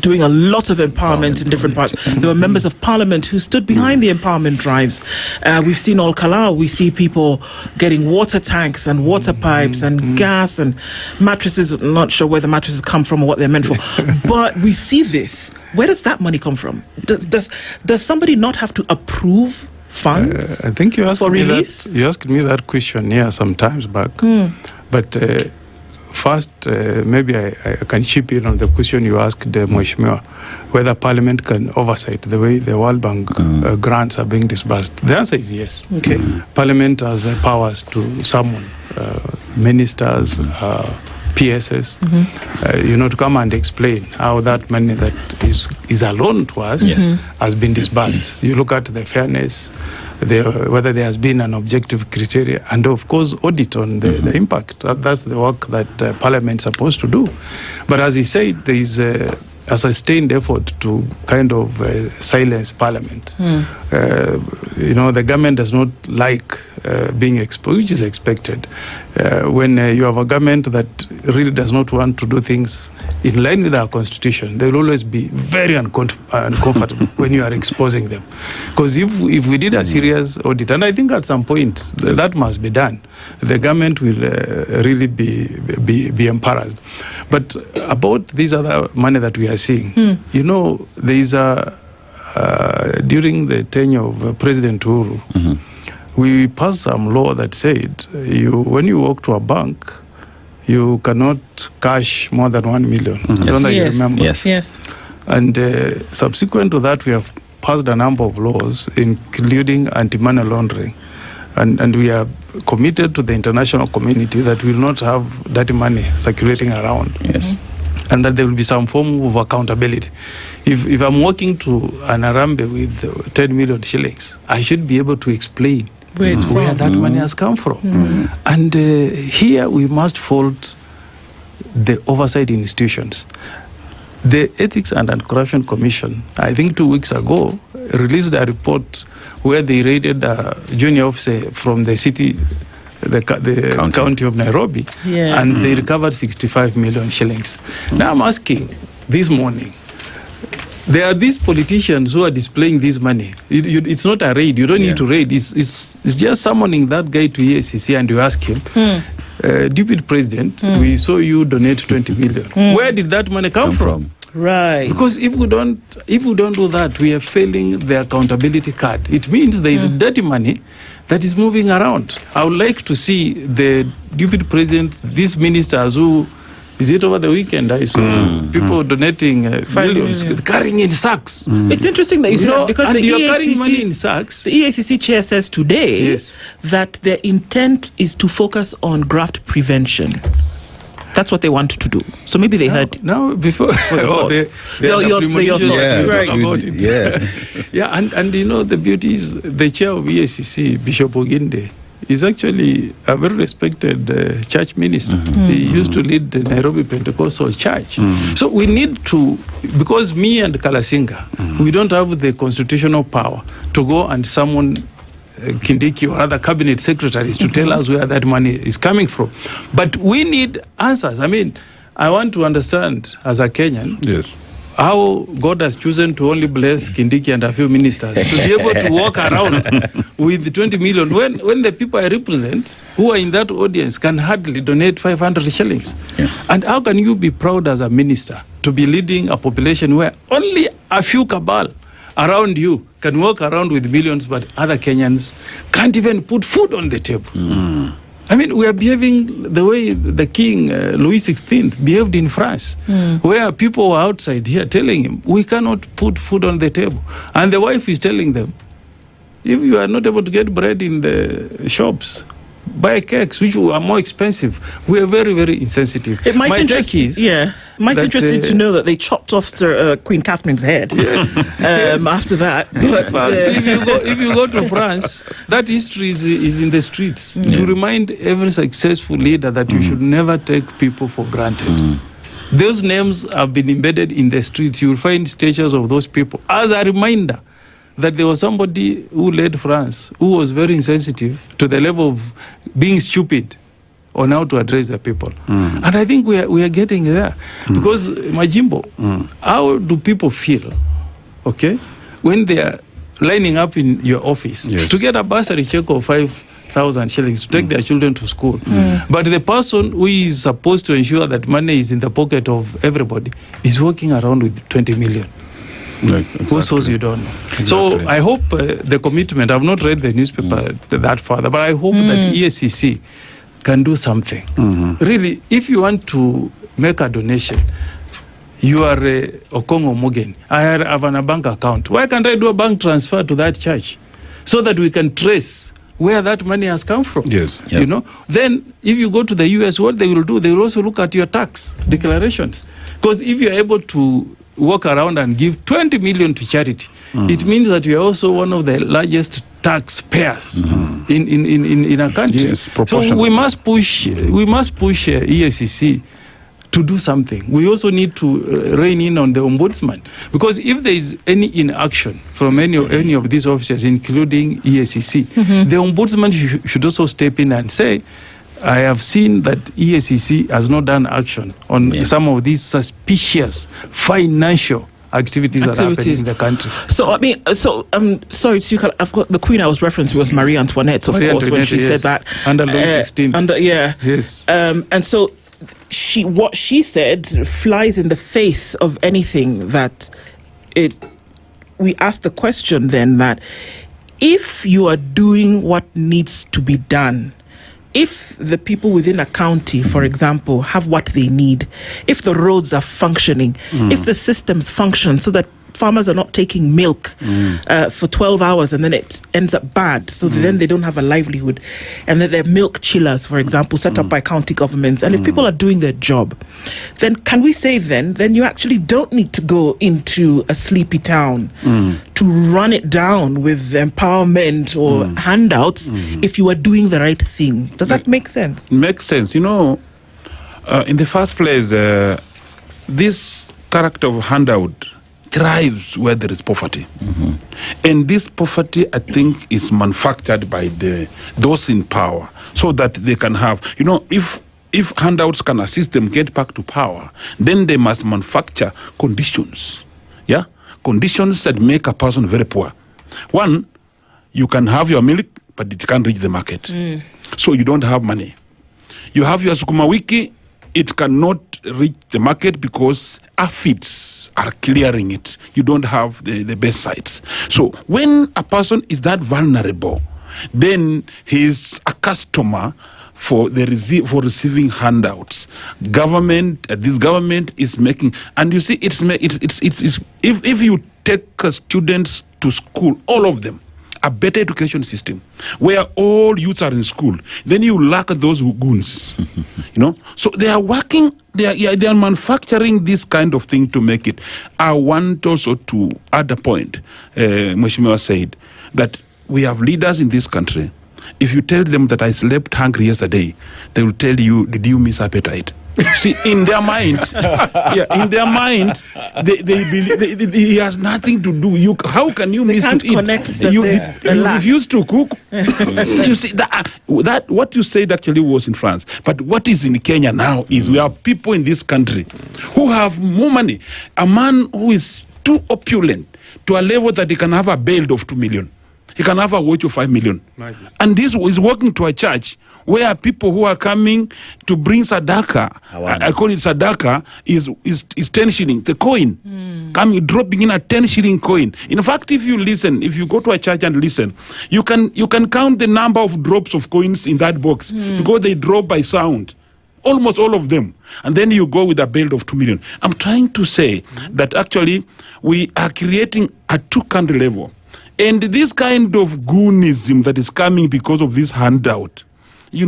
doing a lot of empowerment in different parts. There were members of parliament who stood behind the empowerment drives. We've seen Olkalau. We see people getting water tanks and water pipes and gas and mattresses. I'm not sure where the mattresses come from or what they're meant for. But we see this. Where does that money come from? Does somebody not have to approve funds? I think you asked for me release? You asked me that question some times back. But first, maybe I can chip in on the question you asked Mheshimiwa, whether Parliament can oversight the way the World Bank grants are being disbursed. The answer is yes. Okay. Parliament has powers to summon ministers, PSS, to come and explain how that money that is a loan to us has been disbursed. You look at the fairness, whether there has been an objective criteria, and of course audit on the impact. That's the work that Parliament is supposed to do. But as he said, there is a sustained effort to kind of silence Parliament. The government does not like being exposed, which is expected. When you have a government that really does not want to do things in line with our constitution, they will always be very uncomfortable when you are exposing them. Because if we did a serious audit, and I think at some point that must be done, the government will really be embarrassed. But about this other money that we are seeing, there is during the tenure of President Uhuru, we passed some law that said when you walk to a bank, you cannot cash more than 1 million. I don't know if you remember. Yes. And subsequent to that, we have passed a number of laws, including anti-money laundering. And we are committed to the international community that we will not have dirty money circulating around. Yes. And that there will be some form of accountability. If I'm walking to an Arambe with 10 million shillings, I should be able to explain where that money has come from. And here we must fault the oversight institutions. The Ethics and Anti-Corruption Commission, I think 2 weeks ago, released a report where they raided a junior officer from the city, the county of Nairobi, and they recovered 65 million shillings. Now I'm asking this morning, there are these politicians who are displaying this money. It's not a raid. You don't need to raid. It's just summoning that guy to EACC and you ask him, Deputy President, we saw you donate 20 million. Where did that money come from? Right. Because if we don't do that, we are failing the accountability card. It means there is dirty money that is moving around. I would like to see the Deputy President, these ministers who, is it over the weekend? I saw people donating millions, carrying in sacks. It's interesting that you say that because you're carrying money in sacks. The EACC chair says today that their intent is to focus on graft prevention. That's what they want to do. So maybe they heard. No, before about it. Yeah, and you know, the beauty is the chair of EACC, Bishop Oginde, is actually a very respected church minister. He used to lead the Nairobi Pentecostal Church. So we need to, because me and Kalasinga, we don't have the constitutional power to go and summon Kindiki or other cabinet secretaries to tell us where that money is coming from. But we need answers. I mean, I want to understand as a Kenyan how God has chosen to only bless Kindiki and a few ministers to be able to walk around with 20 million when the people I represent who are in that audience can hardly donate 500 shillings. And how can you be proud as a minister to be leading a population where only a few cabal around you can walk around with millions, but other Kenyans can't even put food on the table? I mean, we are behaving the way the King Louis XVI behaved in France, where people were outside here telling him, we cannot put food on the table. And the wife is telling them, if you are not able to get bread in the shops, buy cakes, which are more expensive. We are very, very insensitive. It might interesting to know that they chopped off Queen Catherine's head. After that. But, if you go to France, that history is in the streets to remind every successful leader that you should never take people for granted. Those names have been embedded in the streets. You will find statues of those people as a reminder that there was somebody who led France who was very insensitive to the level of being stupid on how to address the people. And I think we are getting there. Because, Majimbo, how do people feel, when they are lining up in your office to get a bursary check of 5,000 shillings to take their children to school? But the person who is supposed to ensure that money is in the pocket of everybody is walking around with 20 million. Who says you don't know? So I hope the commitment, I've not read the newspaper that further, but I hope that EACC can do something. Really, if you want to make a donation, you are Okoh Morgan, I have a bank account. Why can't I do a bank transfer to that church so that we can trace where that money has come from? You know, then if you go to the US, what they will do, they will also look at your tax declarations. Because if you're able to walk around and give 20 million to charity, it means that you are also one of the largest taxpayers in a country. So we must push EACC to do something. We also need to rein in on the ombudsman, because if there is any inaction from any of these officers, including EACC, the ombudsman should also step in and say, I have seen that EACC has not done action on some of these suspicious financial activities that are happening in the country. So, I mean, sorry, I've got the Queen I was referencing was Marie Antoinette, of course, when she said that. Under Louis XVI. And so what she said flies in the face of anything that we ask the question then that if you are doing what needs to be done, if the people within a county, for example, have what they need, if the roads are functioning, if the systems function so that farmers are not taking milk for 12 hours and then it ends up bad, so then they don't have a livelihood, and then there are milk chillers, for example, set up by county governments, and if people are doing their job, then can we say then you actually don't need to go into a sleepy town to run it down with empowerment or handouts if you are doing the right thing? Does that make sense? Makes sense. You know, in the first place, this character of handout thrives where there is poverty. And this poverty, I think, is manufactured by those in power so that they can have, you know, if handouts can assist them get back to power, then they must manufacture conditions. Conditions that make a person very poor. One, you can have your milk, but it can't reach the market. So you don't have money. You have your sukuma wiki, it cannot reach the market because aphids are clearing it. You don't have the best sites. So when a person is that vulnerable, then he's a customer for receiving handouts. This government is making, and you see, it's if you take students to school, all of them, a better education system where all youths are in school, then you lack those goons. So they are working, they are manufacturing this kind of thing to make it. I want also to add a point, Mheshimiwa said, that we have leaders in this country. If you tell them that I slept hungry yesterday, they will tell you, did you miss appetite? See, in their mind, they believe he has nothing to do. How can you miss to eat? You refuse to cook. You see that what you said actually was in France, but what is in Kenya now is we have people in this country who have more money. A man who is too opulent to a level that he can have a bail of 2 million. He can have a watch of 5 million. Imagine. And this is working to a church where people who are coming to bring sadaka, I call it sadaka, is 10 shillings, the coin. Dropping in a 10 shilling coin. In fact, if you go to a church and listen, you can count the number of drops of coins in that box because they drop by sound. Almost all of them. And then you go with a bail of 2 million. I'm trying to say that actually we are creating a two-country level. And this kind of goonism that is coming because of this handout, we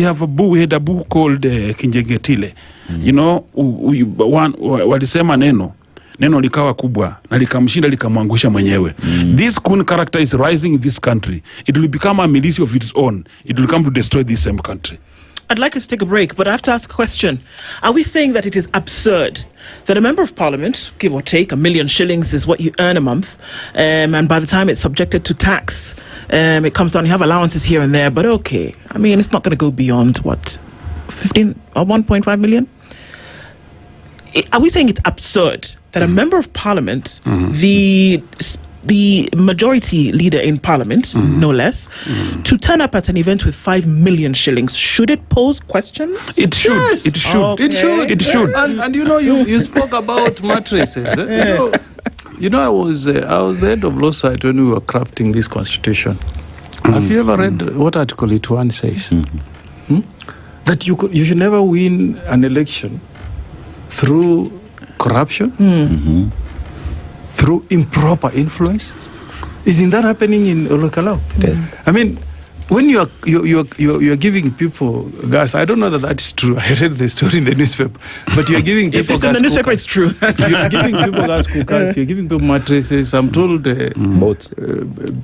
have a book. We had a book called Kinjegetile. Walisema neno likawa kubwa na likamshinda likamwangusha mwenyewe. This goon character is rising in this country. It will become a militia of its own. It will come to destroy this same country. I'd like us to take a break, but I have to ask a question. Are we saying that it is absurd that a member of parliament, give or take, 1 million shillings is what you earn a month, and by the time it's subjected to tax, it comes down, you have allowances here and there, but okay. I mean, it's not going to go beyond, 15 or 1.5 million? Are we saying it's absurd that a member of parliament, the majority leader in parliament, no less, to turn up at an event with 5 million shillings, should it pose questions? It should. Yes. It should. Okay. It should. And you spoke about mattresses. I was the head of law site when we were crafting this constitution. Have you ever read what Article 81 says? That you should never win an election through corruption, through improper influence. Isn't that happening in Olokalaw? Yes. I mean, when you are giving people gas, I don't know that that's true. I read the story in the newspaper, but you are giving people if it's gas in the newspaper, it's true. You are giving people gas cookers. You're giving people mattresses. I'm told boats.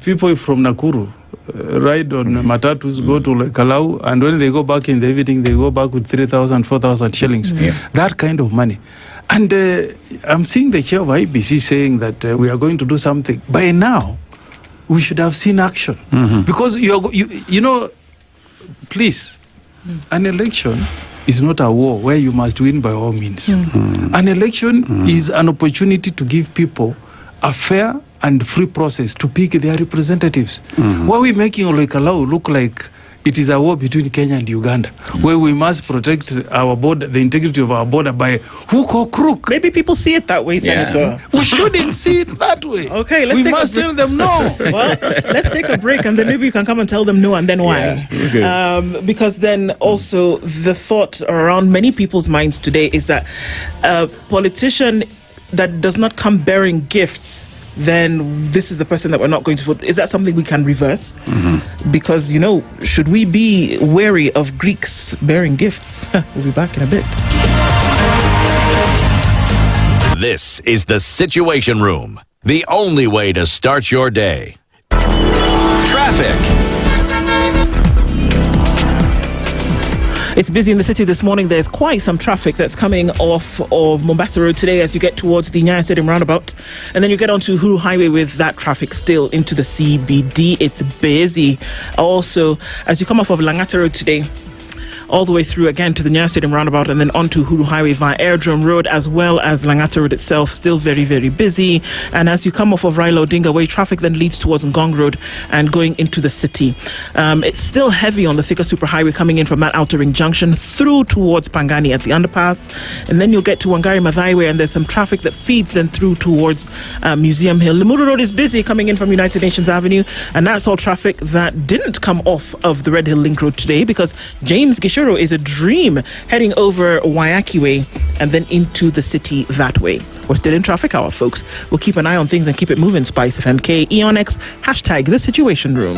People from Nakuru ride on matatus, go to Olokalaw, and when they go back in the evening, they go back with 3,000, 4,000 shillings. That kind of money. And I'm seeing the chair of IBC saying that we are going to do something. By now, we should have seen action. Because, please, an election is not a war where you must win by all means. An election is an opportunity to give people a fair and free process to pick their representatives. Why are we making Olokalaw look like it is a war between Kenya and Uganda, where we must protect our border, the integrity of our border by hook or crook? Maybe people see it that way, Senator. We shouldn't see it that way. Okay, we must tell them no. Well, let's take a break, and then maybe you can come and tell them no, and then why. Yeah. Okay. Because then also the thought around many people's minds today is that a politician that does not come bearing gifts, then this is the person that we're not going to vote. Is that something we can reverse? Because, should we be wary of Greeks bearing gifts? We'll be back in a bit. This is the Situation Room, the only way to start your day. Traffic. It's busy in the city this morning. There's quite some traffic that's coming off of Mombasa Road today as you get towards the Nyaya Stadium roundabout. And then you get onto Uhuru Highway with that traffic still into the CBD. It's busy. Also, as you come off of Langata Road today, all the way through again to the Nyayo Stadium roundabout and then onto Hulu Highway via Airdrome Road, as well as Langata Road itself, still very, very busy. And as you come off of Raila Odinga Way, traffic then leads towards Ngong Road and going into the city. It's still heavy on the Thika Superhighway coming in from that Outer Ring Junction through towards Pangani at the underpass. And then you'll get to Wangari Maathai Way, and there's some traffic that feeds then through towards Museum Hill. Limuru Road is busy coming in from United Nations Avenue, and that's all traffic that didn't come off of the Red Hill Link Road today because James Gishoro is a dream heading over Waiaki Way and then into the city that way. We're still in traffic hour, folks. We'll keep an eye on things and keep it moving. SpiceFM, KEONX, hashtag The Situation Room.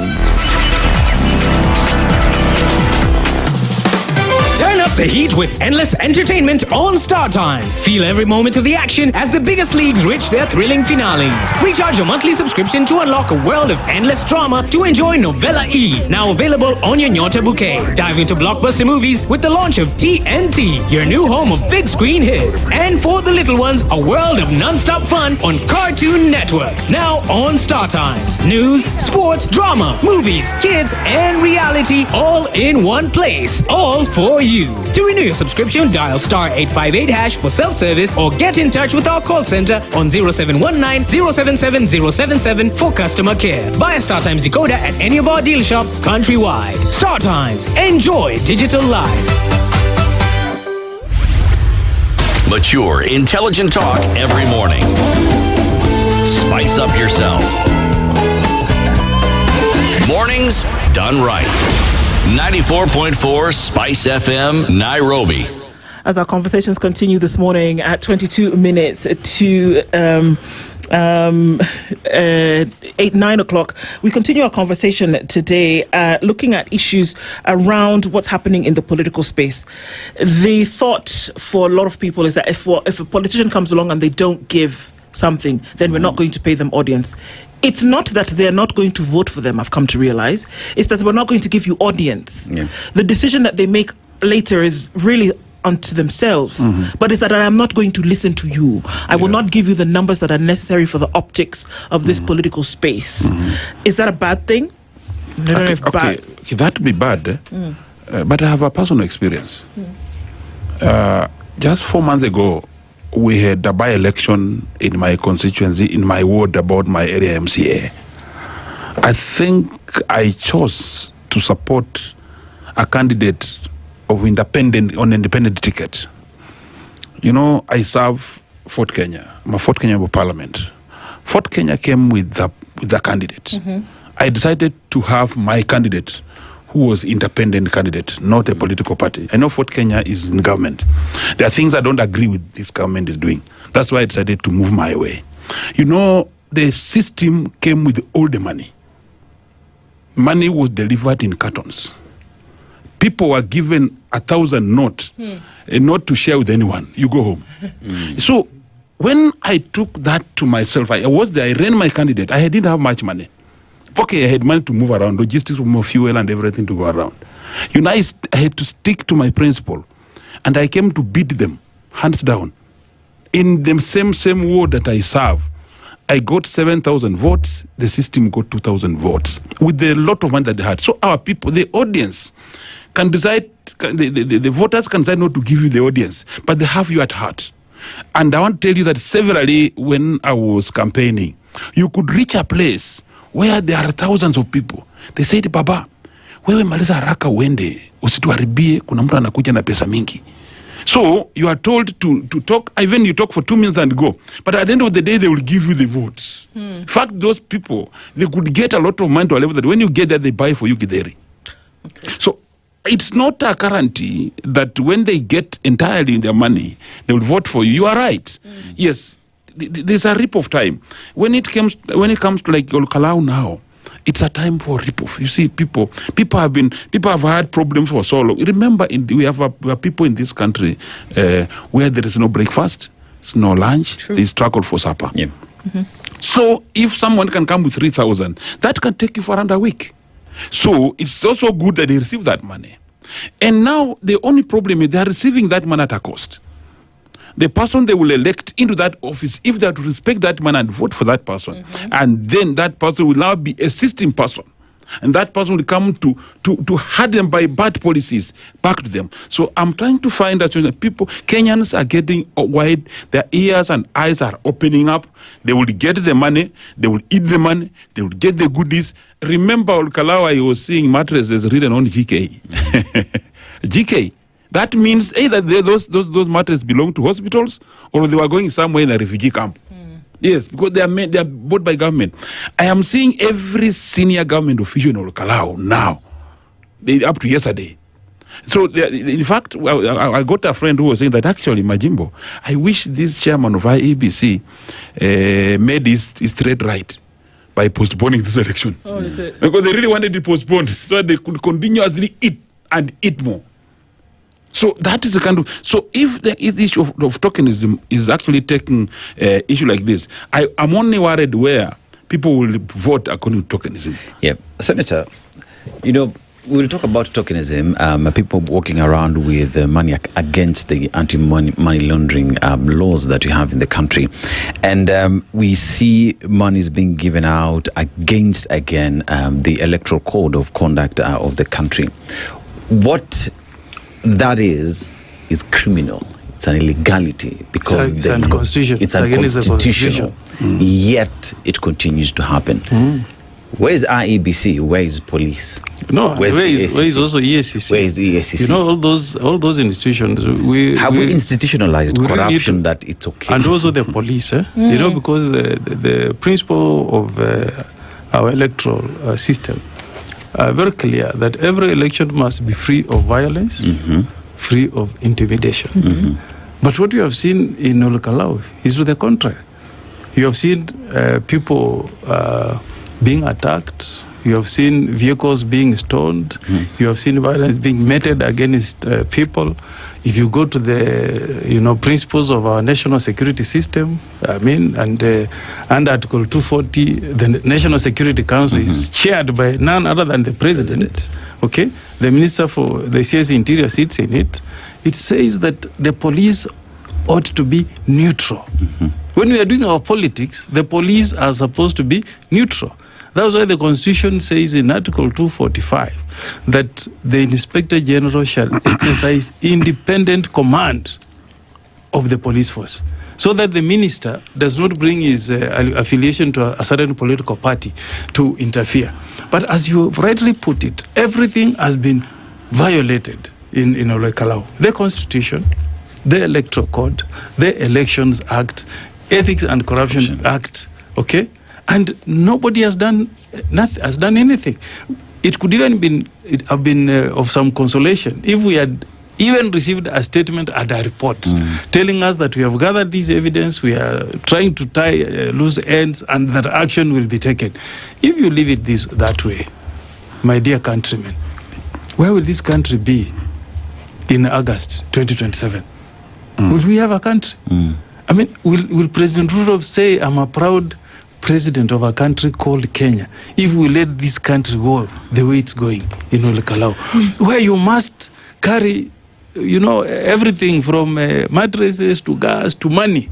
Turn up the heat with endless entertainment on Star Times. Feel every moment of the action as the biggest leagues reach their thrilling finales. Recharge your monthly subscription to unlock a world of endless drama to enjoy Novella E, now available on your Nyota bouquet. Dive into blockbuster movies with the launch of TNT, your new home of big screen hits. And for the little ones, a world of non-stop fun on Cartoon Network, now on Star Times. News, sports, drama, movies, kids, and reality all in one place. All for you. To renew your subscription, dial *858# for self-service or get in touch with our call center on 0719 077 077 for customer care. Buy a Star Times decoder at any of our deal shops countrywide. Star Times. Enjoy digital life. Mature, intelligent talk every morning. Spice up yourself. Mornings done right. 94.4 Spice FM, Nairobi. As our conversations continue this morning at 22 minutes to 9 o'clock, we continue our conversation today looking at issues around what's happening in the political space. The thought for a lot of people is that if a politician comes along and they don't give something, then we're not going to pay them audience. It's not that they're not going to vote for them, I've come to realize. It's that we're not going to give you audience. Yeah. The decision that they make later is really unto themselves. But it's that I'm not going to listen to you. I will not give you the numbers that are necessary for the optics of this political space. Is that a bad thing? I don't know if bad. Okay, that would be bad. But I have a personal experience. Just 4 months ago, we had a by-election in my constituency, in my ward, about my area MCA. I think I chose to support a candidate of independent ticket. You know, I serve Fort Kenya. I'm a Fort Kenya Parliament. Fort Kenya came with the candidate. I decided to have my candidate who was independent candidate, not a political party. I know Fort Kenya is in government. There are things I don't agree with this government is doing. That's why I decided to move my way. You know, the system came with all the money. Money was delivered in cartons. People were given 1,000 note, a note to share with anyone. You go home. So when I took that to myself, I was there, I ran my candidate. I didn't have much money. Okay, I had money to move around, logistics, more fuel and everything to go around. You know, I had to stick to my principle. And I came to beat them, hands down. In the same ward that I serve, I got 7,000 votes. The system got 2,000 votes with a lot of money that they had. So our people, the audience, can decide, the voters can decide not to give you the audience, but they have you at heart. And I want to tell you that severally, when I was campaigning, you could reach a place where there are thousands of people. They said, Baba, wewe maliza haraka uende, usituharibie, kuna mtu anakuja na pesa mingi. So you are told to talk, even you talk for 2 minutes and go. But at the end of the day, they will give you the votes. In fact, those people, they could get a lot of money to a level that when you get there, they buy for you githeri. So it's not a guarantee that when they get entirely their money, they will vote for you. You are right. Yes. There's a rip of time. When it comes to like Kalau now, it's a time for rip off. You see, people have had problems for so long. Remember, we have people in this country where there is no breakfast, there's no lunch, they struggle for supper. Yeah. So if someone can come with 3,000, that can take you for around a week. So it's also good that they receive that money. And now the only problem is they are receiving that money at a cost. The person they will elect into that office, if they have to respect that man and vote for that person, and then that person will now be a system person. And that person will come to harden by bad policies back to them. So I'm trying to find a solution. Kenyans are getting wide, their ears and eyes are opening up. They will get the money, they will eat the money, they will get the goodies. Remember, Olkalawa, I was seeing mattresses written on GK. GK. That means either those mattresses belong to hospitals or they were going somewhere in a refugee camp. Yes, because they are bought by government. I am seeing every senior government official in Olkalau now, up to yesterday. So, in fact, I got a friend who was saying that actually, Majimbo, I wish this chairman of IEBC made his threat right by postponing this election. Oh, is it? Because they really wanted it postponed so that they could continuously eat and eat more. So that is the kind of, so if the issue of tokenism is actually taking issue like this, I'm only worried where people will vote according to tokenism. Yeah, Senator, we'll talk about tokenism, people walking around with money against the anti-money laundering laws that we have in the country. And we see monies being given out against, again, the electoral code of conduct of the country. What that is criminal. It's an illegality because it's unconstitutional. It's unconstitutional. Yet it continues to happen. Where is IEBC? Where is police? No, where is also EACC? Where is EACC? All those institutions. We institutionalized corruption that it's okay. And also the police, because the principle of our electoral system very clear that every election must be free of violence, free of intimidation. But what you have seen in Olkalau is to the contrary. You have seen people being attacked. You have seen vehicles being stoned. You have seen violence being meted against people. If you go to the principles of our national security system, and under Article 240, the National Security Council is chaired by none other than the President. Okay, the Minister for the CS Interior sits in it. It says that the police ought to be neutral. When we are doing our politics, the police are supposed to be neutral. That's why the Constitution says in Article 245 that the Inspector General shall exercise independent command of the police force, so that the minister does not bring his affiliation to a certain political party to interfere. But as you rightly put it, everything has been violated in Olkalau. The Constitution, the Electoral Code, the Elections Act, Ethics and Corruption Act, okay? And nobody has done anything. It could even have been of some consolation if we had even received a statement and a report telling us that we have gathered this evidence, we are trying to tie loose ends, and that action will be taken. If you leave it that way, my dear countrymen, where will this country be in August 2027? Will we have a country? Will President Ruto say, I'm a proud president of a country called Kenya, if we let this country go the way it's going in Olkalau, where you must carry, everything from mattresses to gas to money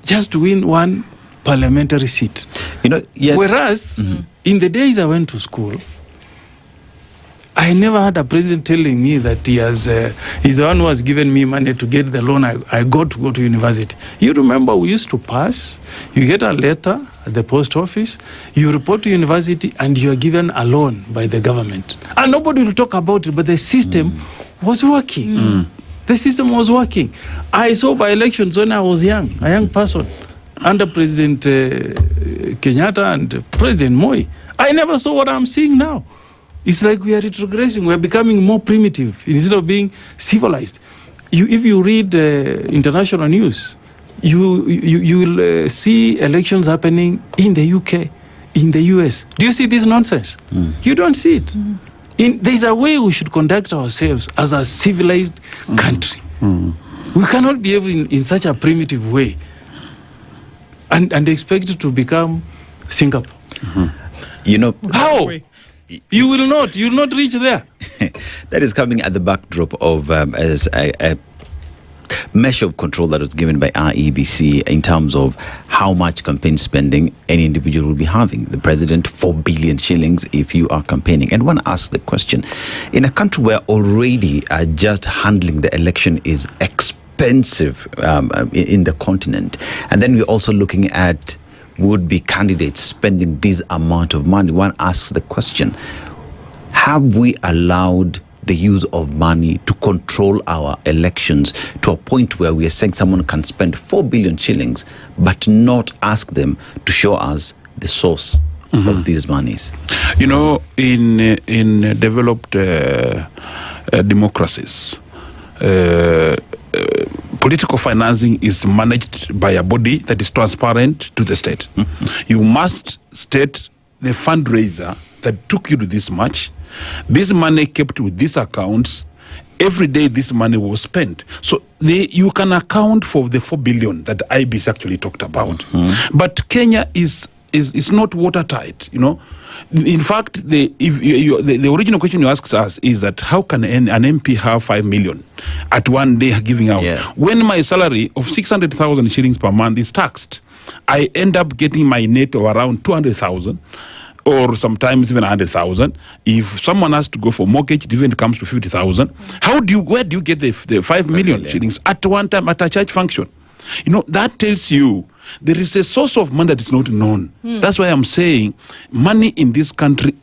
just to win one parliamentary seat. Whereas in the days I went to school, I never had a president telling me that he's the one who has given me money to get the loan I got to go to university. You remember we used to pass, you get a letter at the post office, you report to university, and you are given a loan by the government. And nobody will talk about it, but the system was working. The system was working. I saw by elections when I was young, a young person, under President Kenyatta and President Moi. I never saw what I'm seeing now. It's like we are retrogressing. We are becoming more primitive instead of being civilized. If you read international news, you will see elections happening in the UK, in the US. Do you see this nonsense? You don't see it. There's a way we should conduct ourselves as a civilized country. We cannot behave in such a primitive way and expect it to become Singapore. How? You will not reach there. That is coming at the backdrop of as a measure of control that was given by IEBC in terms of how much campaign spending any individual will be having. The president, 4 billion shillings if you are campaigning. And one asks the question, in a country where already just handling the election is expensive in the continent, and then we're also looking at would-be candidates spending this amount of money, one asks the question, have we allowed the use of money to control our elections to a point where we are saying someone can spend 4 billion shillings but not ask them to show us the source of these monies? You know, in developed democracies, political financing is managed by a body that is transparent to the state. You must state the fundraiser that took you to this much. This money kept with these accounts. Every day this money was spent. So you can account for the 4 billion that IBC actually talked about. But Kenya is not watertight, you know. In fact, the original question you asked us is that how can an MP have 5 million at one day giving out? When my salary of 600,000 shillings per month is taxed, I end up getting my net of around 200,000. Or sometimes even 100,000. If someone has to go for mortgage, it even comes to 50,000. Where do you get the 5 million shillings at one time at a church function? You know, that tells you there is a source of money that is not known. That's why I'm saying money in this country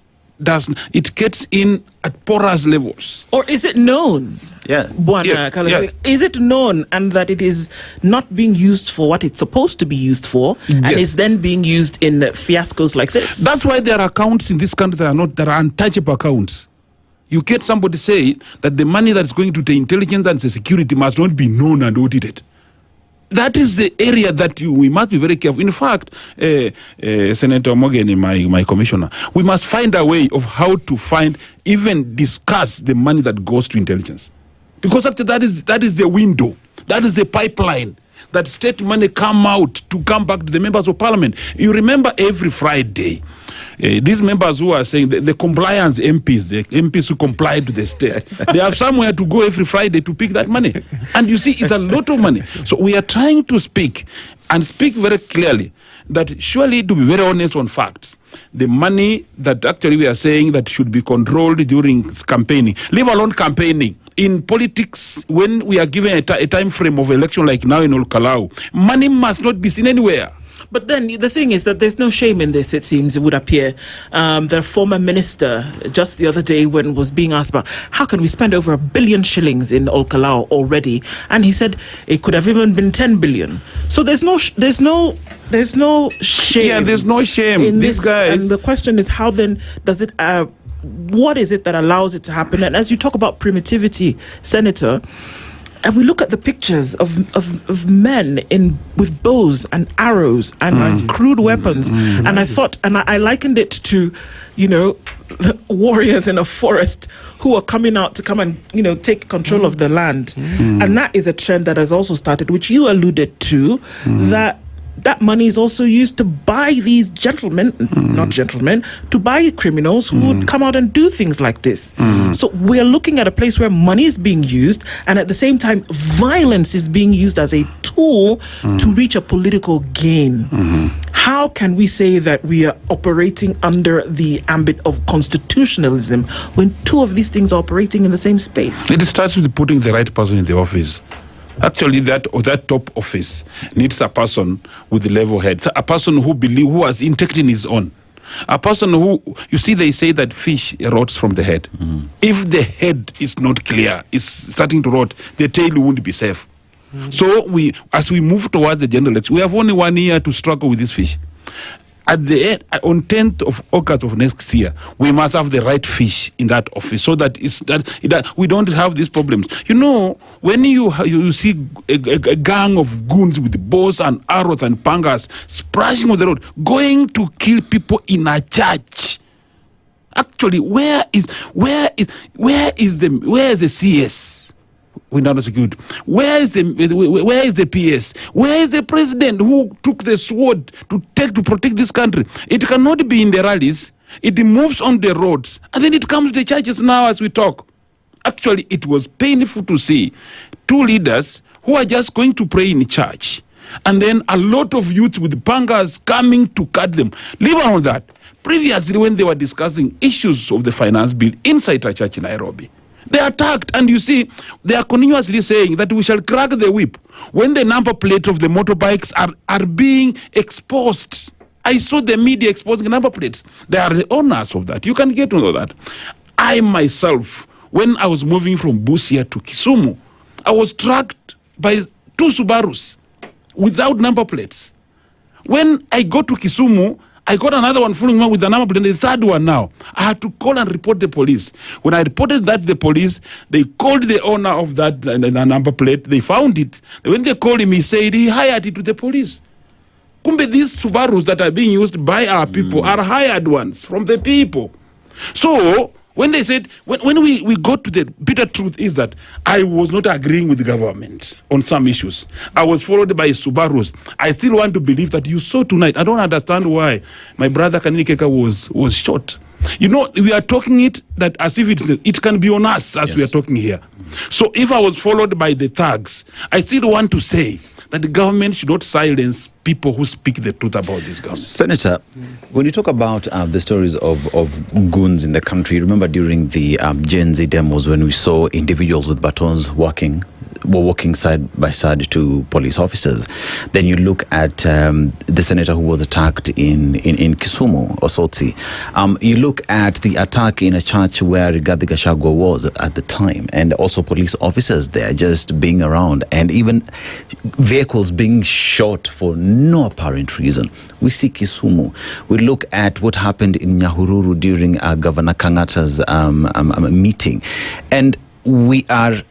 it gets in at porous levels. Or is it known? Is it known and that it is not being used for what it's supposed to be used for, and is then being used in fiascos like this? That's why there are accounts in this country that are untouchable accounts. You get somebody say that the money that is going to the intelligence and the security must not be known and audited. That is the area that we must be very careful. In fact, Senator Morgan, my commissioner, we must find a way of how to even discuss the money that goes to intelligence. Because after that is the window, that is the pipeline, that state money come back to the members of parliament. You remember every Friday, these members who are saying the compliance MPs, the MPs who comply to the state, they have somewhere to go every Friday to pick that money. And you see, it's a lot of money. So we are trying to speak very clearly that surely, to be very honest on facts, the money that actually we are saying that should be controlled during campaigning, leave alone campaigning. In politics, when we are given a time frame of election like now in Olkalau, money must not be seen anywhere. But then the thing is that there's no shame in this, it seems, it would appear. The former minister, just the other day when was being asked about how can we spend over 1 billion shillings in Olkalau already, and he said it could have even been 10 billion. So there's no shame. Yeah, there's no shame in these this, guys. and the question is, how then does it what is it that allows it to happen? And as you talk about primitivity, Senator, and we look at the pictures of men with bows and arrows and crude weapons, and I thought, and I likened it to, the warriors in a forest who are coming out to come and, take control of the land. And that is a trend that has also started, which you alluded to, that money is also used to buy these to buy criminals who would come out and do things like this. So we're looking at a place where money is being used, and at the same time, violence is being used as a tool to reach a political gain. How can we say that we are operating under the ambit of constitutionalism when two of these things are operating in the same space? It starts with putting the right person in the office. Actually, that top office needs a person with level head, a person who has integrity in his own, a person who, you see, they say that fish rots from the head. If the head is not clear, it's starting to rot, the tail won't be safe. So as we move towards the general election, we have only 1 year to struggle with this fish. At the end, on 10th of August of next year, we must have the right fish in that office so that we don't have these problems. When you see a gang of goons with bows and arrows and pangas splashing on the road, going to kill people in a church. Actually, where is the CS? Security. Where is the PS? Where is the president who took the sword to protect this country? It cannot be in the rallies. It moves on the roads, and then it comes to the churches now as we talk. Actually, it was painful to see two leaders who are just going to pray in church, and then a lot of youth with pangas coming to cut them. Leave on that. Previously, when they were discussing issues of the finance bill inside a church in Nairobi, they attacked, and you see, they are continuously saying that we shall crack the whip when the number plate of the motorbikes are being exposed. I saw the media exposing number plates. They are the owners of that. You can get to know that. I myself, when I was moving from Busia to Kisumu, I was tracked by 2 Subarus without number plates. When I got to Kisumu, I got another one following me with the number plate, and the third one now. I had to call and report the police. When I reported that to the police, they called the owner of that number plate. They found it. When they called him, he said he hired it to the police. Kumbe, these Subarus that are being used by our people are hired ones from the people. So, when they said, when we got to the bitter truth is that I was not agreeing with the government on some issues. I was followed by Subarus. I still want to believe that you saw tonight. I don't understand why my brother Kaninikeka was shot. You know, we are talking it that as if it can be on us as we are talking here. So if I was followed by the thugs, I still want to say that the government should not silence people who speak the truth about this government. Senator, when you talk about the stories of goons in the country, remember during the Gen Z demos when we saw individuals with batons walking side by side to police officers. Then you look at the senator who was attacked in Kisumu, Osotsi. You look at the attack in a church where Rigathi Gachagua was at the time, and also police officers there just being around, and even vehicles being shot for no apparent reason. We see Kisumu. We look at what happened in Nyahururu during Governor Kangata's meeting, and we are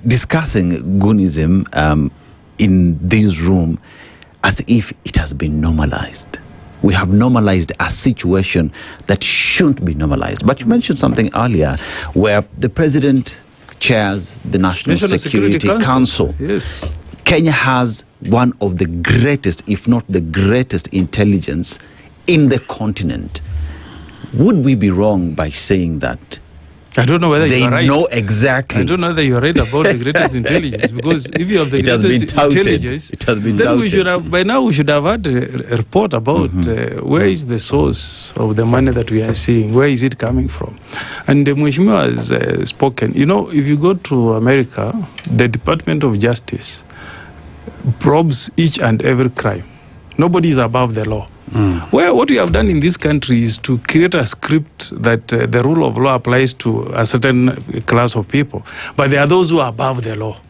discussing goonism in this room as if it has been normalized. We have normalized a situation that shouldn't be normalized. But you mentioned something earlier where the president chairs the National Security Council. Yes. Kenya has one of the greatest, if not the greatest, intelligence in the continent. Would we be wrong by saying that? I don't know whether you are right. They know exactly. I don't know whether you are right about the greatest intelligence, because if you have the greatest intelligence, it has been then touted. we should have, by now we should have had a report about where is the source of the money that we are seeing, where is it coming from. And Mheshimiwa has spoken. You know, if you go to America, the Department of Justice probes each and every crime. Nobody is above the law. Well, what we have done in this country is to create a script that the rule of law applies to a certain class of people, but there are those who are above the law,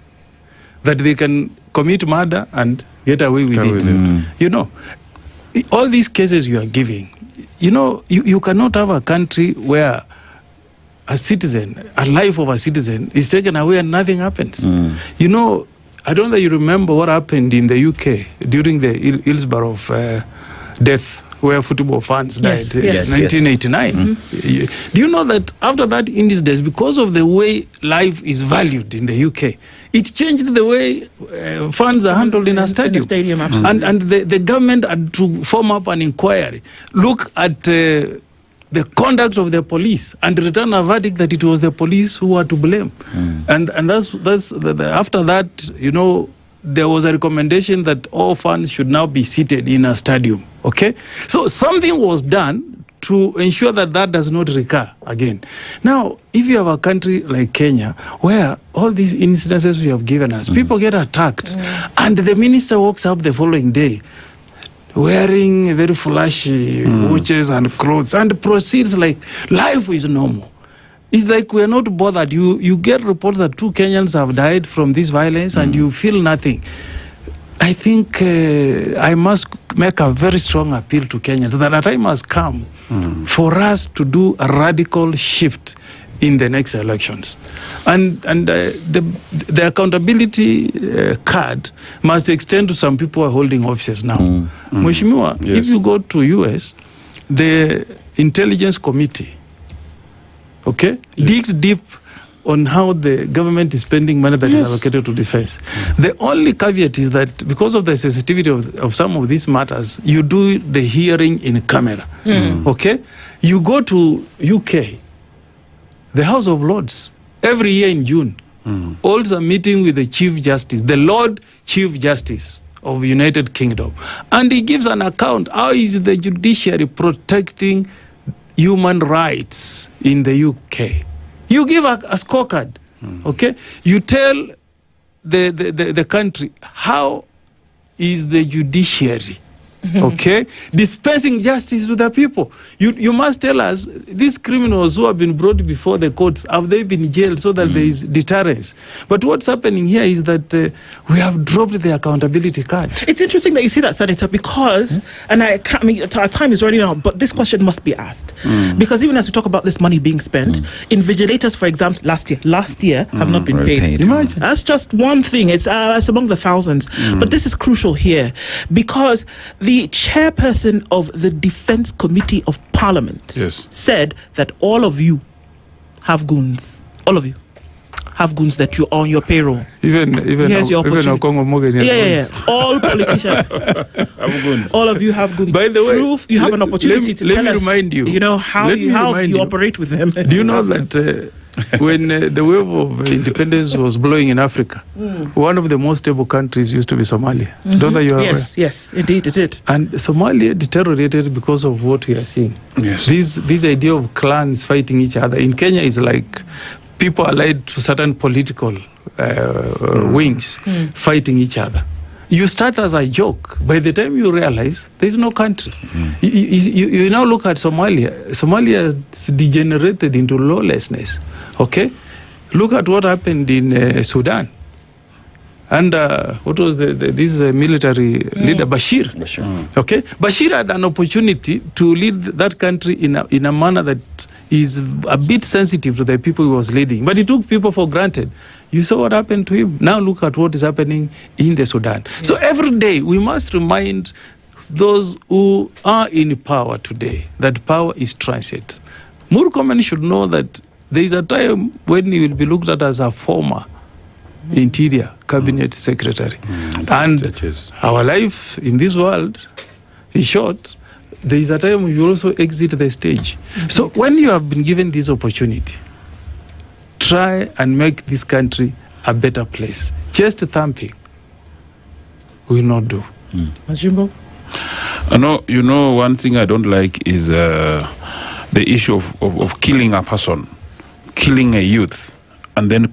that they can commit murder and get away with it. You know, all these cases you are giving, you know, you cannot have a country where a citizen, a life of a citizen is taken away and nothing happens. You know, I don't know if you remember what happened in the UK during the Hillsborough death, where football fans died in 1989. Do you know that after that, in these days, because of the way life is valued in the UK, it changed the way funds are handled in a stadium. And the government had to form up an inquiry, look at the conduct of the police, and return a verdict that it was the police who were to blame. And that's after that, you know, there was a recommendation that all fans should now be seated in a stadium. Okay? So something was done to ensure that that does not recur again. Now, if you have a country like Kenya, where all these incidences you have given us, people get attacked, and the minister walks up the following day wearing very flashy watches and clothes and proceeds like life is normal. It's like we are not bothered. You get reports that 2 Kenyans have died from this violence and you feel nothing. I think I must make a very strong appeal to Kenyans that a time has come for us to do a radical shift in the next elections. And the accountability card must extend to some people who are holding offices now. Mheshimiwa, if you go to US, the Intelligence Committee, digs deep on how the government is spending money that is allocated to defense. The only caveat is that because of the sensitivity of some of these matters, you do the hearing in camera. You go to UK, the House of Lords, every year in June, holds a meeting with the Chief Justice, the Lord Chief Justice of United Kingdom, and he gives an account. How is the judiciary protecting human rights in the UK? You give a scorecard, okay? You tell the country how is the judiciary, okay, dispensing justice to the people. You must tell us, these criminals who have been brought before the courts, have they been jailed so that there is deterrence? But what's happening here is that we have dropped the accountability card. It's interesting that you say that, Senator, because, and I mean, our time is running out, but this question must be asked. Because even as we talk about this money being spent, invigilators, for example, last year have not been paid. Imagine. That's just one thing. It's among the thousands. But this is crucial here, because the chairperson of the Defence Committee of Parliament said that all of you have goons. All of you have goons that you on your payroll. Even Okoh Morgan. Yeah. All politicians. have goons. All of you have goons. By the way, proof you have an opportunity to tell us. Remind you. You know how you operate with them. Do you know that when the wave of independence was blowing in Africa, one of the most stable countries used to be Somalia. Don't you aware? Yes, indeed it did. And Somalia deteriorated because of what we are seeing. Yes. This idea of clans fighting each other in Kenya is like people allied to certain political wings fighting each other. You start as a joke. By the time you realize there's no country. You now look at Somalia. Somalia has degenerated into lawlessness. Okay? Look at what happened in Sudan. And what was this military leader, Bashir. Okay? Bashir had an opportunity to lead that country in a manner that is a bit sensitive to the people he was leading. But he took people for granted. You saw what happened to him. Now look at what is happening in the Sudan. So every day we must remind those who are in power today that power is transit. Murkomen should know that there is a time when he will be looked at as a former Interior Cabinet Secretary. And our life in this world is short. There is a time you also exit the stage. So when you have been given this opportunity, try and make this country a better place. Just thumping will not do. Majimbo? You know, one thing I don't like is the issue of killing a person, killing a youth, and then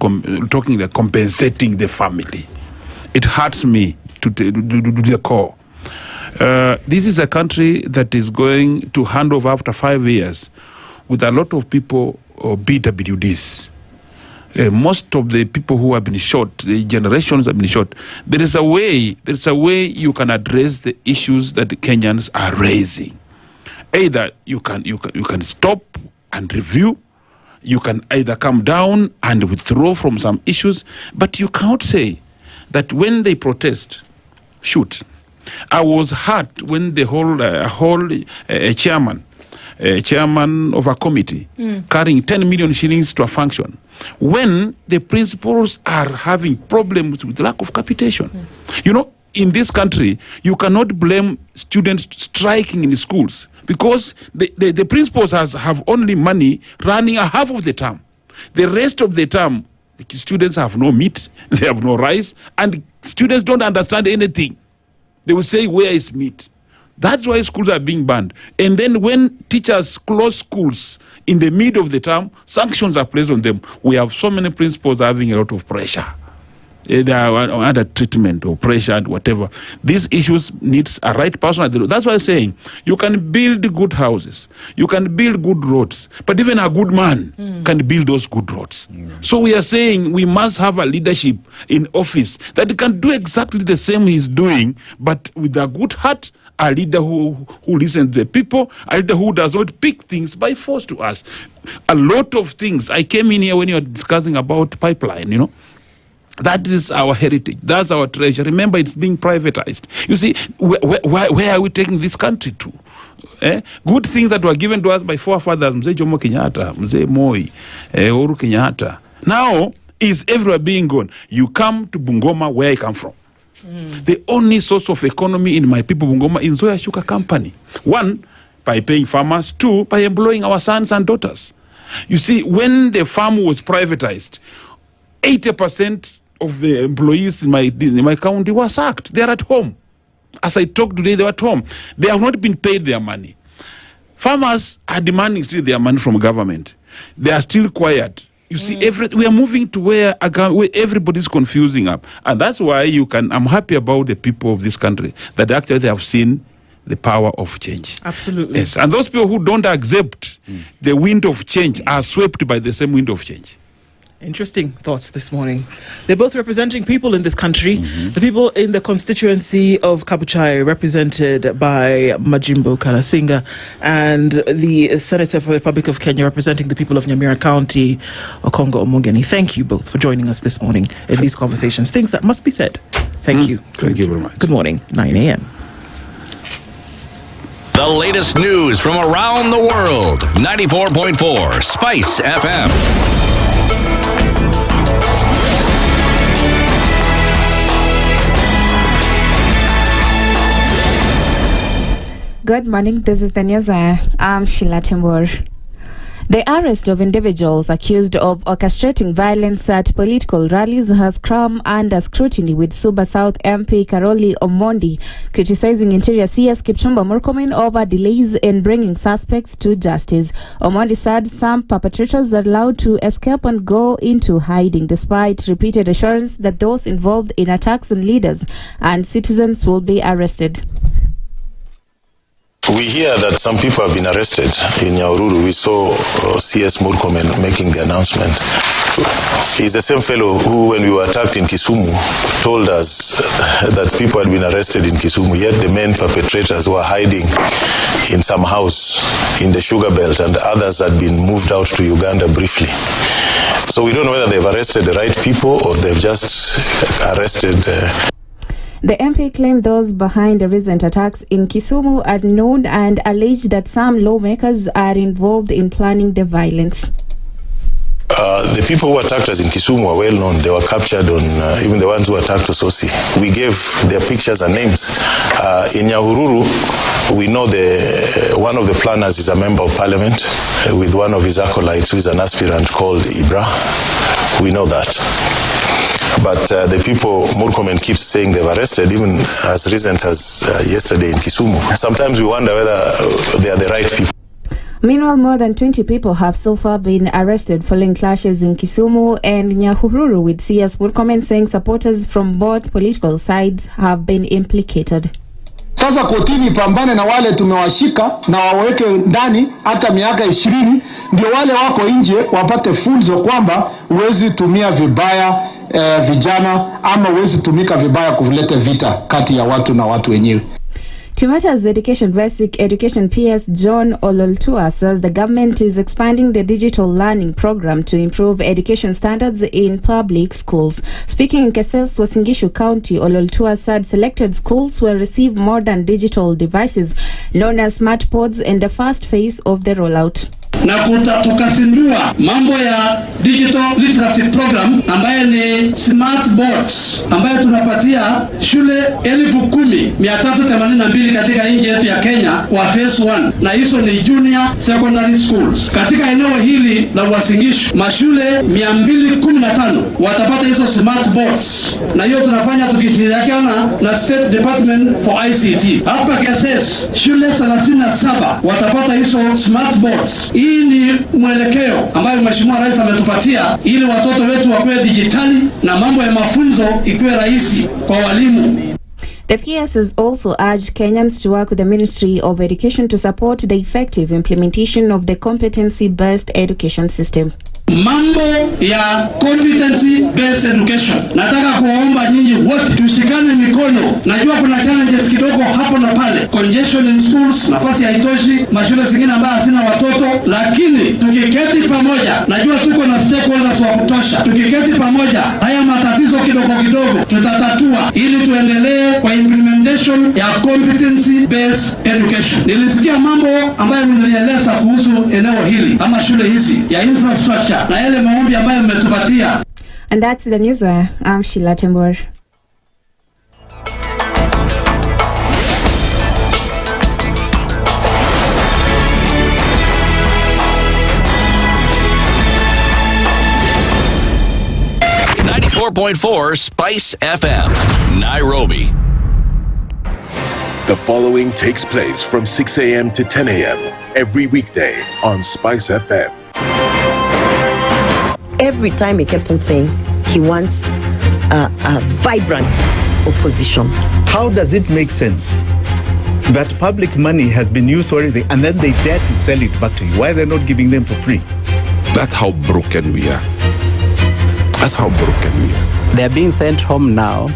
talking about compensating the family. It hurts me to the core. This is a country that is going to hand over after 5 years with a lot of people BWDs. Most of the people who have been shot, the generations have been shot. There is a way you can address the issues that the Kenyans are raising. Either you can stop and review. You can either come down and withdraw from some issues, but you can't say that when they protest, shoot. I was hurt when the whole chairman of a committee carrying 10 million shillings to a function, when the principals are having problems with lack of capitation. You know, in this country, you cannot blame students striking in schools because the principals have only money running a half of the term. The rest of the term, the students have no meat, they have no rice, and students don't understand anything. They will say, where is meat? That's why schools are being banned. And then when teachers close schools in the middle of the term, sanctions are placed on them. We have so many principals having a lot of pressure. They are under treatment or pressure and whatever. These issues needs a right person. That's why I'm saying you can build good houses, you can build good roads, but even a good man can build those good roads. So we are saying we must have a leadership in office that can do exactly the same he's doing, but with a good heart, a leader who listens to the people, a leader who does not pick things by force to us. A lot of things. I came in here when you were discussing about pipeline, you know. That is our heritage. That's our treasure. Remember, it's being privatized. You see, where are we taking this country to? Good things that were given to us by forefathers, Mzee Jomo Kenyatta, Mzee Moi, Uhuru Kenyatta. Now, is everywhere being gone. You come to Bungoma, where I come from. The only source of economy in my people, Bungoma, is Zoya Sugar Company. One, by paying farmers. Two, by employing our sons and daughters. You see, when the farm was privatized, 80% of the employees in my county were sacked. They are at home. As I talk today, they are at home. They have not been paid their money. Farmers are demanding still their money from government. They are still quiet. You see, we are moving to where everybody's confusing up. And that's why I'm happy about the people of this country, that actually they have seen the power of change. Absolutely. Yes. And those people who don't accept the wind of change are swept by the same wind of change. Interesting thoughts this morning. They're both representing people in this country. The people in the constituency of Kabuchai, represented by Majimbo Kalasinga, and the Senator for the Republic of Kenya, representing the people of Nyamira County, Okongo Omogeni. Thank you both for joining us this morning in these conversations. Things that must be said. Thank you. Thank you very much. Good morning, 9 a.m. The latest news from around the world. 94.4 Spice FM. Good morning, this is the news. I'm Sheila Timur. The arrest of individuals accused of orchestrating violence at political rallies has come under scrutiny, with Suba South MP Karoli Omondi criticizing Interior CS Kipchumba Murkomen over delays in bringing suspects to justice. Omondi said some perpetrators are allowed to escape and go into hiding, despite repeated assurance that those involved in attacks on leaders and citizens will be arrested. We hear that some people have been arrested in Nyahururu. We saw CS Murkomen making the announcement. He's the same fellow who, when we were attacked in Kisumu, told us that people had been arrested in Kisumu, yet the main perpetrators were hiding in some house in the sugar belt, and others had been moved out to Uganda briefly. So we don't know whether they've arrested the right people or they've just arrested... The MP claimed those behind the recent attacks in Kisumu are known and alleged that some lawmakers are involved in planning the violence. The people who attacked us in Kisumu are well known. They were captured on, even the ones who attacked Ososi. We gave their pictures and names. In Nyahururu, we know one of the planners is a member of parliament with one of his acolytes who is an aspirant called Ibra. We know that. But the people Murkomen keeps saying they've arrested, even as recent as yesterday in Kisumu. Sometimes we wonder whether they are the right people. Meanwhile, more than 20 people have so far been arrested following clashes in Kisumu and Nyahururu, with CS Murkomen saying supporters from both political sides have been implicated. Sasa kotini pambane na wale tumewashika na waweke ndani hata miaka 20, ndio wale wako nje wapate funzo kwamba huwezi tumia vibaya vijana ama huwezi tumika vibaya kuleta vita kati ya watu na watu wenyewe. Timata's Basic Education PS John Ololtua says the government is expanding the digital learning program to improve education standards in public schools. Speaking in Keses, Wasingishu County, Ololtua said selected schools will receive modern digital devices known as smart pods in the first phase of the rollout. Na tukazindua mambo ya digital literacy program ambayo ni smart boards ambayo tunapatia shule 10,382 katika nchi yetu ya Kenya kwa phase 1, na hizo ni junior secondary schools. Katika eneo hili la Wasingishu mashule 215 watapata hizo smart boards, na hiyo tunafanya tukishirikiana na State Department for ICT. Hapa Keses shule 37 watapata hizo smart boards. Hii ni mwelekeo ambayo Mheshimiwa Rais ametupatia ili watoto wetu wakuwe dijitali na mambo ya mafunzo ikuwe rahisi kwa walimu. The PS has also urged Kenyans to work with the Ministry of Education to support the effective implementation of the competency-based education system. Mambo ya competency based education, nataka kuwaomba nyinyi wote tushikane mikono. Najua kuna challenges kidogo hapo na pale, congestion in schools, nafasi haitoshi, mashule zingine ambayo hazina watoto, lakini tukiketi pamoja, najua tuko na stakeholders wa kutosha, tukiketi pamoja haya matatizo kidogo kidogo tutatatua ili tuendelee kwa implementation ya competency based education. Nilisikia mambo ambayo nilieleza kuhusu eneo hili ama shule hizi ya infrastructure na yale maombi ambayo mmetupatia. And that's the news. I'm Sheila Timur. 94.4 Spice FM, Nairobi. The following takes place from 6 a.m. to 10 a.m. every weekday on Spice FM. Every time he kept on saying he wants a vibrant opposition. How does it make sense that public money has been used already and then they dare to sell it back to you? Why are they not giving them for free? That's how broken we are. That's how broken we are. They're being sent home now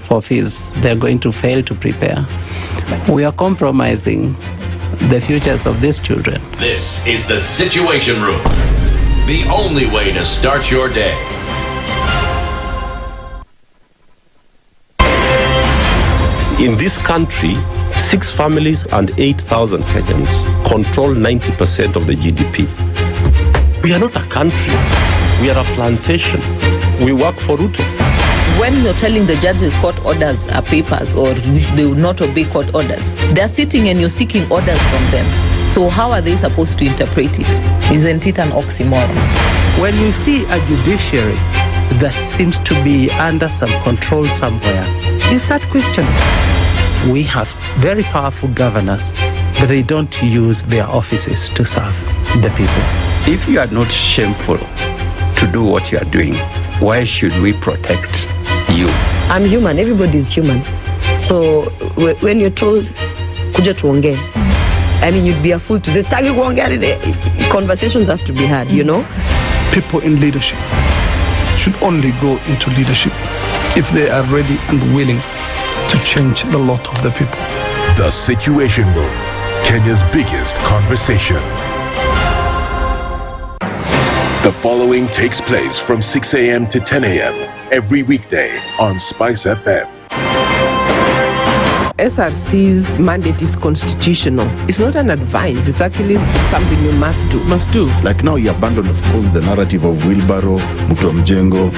for fees. They're going to fail to prepare. We are compromising the futures of these children. This is the Situation Room, the only way to start your day. In this country, 6 families and 8,000 Kenyans control 90% of the GDP. We are not a country. We are a plantation. We work for Ruto. When you're telling the judges court orders are papers or they will not obey court orders, they're sitting and you're seeking orders from them. So how are they supposed to interpret it? Isn't it an oxymoron? When you see a judiciary that seems to be under some control somewhere, you start questioning. We have very powerful governors, but they don't use their offices to serve the people. If you are not shameful to do what you are doing, why should we protect you? I'm human. Everybody's human. So when you're told, kuja tuongee, I mean, you'd be a fool to say, stagi kuongea today. Conversations have to be had, you know? People in leadership should only go into leadership if they are ready and willing to change the lot of the people. The Situation Room, Kenya's biggest conversation. The following takes place from 6 a.m. to 10 a.m. every weekday on Spice FM. SRC's mandate is constitutional. It's not an advice. It's actually something you must do. Must do. Like now you abandon, of course, the narrative of Wheelbarrow, Mutu wa Mjengo,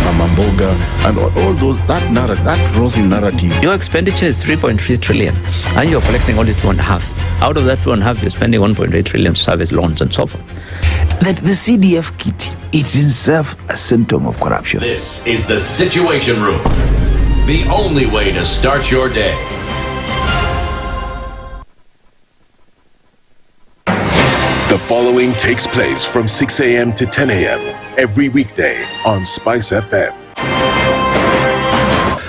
Mama Mboga, and all those, that narrative, that rosy narrative. Your expenditure is 3.3 trillion, and you're collecting only 2.5. Out of that 2.5, you're spending 1.8 trillion to service loans and so forth. That the CDF kit, it's in itself a symptom of corruption. This is the Situation Room, the only way to start your day. The following takes place from 6 a.m. to 10 a.m. every weekday on Spice FM.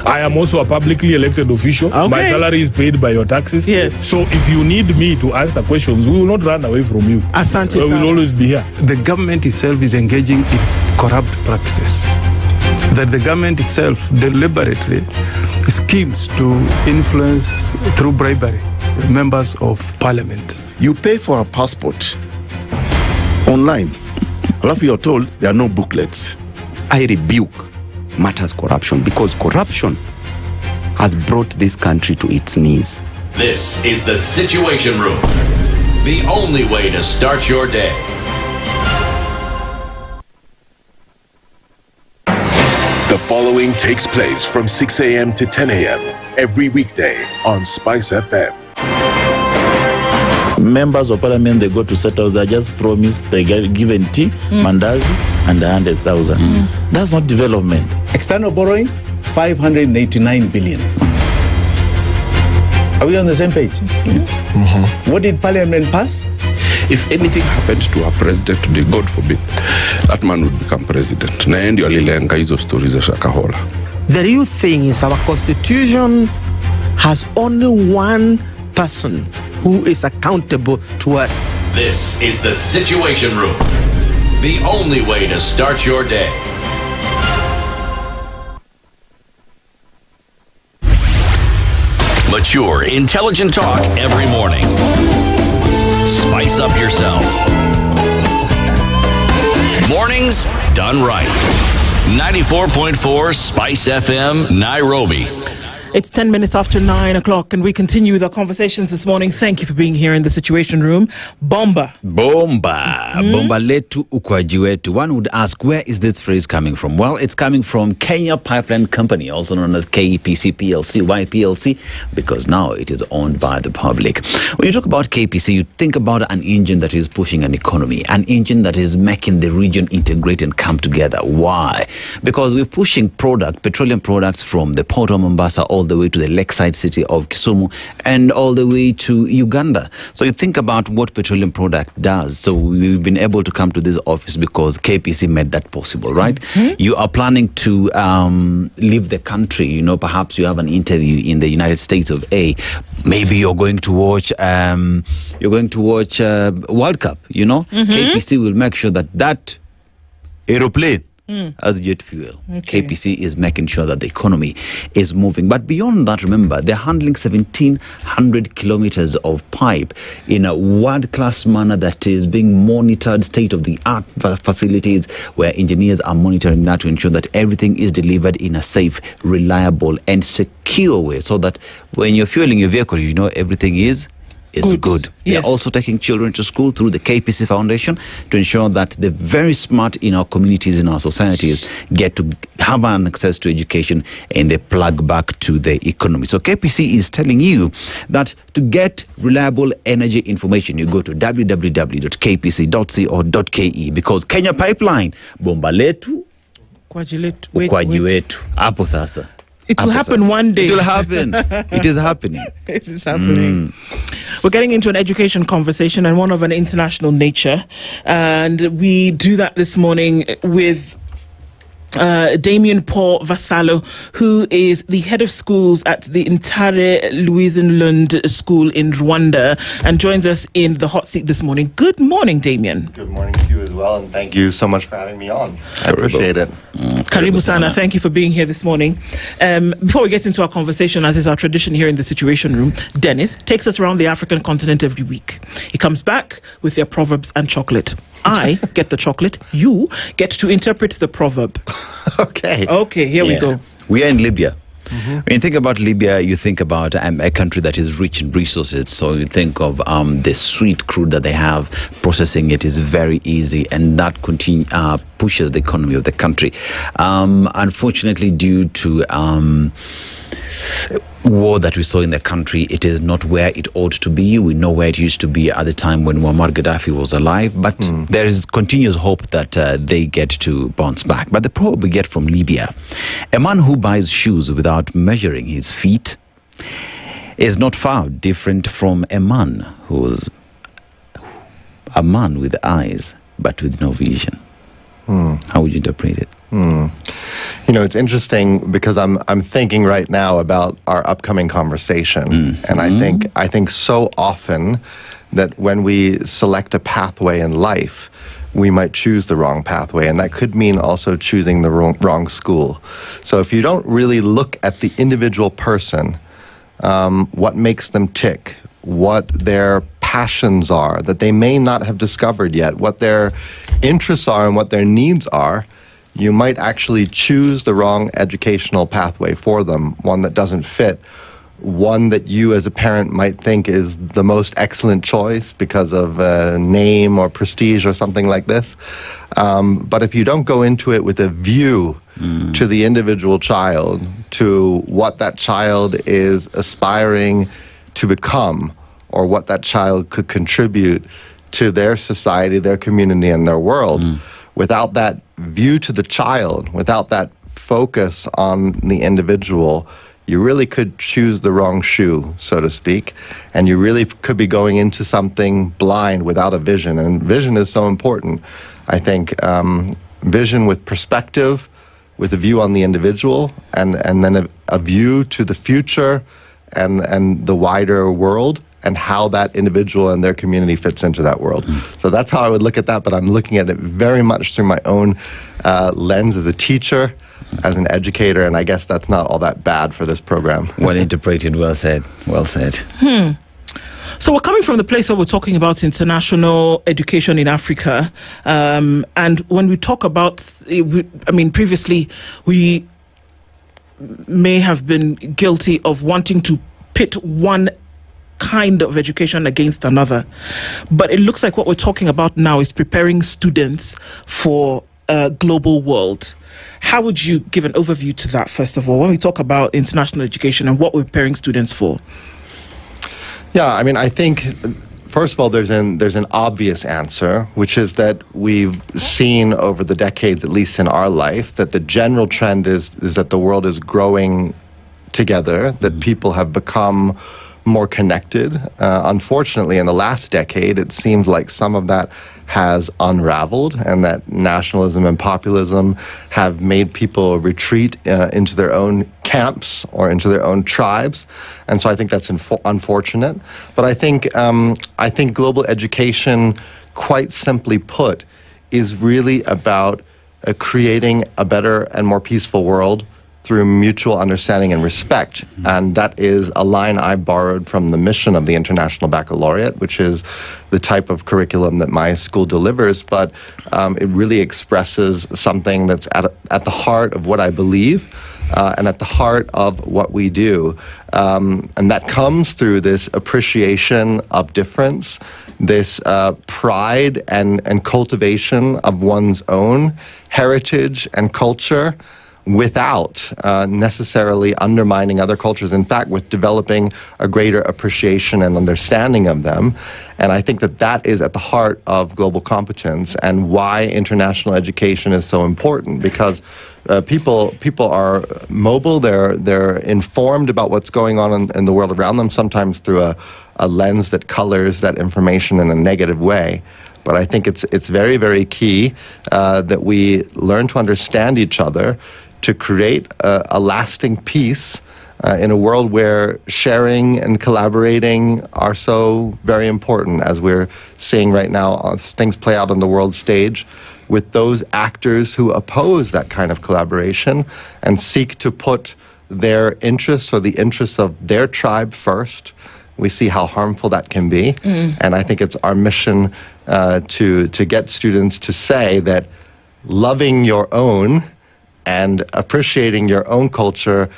I am also a publicly elected official. Okay. My salary is paid by your taxes. Yes. So if you need me to answer questions, we will not run away from you. Asante We will always be here. The government itself is engaging in corrupt practices. That the government itself deliberately schemes to influence through bribery members of parliament. You pay for a passport online. Alafu you're told there are no booklets. I rebuke matters corruption because corruption has brought this country to its knees. This is the Situation Room, the only way to start your day. The following takes place from 6 a.m. to 10 a.m. every weekday on Spice FM. Members of parliament, they go to settle, they just promised they given tea, mandazi, and 100,000. That's not development. External borrowing, 589 billion. Are we on the same page? What did parliament pass? If anything happened to our president today, God forbid, that man would become president. Na ndio alilenga hizo stories za Shakahola. The real thing is our constitution has only one person who is accountable to us. This is the Situation Room, the only way to start your day. Mature, intelligent talk every morning. Spice up yourself. Mornings done right. 94.4 Spice FM, Nairobi. It's 10 minutes after 9 o'clock, and we continue with our conversations this morning. Thank you for being here in the Situation Room. Bomba letu ukwaji wetu. One would ask, where is this phrase coming from? Well, it's coming from Kenya Pipeline Company, also known as KPC PLC. Why PLC? Because now it is owned by the public. When you talk about KPC, you think about an engine that is pushing an economy, an engine that is making the region integrate and come together. Why? Because we're pushing petroleum products from the port of Mombasa all the way to the lakeside city of Kisumu and all the way to Uganda. So you think about what petroleum product does. So we've been able to come to this office because KPC made that possible, right? Mm-hmm. You are planning to leave the country. You know, perhaps you have an interview in the United States of A. Maybe you're going to watch World Cup. You know, KPC will make sure that aeroplane as jet fuel. Okay. KPC is making sure that the economy is moving. But beyond that, remember, they're handling 1,700 kilometers of pipe in a world-class manner that is being monitored, state-of-the-art facilities where engineers are monitoring that to ensure that everything is delivered in a safe, reliable, and secure way, so that when you're fueling your vehicle, you know everything is good. Yes. We are also taking children to school through the KPC Foundation to ensure that the very smart in our communities, in our societies, get to have an access to education and they plug back to the economy. So KPC is telling you that to get reliable energy information, you go to www.kpc.co.ke, because Kenya Pipeline, bomba letu, ukwaji wetu. Hapo sasa. It will happen one day. It will happen. It is happening. It is happening. We're getting into an education conversation, and one of an international nature. And we do that this morning with Damien Paul Vassallo, who is the head of schools at the Intare Louisenlund School in Rwanda, and joins us in the hot seat this morning. Good morning, Damien. Good morning to you as well, and thank you so much for having me on. I appreciate it. Karibu sana. Thank you for being here this morning. Before we get into our conversation, as is our tradition here in the Situation Room, Dennis takes us around the African continent every week. He comes back with their proverbs and chocolate. I get the chocolate. You get to interpret the proverb. Okay, here we go. We are in Libya. When you think about Libya, you think about a country that is rich in resources. So you think of the sweet crude that they have. Processing it is very easy, and that pushes the economy of the country. Unfortunately, due to war that we saw in the country, it is not where it ought to be. We know where it used to be at the time when Muammar Gaddafi was alive, but there is continuous hope that they get to bounce back. But the proverb we get from Libya: a man who buys shoes without measuring his feet is not far different from a man who's a man with eyes but with no vision. How would you interpret it? You know, it's interesting because I'm thinking right now about our upcoming conversation, and I think so often that when we select a pathway in life, we might choose the wrong pathway, and that could mean also choosing the wrong school. So if you don't really look at the individual person, what makes them tick, what their passions are that they may not have discovered yet, what their interests are and what their needs are, you might actually choose the wrong educational pathway for them, one that doesn't fit, one that you as a parent might think is the most excellent choice because of name or prestige or something like this. But if you don't go into it with a view to the individual child, to what that child is aspiring to become, or what that child could contribute to their society, their community, and their world, without that view to the child, without that focus on the individual, you really could choose the wrong shoe, so to speak, and you really could be going into something blind without a vision. And vision is so important. I think vision with perspective, with a view on the individual, and then a view to the future and the wider world, and how that individual and their community fits into that world. So that's how I would look at that, but I'm looking at it very much through my own lens as a teacher, as an educator, and I guess that's not all that bad for this program. Well interpreted, well said, well said. So we're coming from the place where we're talking about international education in Africa, and when we talk about, previously we may have been guilty of wanting to pit one kind of education against another. But it looks like what we're talking about now is preparing students for a global world. How would you give an overview to that, first of all, when we talk about international education and what we're preparing students for? Yeah, I mean, I think, first of all, there's an obvious answer, which is that we've seen over the decades, at least in our life, that the general trend is that the world is growing together, that people have become more connected. Unfortunately, in the last decade, it seems like some of that has unraveled, and that nationalism and populism have made people retreat into their own camps or into their own tribes. And so I think that's unfortunate. But I think global education, quite simply put, is really about creating a better and more peaceful world through mutual understanding and respect. And that is a line I borrowed from the mission of the International Baccalaureate, which is the type of curriculum that my school delivers, but it really expresses something that's at the heart of what I believe and at the heart of what we do. And that comes through this appreciation of difference, this pride and cultivation of one's own heritage and culture, without necessarily undermining other cultures. In fact, with developing a greater appreciation and understanding of them. And I think that is at the heart of global competence and why international education is so important, because people are mobile, they're informed about what's going on in the world around them, sometimes through a lens that colors that information in a negative way. But I think it's very, very key that we learn to understand each other, to create a lasting peace in a world where sharing and collaborating are so very important, as we're seeing right now as things play out on the world stage with those actors who oppose that kind of collaboration and seek to put their interests or the interests of their tribe first. We see how harmful that can be. And I think it's our mission to get students to say that loving your own and appreciating your own culture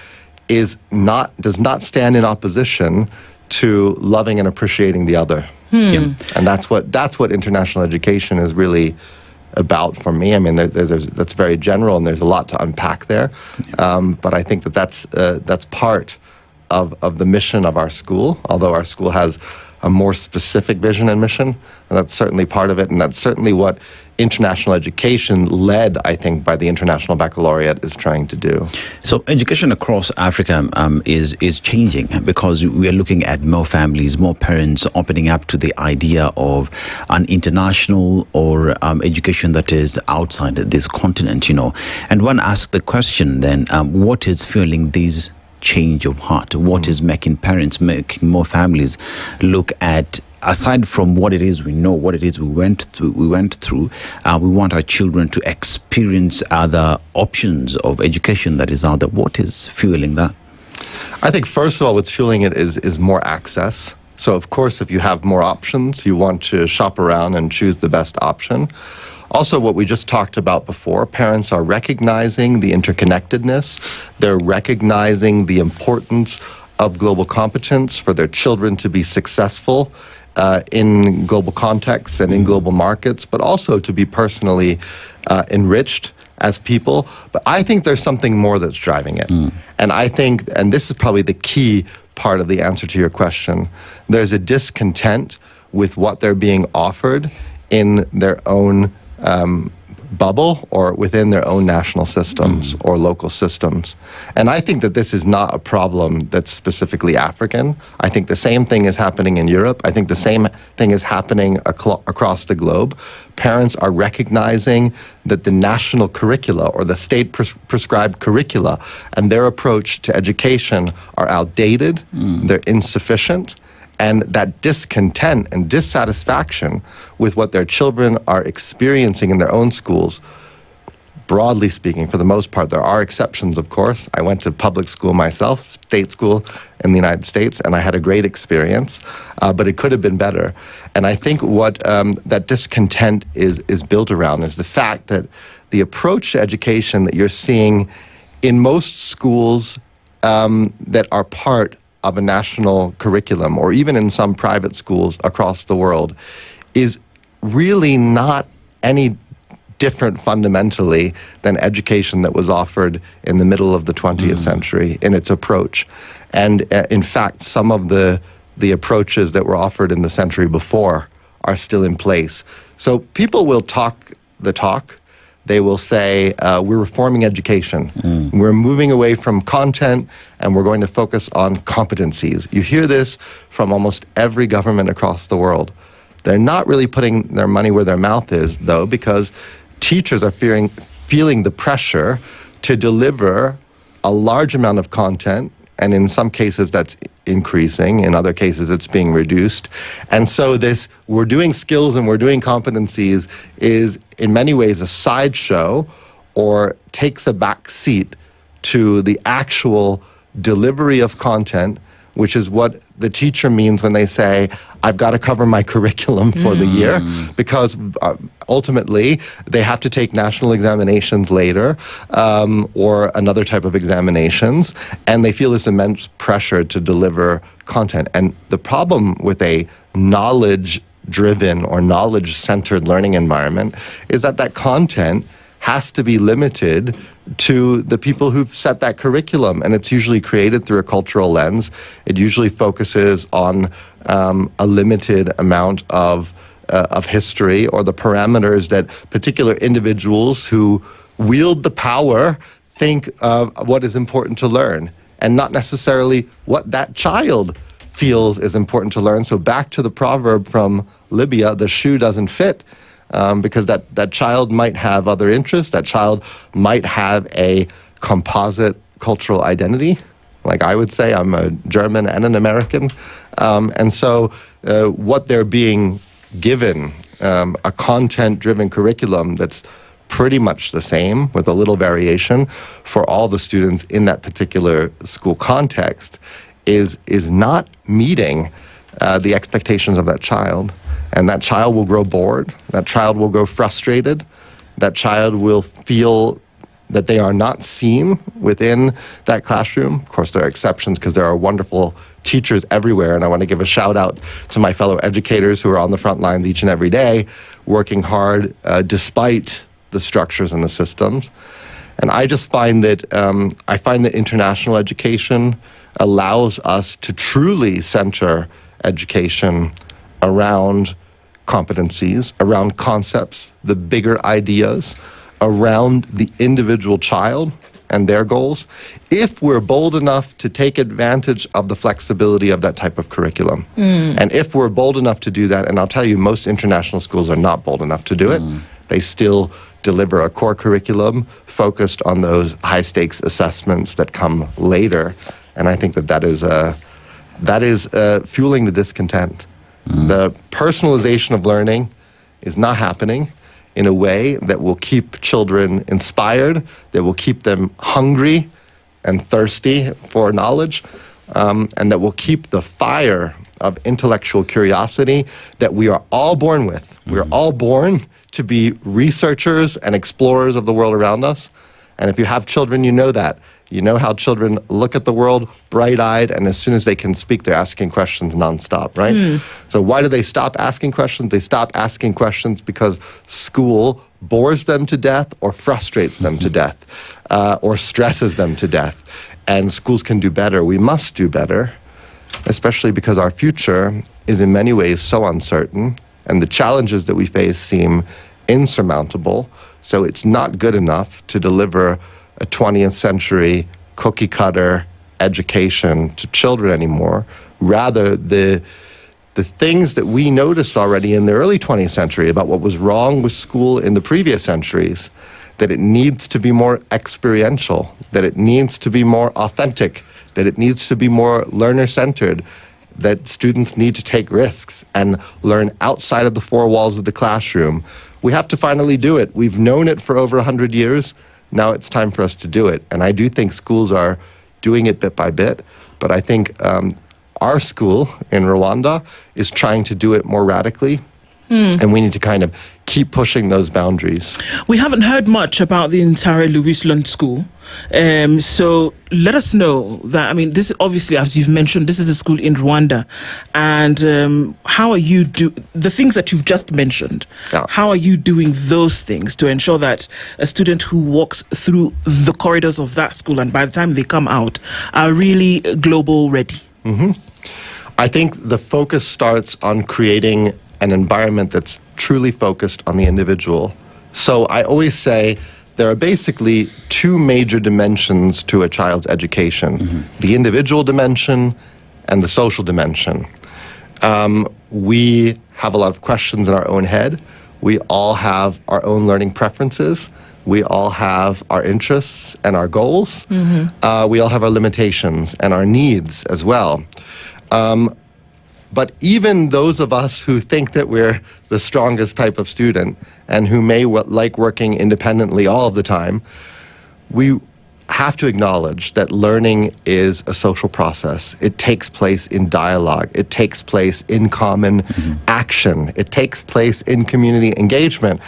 does not stand in opposition to loving and appreciating the other. And that's what international education is really about for me. I mean, that's very general, and there's a lot to unpack there. But I think that's part of the mission of our school, although our school has a more specific vision and mission, and that's certainly part of it, and that's certainly what international education, led, I think, by the International Baccalaureate, is trying to do. So education across Africa is changing, because we are looking at more families, more parents opening up to the idea of an international or education that is outside this continent, And one asks the question then, what is fueling these change of heart? What is making more families look at, aside from what it is we know, what it is we went through, we want our children to experience other options of education that is out there. What is fueling that? I think, first of all, what's fueling it is more access. So, of course, if you have more options, you want to shop around and choose the best option. Also, what we just talked about before, parents are recognizing the interconnectedness. They're recognizing the importance of global competence for their children to be successful in global contexts and in global markets, but also to be personally enriched as people. But I think there's something more that's driving it. And I think, and this is probably the key part of the answer to your question, there's a discontent with what they're being offered in their own bubble or within their own national systems or local systems. And I think that this is not a problem that's specifically African. I think the same thing is happening in Europe. I think the same thing is happening across the globe. Parents are recognizing that the national curricula or the state prescribed curricula and their approach to education are outdated, they're insufficient, and that discontent and dissatisfaction with what their children are experiencing in their own schools, broadly speaking, for the most part, there are exceptions, of course. I went to public school myself, state school in the United States, and I had a great experience, but it could have been better. And I think what that discontent is built around is the fact that the approach to education that you're seeing in most schools that are part of a national curriculum, or even in some private schools across the world, is really not any different fundamentally than education that was offered in the middle of the 20th century in its approach. And in fact, some of the approaches that were offered in the century before are still in place. So people will talk the talk. They will say, we're reforming education. We're moving away from content, and we're going to focus on competencies. You hear this from almost every government across the world. They're not really putting their money where their mouth is, though, because teachers are feeling the pressure to deliver a large amount of content, and in some cases that's increasing, in other cases it's being reduced. And so this, we're doing skills and we're doing competencies, is in many ways a sideshow, or takes a back seat to the actual delivery of content, which is what the teacher means when they say, I've got to cover my curriculum for the year, because ultimately they have to take national examinations later, or another type of examinations, and they feel this immense pressure to deliver content. And the problem with a knowledge-driven or knowledge-centered learning environment is that that content has to be limited to the people who've set that curriculum, and it's usually created through a cultural lens. It usually focuses on a limited amount of history, or the parameters that particular individuals who wield the power think of what is important to learn, and not necessarily what that child feels is important to learn. So back to the proverb from Libya, the shoe doesn't fit. Because that child might have other interests, that child might have a composite cultural identity. Like I would say, I'm a German and an American. And so what they're being given, a content-driven curriculum that's pretty much the same with a little variation for all the students in that particular school context, is not meeting the expectations of that child. And that child will grow bored, that child will grow frustrated, that child will feel that they are not seen within that classroom. Of course, there are exceptions, because there are wonderful teachers everywhere, and I want to give a shout out to my fellow educators who are on the front lines each and every day, working hard despite the structures and the systems. And I just find that, international education allows us to truly center education around competencies, around concepts, the bigger ideas, around the individual child and their goals, if we're bold enough to take advantage of the flexibility of that type of curriculum. And if we're bold enough to do that, and I'll tell you, most international schools are not bold enough to do it. They still deliver a core curriculum focused on those high-stakes assessments that come later. And I think that is fueling the discontent. The personalization of learning is not happening in a way that will keep children inspired, that will keep them hungry and thirsty for knowledge, and that will keep the fire of intellectual curiosity that we are all born with. We are all born to be researchers and explorers of the world around us. And if you have children, you know that. You know how children look at the world bright-eyed, and as soon as they can speak, they're asking questions nonstop, right? So why do they stop asking questions? They stop asking questions because school bores them to death, or frustrates them to death, or stresses them to death. And schools can do better. We must do better, especially because our future is in many ways so uncertain, and the challenges that we face seem insurmountable. So it's not good enough to deliver a 20th century cookie-cutter education to children anymore. Rather, the things that we noticed already in the early 20th century about what was wrong with school in the previous centuries, that it needs to be more experiential, that it needs to be more authentic, that it needs to be more learner-centered, that students need to take risks and learn outside of the four walls of the classroom. We have to finally do it. We've known it for over 100 years. Now it's time for us to do it. And I do think schools are doing it bit by bit, but I think our school in Rwanda is trying to do it more radically. And we need to kind of keep pushing those boundaries. We haven't heard much about the entire Louis Lund School. So let us know that, I mean, this obviously, as you've mentioned, this is a school in Rwanda. And how are you the things that you've just mentioned, how are you doing those things to ensure that a student who walks through the corridors of that school and by the time they come out are really global ready? I think the focus starts on creating an environment that's truly focused on the individual. So I always say there are basically two major dimensions to a child's education, the individual dimension and the social dimension. We have a lot of questions in our own head. We all have our own learning preferences. We all have our interests and our goals. We all have our limitations and our needs as well. But even those of us who think that we're the strongest type of student and who may like working independently all of the time, we have to acknowledge that learning is a social process. It takes place in dialogue. It takes place in common action. It takes place in community engagement.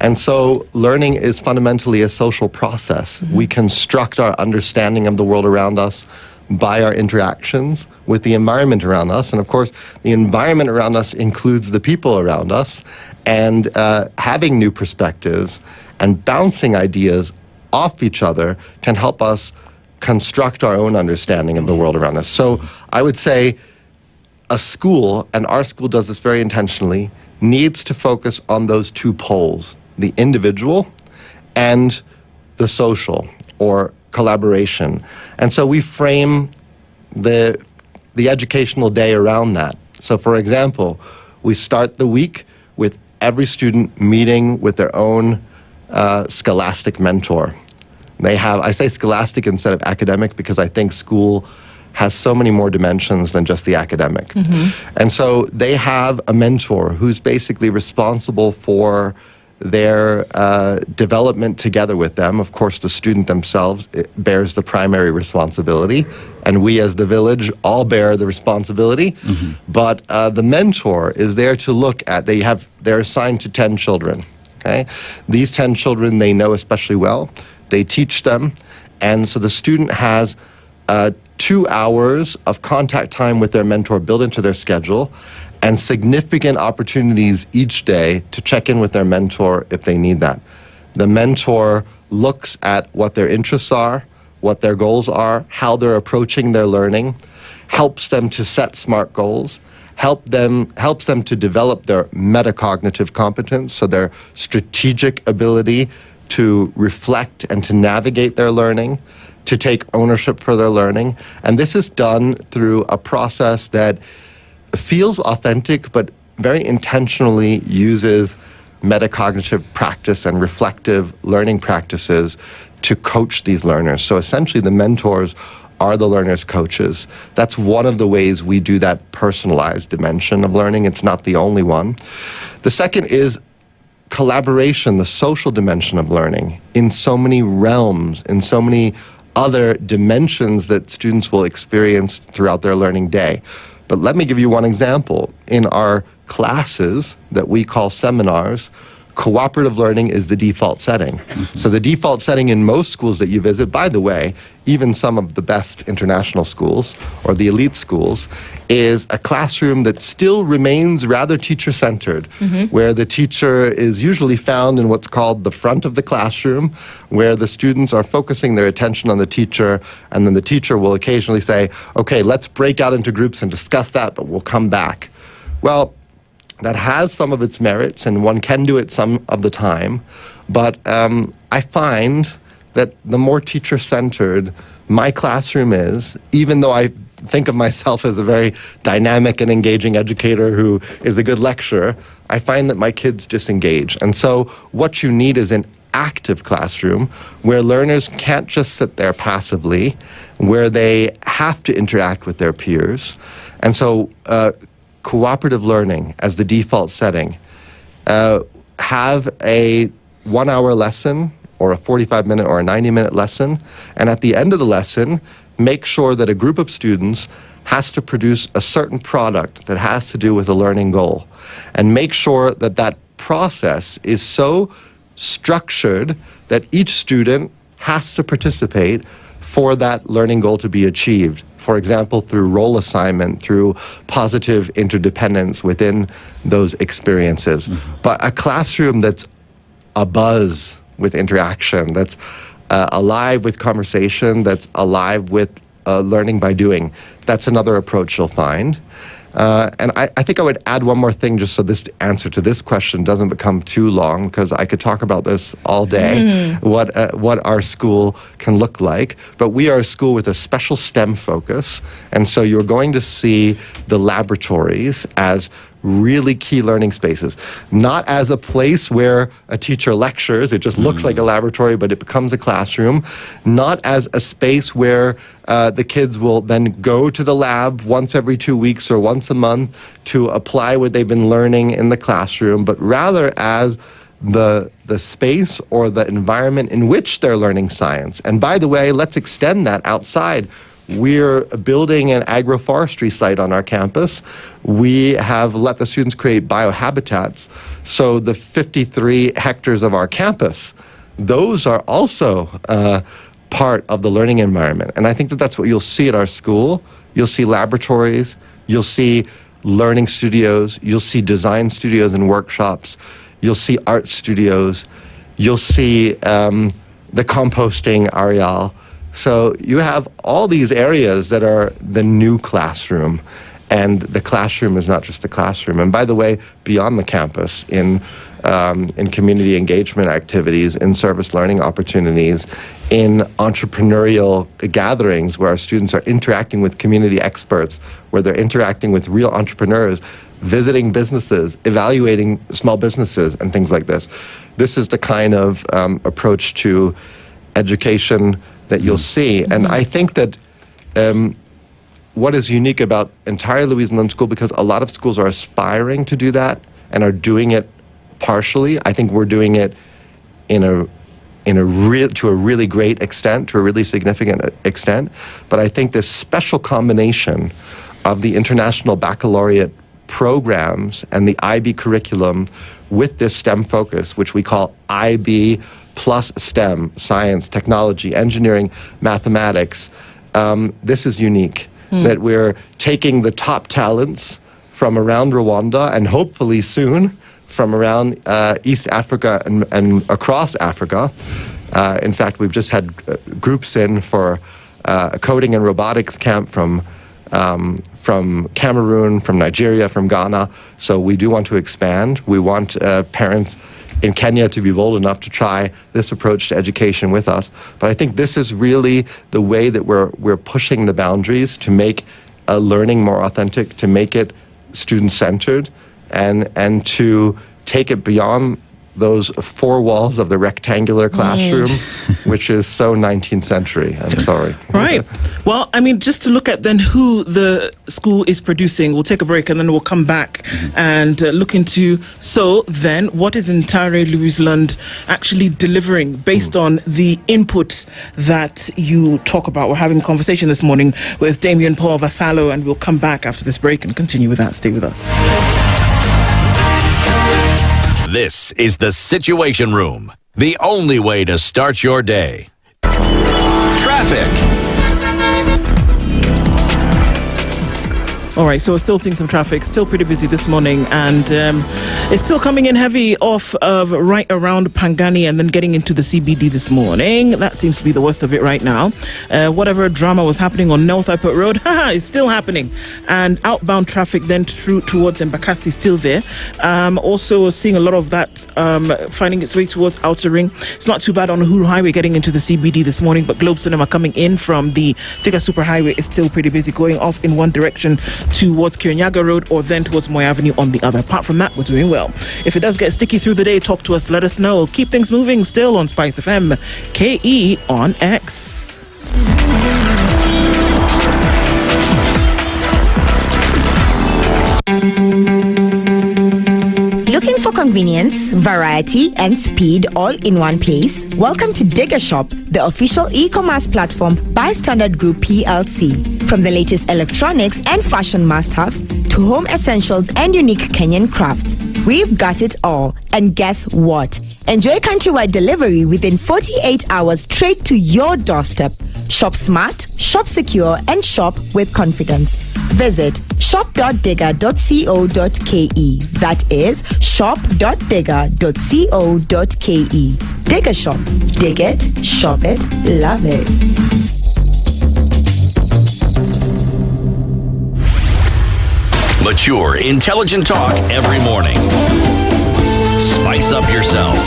And so learning is fundamentally a social process. We construct our understanding of the world around us by our interactions with the environment around us. And of course, the environment around us includes the people around us. And having new perspectives and bouncing ideas off each other can help us construct our own understanding of the world around us. So I would say a school, and our school does this very intentionally, needs to focus on those two poles, the individual and the social or collaboration. And so we frame the educational day around that. So for example, we start the week with every student meeting with their own scholastic mentor. They have, I say scholastic instead of academic because I think school has so many more dimensions than just the academic. And so they have a mentor who's basically responsible for their development together with them. Of course, the student themselves bears the primary responsibility, and we as the village all bear the responsibility. But the mentor is there to look at, they're assigned to 10 children. Okay? These 10 children they know especially well. They teach them, and so the student has 2 hours of contact time with their mentor built into their schedule, and significant opportunities each day to check in with their mentor if they need that. The mentor looks at what their interests are, what their goals are, how they're approaching their learning, helps them to set SMART goals, helps them to develop their metacognitive competence, so their strategic ability to reflect and to navigate their learning, to take ownership for their learning. And this is done through a process that feels authentic, but very intentionally uses metacognitive practice and reflective learning practices to coach these learners. So essentially the mentors are the learners' coaches. That's one of the ways we do that personalized dimension of learning. It's not the only one. The second is collaboration, the social dimension of learning in so many realms, in so many other dimensions that students will experience throughout their learning day. But let me give you one example. In our classes that we call seminars, cooperative learning is the default setting. So the default setting in most schools that you visit, by the way, even some of the best international schools or the elite schools, is a classroom that still remains rather teacher-centered, where the teacher is usually found in what's called the front of the classroom, where the students are focusing their attention on the teacher, and then the teacher will occasionally say, okay, let's break out into groups and discuss that, but we'll come back. Well, that has some of its merits, and one can do it some of the time, but I find that the more teacher-centered my classroom is, even though I think of myself as a very dynamic and engaging educator who is a good lecturer, I find that my kids disengage. And so what you need is an active classroom where learners can't just sit there passively, where they have to interact with their peers. And so cooperative learning as the default setting, have a 1-hour lesson or a 45-minute or a 90-minute lesson, and at the end of the lesson, make sure that a group of students has to produce a certain product that has to do with a learning goal, and make sure that that process is so structured that each student has to participate for that learning goal to be achieved. For example, through role assignment, through positive interdependence within those experiences. But a classroom that's abuzz with interaction, that's alive with conversation, that's alive with learning by doing, that's another approach you'll find. And I think I would add one more thing just so this answer to this question doesn't become too long, because I could talk about this all day, what our school can look like. But we are a school with a special STEM focus, and so you're going to see the laboratories as really key learning spaces, not as a place where a teacher lectures, it just looks like a laboratory, but it becomes a classroom, not as a space where the kids will then go to the lab once every 2 weeks or once a month to apply what they've been learning in the classroom, but rather as the space or the environment in which they're learning science. And by the way, let's extend that outside. We're building an agroforestry site on our campus. We have let the students create biohabitats. So the 53 hectares of our campus, those are also part of the learning environment. And I think that that's what you'll see at our school. You'll see laboratories, you'll see learning studios, you'll see design studios and workshops, you'll see art studios, you'll see the composting areal. So you have all these areas that are the new classroom, and the classroom is not just the classroom. And by the way, beyond the campus, in community engagement activities, in service learning opportunities, in entrepreneurial gatherings where our students are interacting with community experts, where they're interacting with real entrepreneurs, visiting businesses, evaluating small businesses, and things like this. This is the kind of approach to education that you'll see. And I think that what is unique about entire Louise Lund School, because a lot of schools are aspiring to do that and are doing it partially. I think we're doing it to a really great extent, to a really significant extent. But I think this special combination of the international baccalaureate programs and the IB curriculum with this STEM focus, which we call IB plus STEM, science, technology, engineering, mathematics, this is unique. That we're taking the top talents from around Rwanda, and hopefully soon from around East Africa and across Africa. In fact, we've just had groups in for a coding and robotics camp from Cameroon, from Nigeria, from Ghana. So we do want to expand. We want parents in Kenya to be bold enough to try this approach to education with us. But I think this is really the way that we're pushing the boundaries to make learning more authentic, to make it student-centered, and to take it beyond those four walls of the rectangular classroom, which is so 19th century. I'm sorry. Right. Well, I mean, just to look at then who the school is producing, we'll take a break and then we'll come back and look into, so then, what is entire Louise Lund actually delivering based on the input that you talk about? We're having a conversation this morning with Damien Paul Vassallo, and we'll come back after this break and continue with that. Stay with us. This is the Situation Room, the only way to start your day. Traffic. All right, so we're still seeing some traffic, still pretty busy this morning, and it's still coming in heavy off of right around Pangani and then getting into the CBD this morning. That seems to be the worst of it right now. Whatever drama was happening on North Airport Road, is still happening. And outbound traffic then through towards Embakasi still there. Also seeing a lot of that finding its way towards Outer Ring. It's not too bad on Uhuru Highway getting into the CBD this morning, but Globe Cinema coming in from the Thika Superhighway is still pretty busy, going off in one direction towards Kirinyaga Road or then towards Moy Avenue on the other. Apart from that, we're doing well. If it does get sticky through the day, talk to us, let us know. Keep things moving still on SpiceFM, KE on X. Looking for convenience, variety, and speed all in one place? Welcome to Digger Shop, the official e-commerce platform by Standard Group PLC. From the latest electronics and fashion must-haves to home essentials and unique Kenyan crafts, we've got it all. And guess what? Enjoy countrywide delivery within 48 hours straight to your doorstep. Shop smart, shop secure, and shop with confidence. Visit shop.digger.co.ke. That is shop.digger.co.ke. Digger Shop. Dig it, shop it, love it. Mature, intelligent talk every morning. Spice up yourself.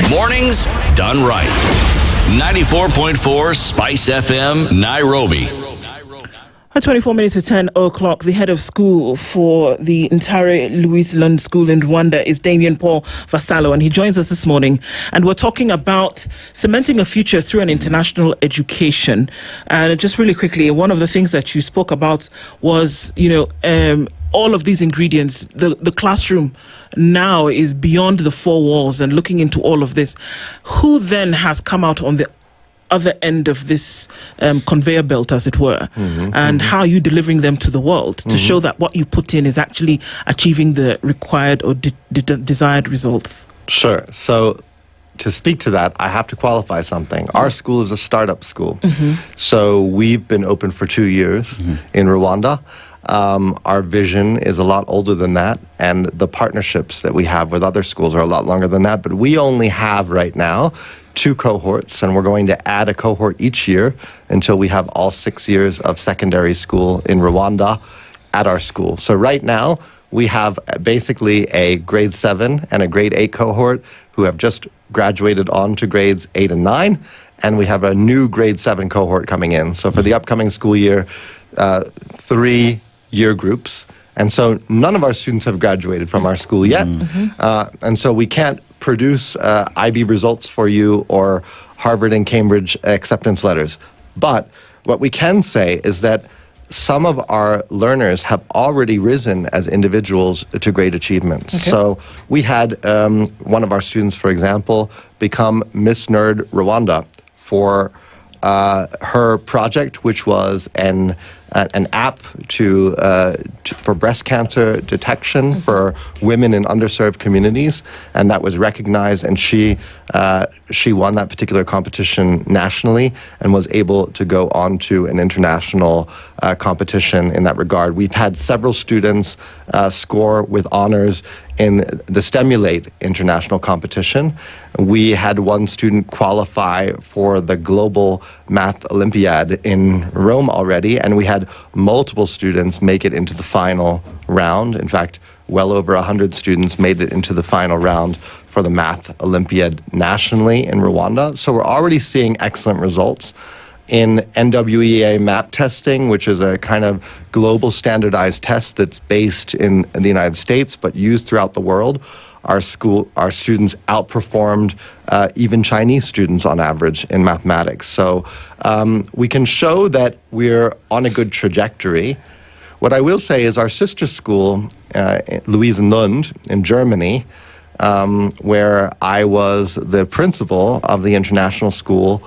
Mornings done right. 94.4 Spice FM, Nairobi. At 24 minutes to 10 o'clock, the head of school for the entire Louis Lund School in Rwanda is Damien Paul Vassallo, and he joins us this morning. And we're talking about cementing a future through an international education. And just really quickly, one of the things that you spoke about was, all of these ingredients. The classroom now is beyond the four walls and looking into all of this. Who then has come out on the other end of this conveyor belt, as it were, and how are you delivering them to the world to show that what you put in is actually achieving the required or desired results? Sure. So to speak to that, I have to qualify something. Our school is a startup school. So we've been open for 2 years in Rwanda. Our vision is a lot older than that, and the partnerships that we have with other schools are a lot longer than that. But we only have right now 2 cohorts, and we're going to add a cohort each year until we have all 6 years of secondary school in Rwanda at our school. So right now, we have basically a grade 7 and a grade 8 cohort who have just graduated on to grades 8 and 9, and we have a new grade 7 cohort coming in. So for the upcoming school year, 3 year groups. And so none of our students have graduated from our school yet. And so we can't produce IB results for you or Harvard and Cambridge acceptance letters. But what we can say is that some of our learners have already risen as individuals to great achievements. So we had one of our students, for example, become Miss Nerd Rwanda for her project, which was an app for breast cancer detection for women in underserved communities, and that was recognized, and she won that particular competition nationally and was able to go on to an international competition in that regard. We've had several students score with honors in the Stemulate international competition. We had one student qualify for the Global Math Olympiad in Rome already, and we had multiple students make it into the final round. In fact, well over 100 students made it into the final round for the Math Olympiad nationally in Rwanda. So we're already seeing excellent results. In NWEA map testing, which is a kind of global standardized test that's based in the United States but used throughout the world, our students outperformed even Chinese students on average in mathematics. So we can show that we're on a good trajectory. What I will say is our sister school, Louis Lund in Germany, where I was the principal of the international school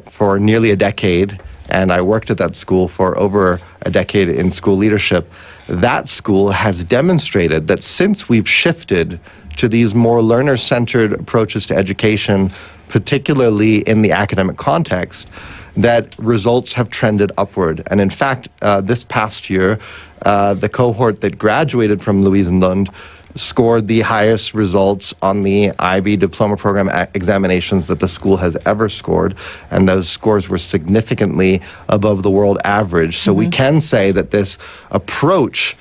for nearly a decade, and I worked at that school for over a decade in school leadership. That school has demonstrated that since we've shifted to these more learner-centered approaches to education, particularly in the academic context, that results have trended upward. And in fact, this past year, the cohort that graduated from Louis Lund scored the highest results on the IB diploma program examinations that the school has ever scored, and those scores were significantly above the world average. So we can say that this approach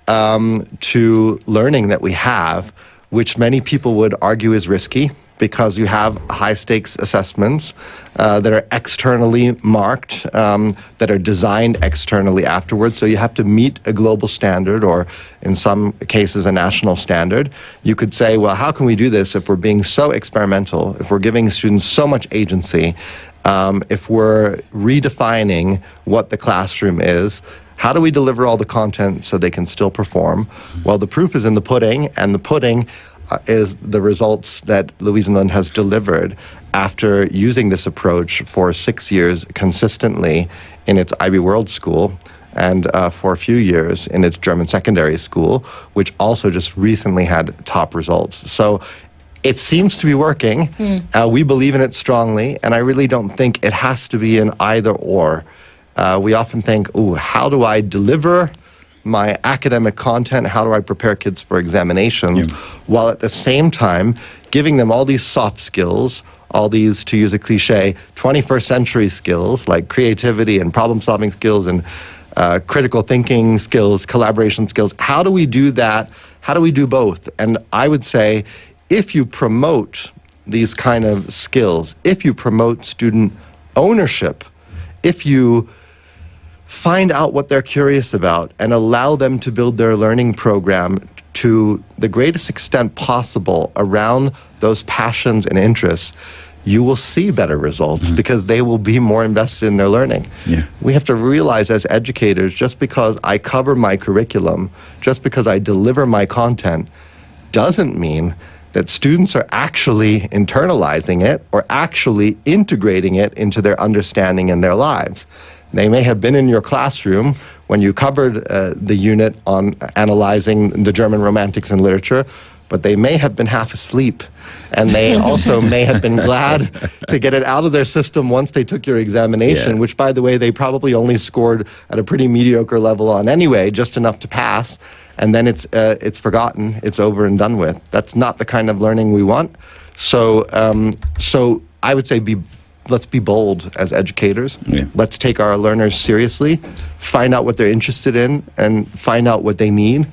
to learning that we have, which many people would argue is risky, because you have high-stakes assessments that are externally marked, that are designed externally afterwards. So you have to meet a global standard, or in some cases, a national standard. You could say, well, how can we do this if we're being so experimental, if we're giving students so much agency, if we're redefining what the classroom is, How do we deliver all the content so they can still perform? Well, the proof is in the pudding, and the pudding is the results that Louise and Lund has delivered after using this approach for 6 years consistently in its IB World School and for a few years in its German secondary school, which also just recently had top results. So it seems to be working. We believe in it strongly, and I really don't think it has to be an either or. We often think, how do I deliver my academic content? How do I prepare kids for examinations? While at the same time giving them all these soft skills, all these, to use a cliche, 21st century skills like creativity and problem-solving skills and critical thinking skills, collaboration skills. How do we do that? How do we do both? And I would say, if you promote these kind of skills, if you promote student ownership, if you find out what they're curious about and allow them to build their learning program to the greatest extent possible around those passions and interests, you will see better results because they will be more invested in their learning. We have to realize as educators, just because I cover my curriculum, just because I deliver my content, doesn't mean that students are actually internalizing it or actually integrating it into their understanding in their lives. They may have been in your classroom when you covered the unit on analyzing the German romantics in literature, but they may have been half asleep, and they also may have been glad to get it out of their system once they took your examination, which, by the way, they probably only scored at a pretty mediocre level on anyway, just enough to pass, and then it's forgotten, it's over and done with. That's not the kind of learning we want. So I would say let's be bold as educators. Let's take our learners seriously, find out what they're interested in, and find out what they need,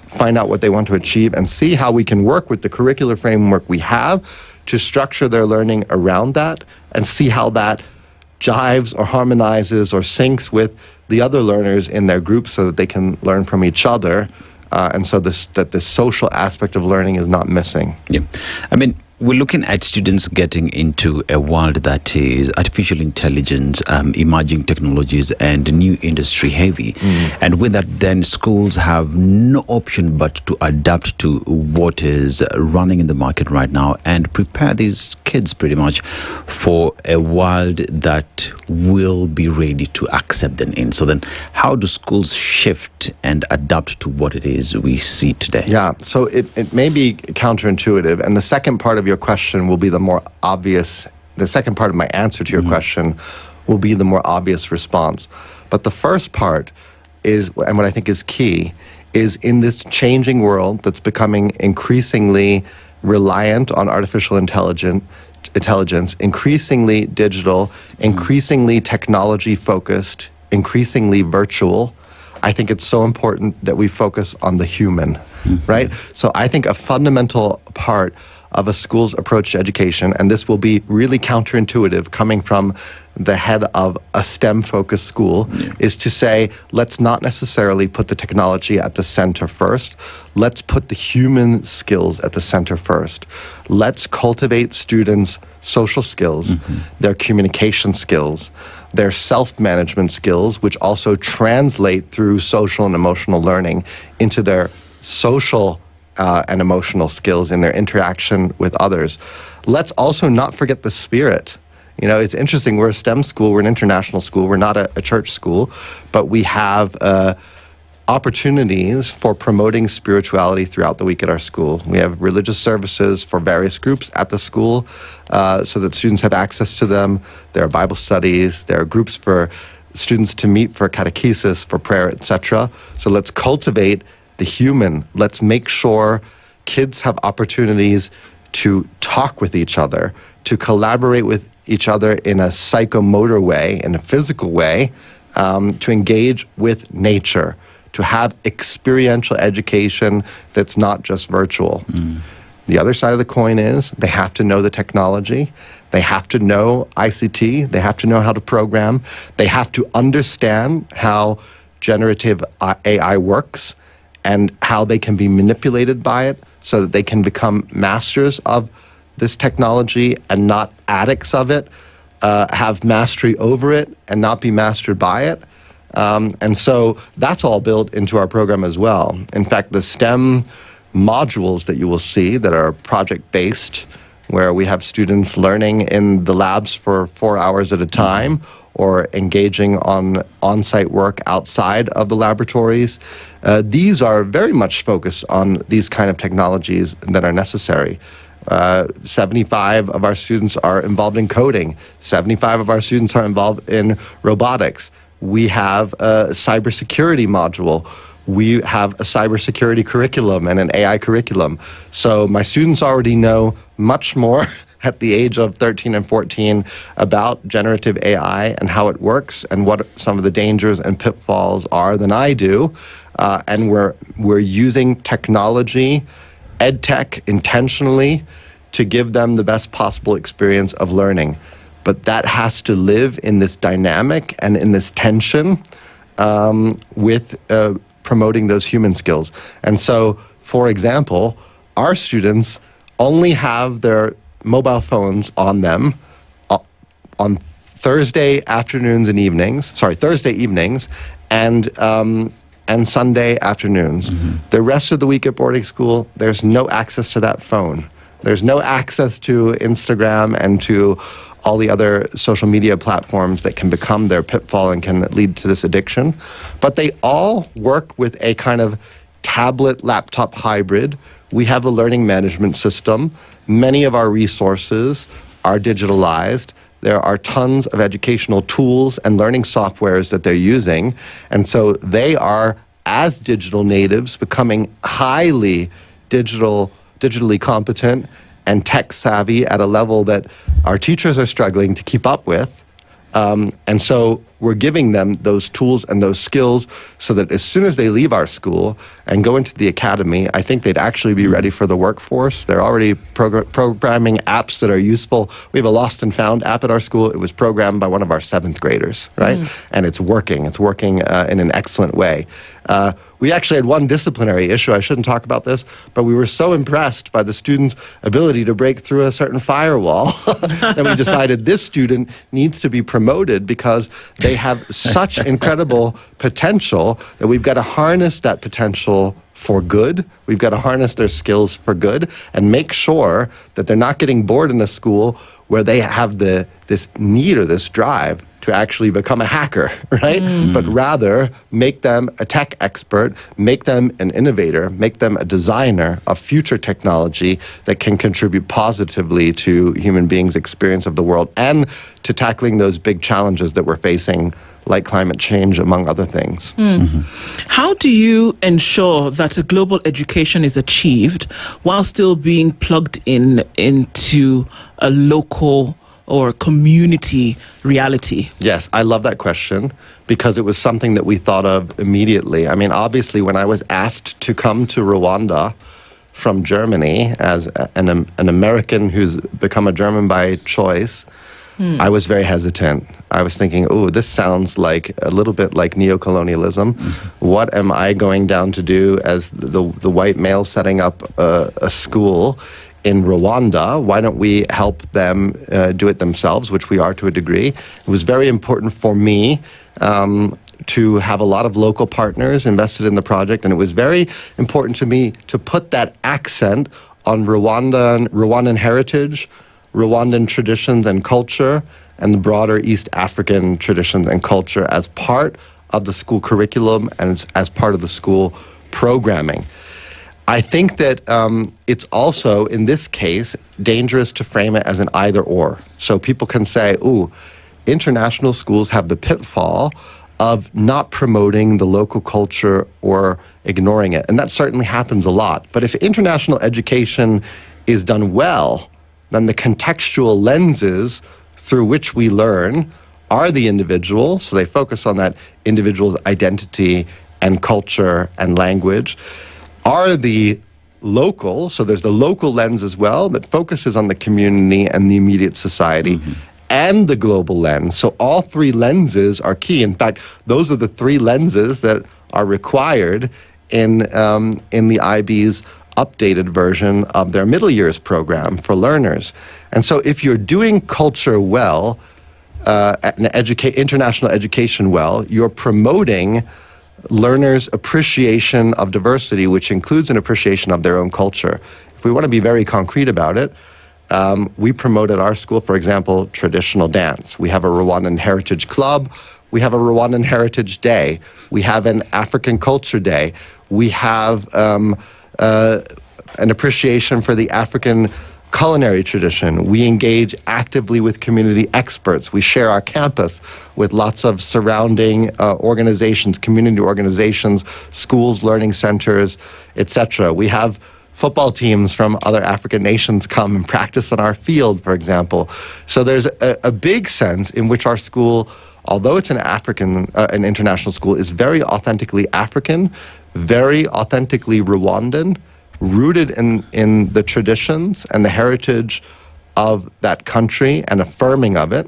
find out what they want to achieve, and see how we can work with the curricular framework we have to structure their learning around that, and see how that jives or harmonizes or syncs with the other learners in their group so that they can learn from each other, and so that this social aspect of learning is not missing. I mean, we're looking at students getting into a world that is artificial intelligence, emerging technologies, and new industry heavy. And with that, then schools have no option but to adapt to what is running in the market right now and prepare these kids pretty much for a world that will be ready to accept them in. So then how do schools shift and adapt to what it is we see today? Yeah, so it may be counterintuitive, and the second part of your question will be the more obvious, the second part of my answer to your question will be the more obvious response. But the first part is, and what I think is key, is in this changing world that's becoming increasingly reliant on artificial intelligence, increasingly digital, increasingly technology focused, increasingly virtual, I think it's so important that we focus on the human, right? So I think a fundamental part of a school's approach to education, and this will be really counterintuitive coming from the head of a STEM-focused school, is to say, let's not necessarily put the technology at the center first. Let's put the human skills at the center first. Let's cultivate students' social skills, their communication skills, their self-management skills, which also translate through social and emotional learning into their social and emotional skills in their interaction with others. Let's also not forget the spirit. You know, it's interesting, we're a STEM school, we're an international school, we're not a church school, but we have opportunities for promoting spirituality throughout the week at our school. We have religious services for various groups at the school so that students have access to them. There are Bible studies, there are groups for students to meet for catechesis, for prayer, etc. So let's cultivate the human. Let's make sure kids have opportunities to talk with each other, to collaborate with each other in a psychomotor way, in a physical way, to engage with nature, to have experiential education that's not just virtual. The other side of the coin is they have to know the technology, they have to know ICT, they have to know how to program, they have to understand how generative AI works and how they can be manipulated by it so that they can become masters of this technology and not addicts of it, have mastery over it and not be mastered by it. And so that's all built into our program as well. In fact, the STEM modules that you will see that are project-based, where we have students learning in the labs for 4 hours at a time or engaging on on-site work outside of the laboratories. These are very much focused on these kind of technologies that are necessary. 75 of our students are involved in coding. 75 of our students are involved in robotics. We have a cybersecurity module. We have a cybersecurity curriculum and an AI curriculum. So my students already know much more at the age of 13 and 14 about generative AI and how it works and what some of the dangers and pitfalls are than I do. And we're using technology, EdTech, intentionally to give them the best possible experience of learning. But that has to live in this dynamic and in this tension with promoting those human skills. And so, for example, our students only have their mobile phones on them on Thursday evenings, and Sunday afternoons. The rest of the week at boarding school, there's no access to that phone. There's no access to Instagram and to all the other social media platforms that can become their pitfall and can lead to this addiction. But they all work with a kind of tablet laptop hybrid. We have a learning management system. Many of our resources are digitalized. There are tons of educational tools and learning softwares that they're using. And so they are, as digital natives, becoming highly digitally competent and tech savvy at a level that our teachers are struggling to keep up with. And so we're giving them those tools and those skills so that as soon as they leave our school and go into the academy, I think they'd actually be ready for the workforce. They're already programming apps that are useful. We have a Lost and Found app at our school. It was programmed by one of our 7th graders, right? And it's working. It's working in an excellent way. We actually had one disciplinary issue. I shouldn't talk about this, but we were so impressed by the student's ability to break through a certain firewall that we decided this student needs to be promoted because they have such incredible potential that we've got to harness that potential for good. We've got to harness their skills for good and make sure that they're not getting bored in a school where they have this need or this drive to actually become a hacker, right? But rather make them a tech expert, make them an innovator, make them a designer of future technology that can contribute positively to human beings' experience of the world and to tackling those big challenges that we're facing, like climate change, among other things. How do you ensure that a global education is achieved while still being plugged into a local or community reality? Yes, I love that question because it was something that we thought of immediately. I mean, obviously, when I was asked to come to Rwanda from Germany as an American who's become a German by choice, I was very hesitant. I was thinking, oh, this sounds like a little bit like neocolonialism. What am I going down to do as the white male setting up a school in Rwanda? Why don't we help them do it themselves, which we are to a degree. It was very important for me to have a lot of local partners invested in the project, and it was very important to me to put that accent on Rwandan heritage, Rwandan traditions and culture, and the broader East African traditions and culture as part of the school curriculum and as part of the school programming. I think that it's also, in this case, dangerous to frame it as an either-or. So people can say, ooh, international schools have the pitfall of not promoting the local culture or ignoring it. And that certainly happens a lot. But if international education is done well, then the contextual lenses through which we learn are the individual. So they focus on that individual's identity and culture and language. Are the local, so there's the local lens as well that focuses on the community and the immediate society, and the global lens. So all three lenses are key. In fact, those are the three lenses that are required in the IB's updated version of their middle years program for learners. And so if you're doing culture well, international education well, you're promoting learners' appreciation of diversity, which includes an appreciation of their own culture. If we want to be very concrete about it, we promote at our school, for example, traditional dance. We have a Rwandan Heritage Club. We have a Rwandan Heritage Day. We have an African Culture Day. We have an appreciation for the African culinary tradition. We engage actively with community experts. We share our campus with lots of surrounding organizations, community organizations, schools, learning centers, etc. We have football teams from other African nations come and practice on our field, for example. So there's a big sense in which our school, although it's an international school, is very authentically African, very authentically Rwandan, rooted in the traditions and the heritage of that country and affirming of it.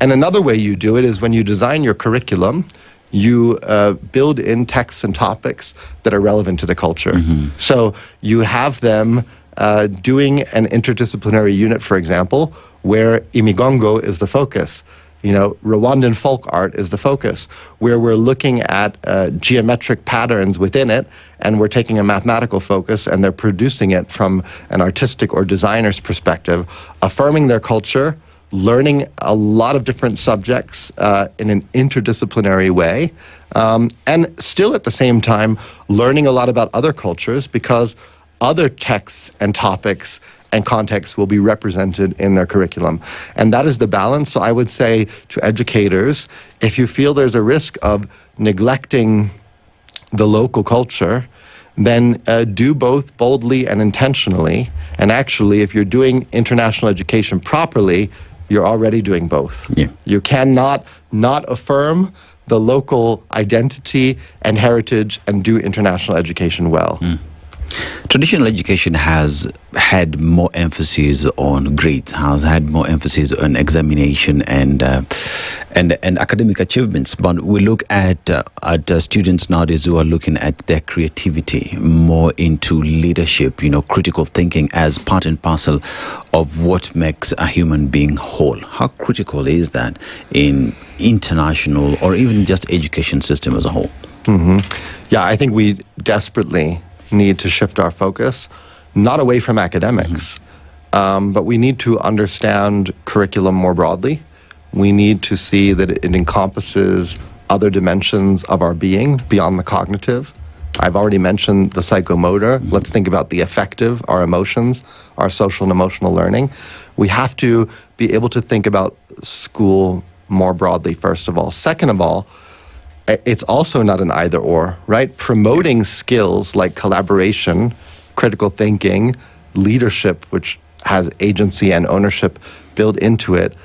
And another way you do it is when you design your curriculum, you build in texts and topics that are relevant to the culture. Mm-hmm. So you have them doing an interdisciplinary unit, for example, where Imigongo is the focus. Rwandan folk art is the focus, where we're looking at geometric patterns within it, and we're taking a mathematical focus, and they're producing it from an artistic or designer's perspective, affirming their culture, learning a lot of different subjects in an interdisciplinary way, and still at the same time learning a lot about other cultures, because other texts and topics and contexts will be represented in their curriculum. And that is the balance. So I would say to educators, if you feel there's a risk of neglecting the local culture, then do both boldly and intentionally. And actually, if you're doing international education properly, you're already doing both. Yeah. You cannot not affirm the local identity and heritage and do international education well. Mm. Traditional education has had more emphasis on grades, has had more emphasis on examination and academic achievements. But we look at students nowadays who are looking at their creativity, more into leadership, critical thinking as part and parcel of what makes a human being whole. How critical is that in international or even just education system as a whole? Mm-hmm. Yeah, I think we desperately need to shift our focus, not away from academics, but we need to understand curriculum more broadly. We need to see that it encompasses other dimensions of our being beyond the cognitive. I've already mentioned the psychomotor. Let's think about the affective, our emotions, our social and emotional learning. We have to be able to think about school more broadly, first of all. Second of all, it's also not an either or, right? Promoting skills like collaboration, critical thinking, leadership, which has agency and ownership built into it,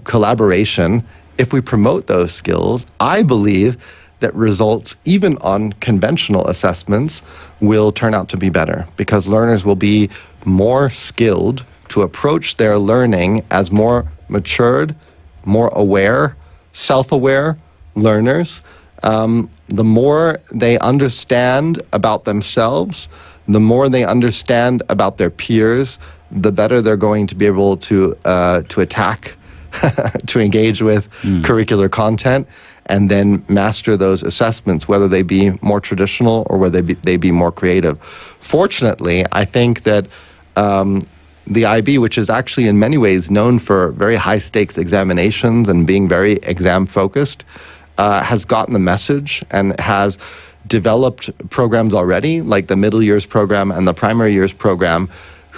collaboration. If we promote those skills, I believe that results, even on conventional assessments, will turn out to be better, because learners will be more skilled to approach their learning as more matured, more aware, self-aware learners. The more they understand about themselves, the more they understand about their peers, the better they're going to be able to attack, to engage with curricular content, and then master those assessments, whether they be more traditional or whether they be more creative. Fortunately, I think that the IB, which is actually in many ways known for very high-stakes examinations and being very exam-focused, has gotten the message and has developed programs already, like the middle years program and the primary years program,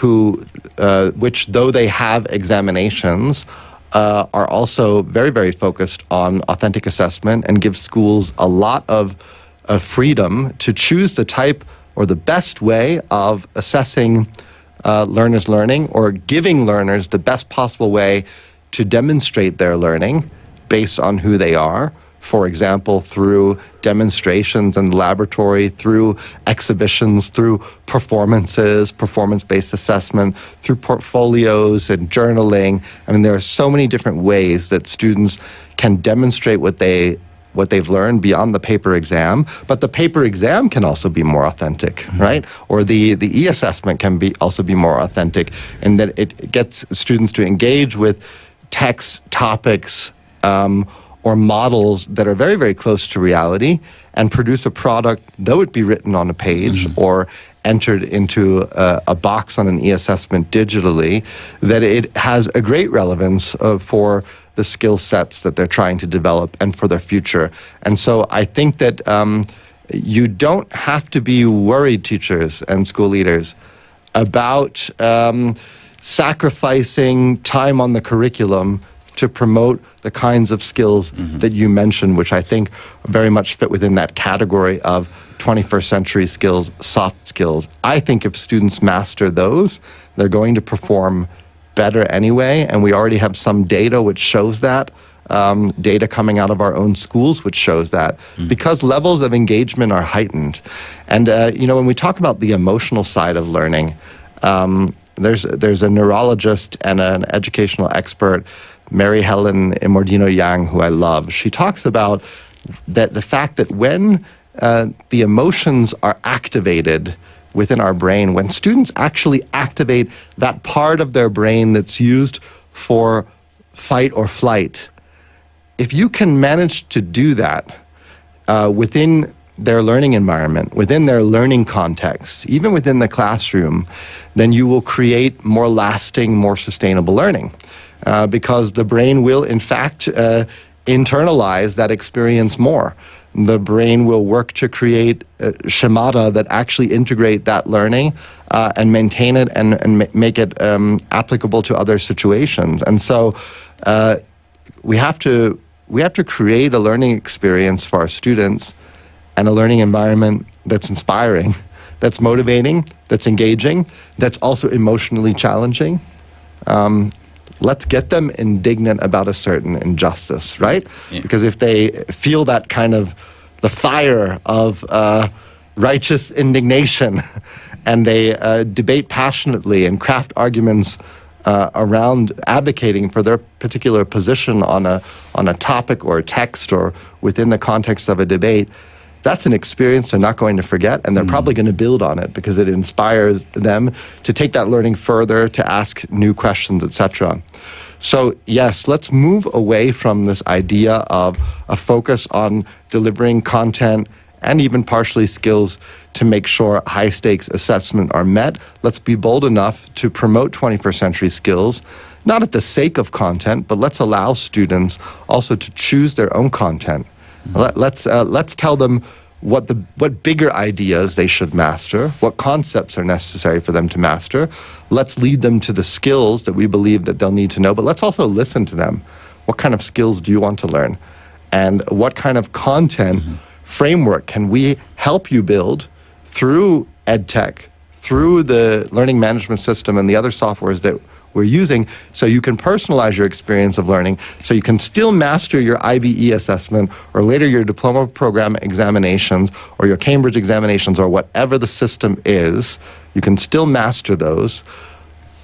which, though they have examinations, are also very, very focused on authentic assessment and give schools a lot of freedom to choose the type or the best way of assessing learners' learning, or giving learners the best possible way to demonstrate their learning based on who they are. For example, through demonstrations in the laboratory, through exhibitions, through performances, performance-based assessment, through portfolios and journaling. I mean, there are so many different ways that students can demonstrate what they've learned beyond the paper exam. But the paper exam can also be more authentic, right? Or the e-assessment can also be more authentic, in that it gets students to engage with text, topics, or models that are very, very close to reality and produce a product, though it be written on a page or entered into a box on an e-assessment digitally, that it has a great relevance for the skill sets that they're trying to develop and for their future. And so I think that you don't have to be worried, teachers and school leaders, about sacrificing time on the curriculum to promote the kinds of skills that you mentioned, which I think very much fit within that category of 21st century skills, soft skills. I think if students master those, they're going to perform better anyway, and we already have some data which shows that, data coming out of our own schools which shows that, because levels of engagement are heightened. And when we talk about the emotional side of learning, there's a neurologist and an educational expert, Mary Helen Imordino-Yang, who I love. She talks about that the fact that when the emotions are activated within our brain, when students actually activate that part of their brain that's used for fight or flight, if you can manage to do that within their learning environment, within their learning context, even within the classroom, then you will create more lasting, more sustainable learning. Because the brain will, in fact, internalize that experience more. The brain will work to create schemata that actually integrate that learning and maintain it and make it applicable to other situations. And so we have to create a learning experience for our students and a learning environment that's inspiring, that's motivating, that's engaging, that's also emotionally challenging. Let's get them indignant about a certain injustice, right? Yeah. Because if they feel that kind of the fire of righteous indignation and they debate passionately and craft arguments around advocating for their particular position on a topic or a text or within the context of a debate, that's an experience they're not going to forget, and they're probably going to build on it because it inspires them to take that learning further, to ask new questions, etc. So yes, let's move away from this idea of a focus on delivering content and even partially skills to make sure high-stakes assessment are met. Let's be bold enough to promote 21st century skills, not at the sake of content, but let's allow students also to choose their own content. Let's tell them what bigger ideas they should master, what concepts are necessary for them to master. Let's lead them to the skills that we believe that they'll need to know, but let's also listen to them. What kind of skills do you want to learn? And what kind of content framework can we help you build through EdTech, through the learning management system and the other softwares that we're using, so you can personalize your experience of learning, so you can still master your IBE assessment or later your diploma program examinations or your Cambridge examinations or whatever the system is. You can still master those,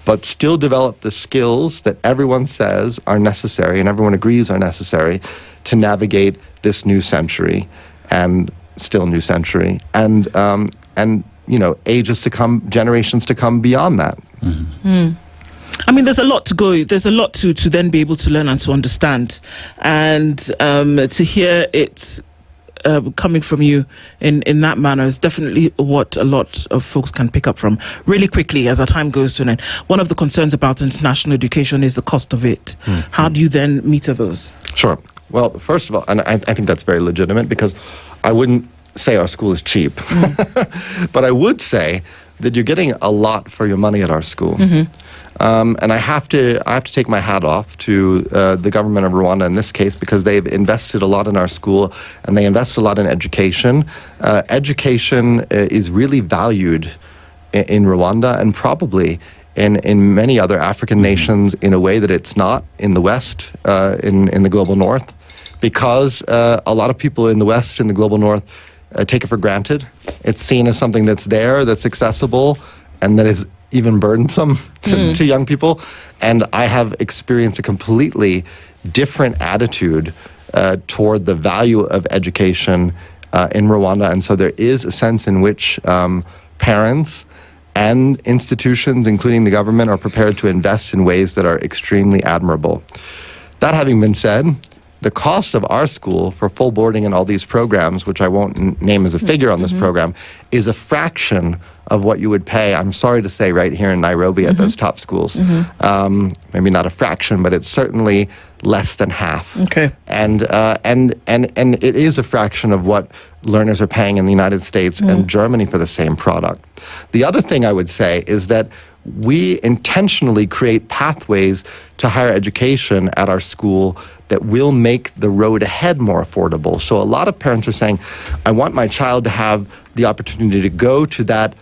but still develop the skills that everyone says are necessary and everyone agrees are necessary to navigate this new century and still new century and ages to come, generations to come beyond that. I mean, there's a lot to go. There's a lot to then be able to learn and to understand. And to hear it coming from you in that manner is definitely what a lot of folks can pick up from. Really quickly, as our time goes to an end, one of the concerns about international education is the cost of it. How do you then meter those? Sure. Well, first of all, and I think that's very legitimate, because I wouldn't say our school is cheap. But I would say that you're getting a lot for your money at our school. And I have to take my hat off to the government of Rwanda in this case, because they've invested a lot in our school and they invest a lot in education. Education is really valued in Rwanda and probably in many other African nations in a way that it's not in the West, in the global North, because a lot of people in the West, in the global North, take it for granted. It's seen as something that's there, that's accessible, and that is even burdensome to young people. And I have experienced a completely different attitude toward the value of education in Rwanda. And so there is a sense in which parents and institutions, including the government, are prepared to invest in ways that are extremely admirable. That having been said, the cost of our school for full boarding and all these programs, which I won't name as a figure on this program, is a fraction of what you would pay, I'm sorry to say, right here in Nairobi at those top schools. Maybe not a fraction, but it's certainly less than half. Okay. And it is a fraction of what learners are paying in the United States and Germany for the same product. The other thing I would say is that we intentionally create pathways to higher education at our school that will make the road ahead more affordable. So a lot of parents are saying, I want my child to have the opportunity to go to that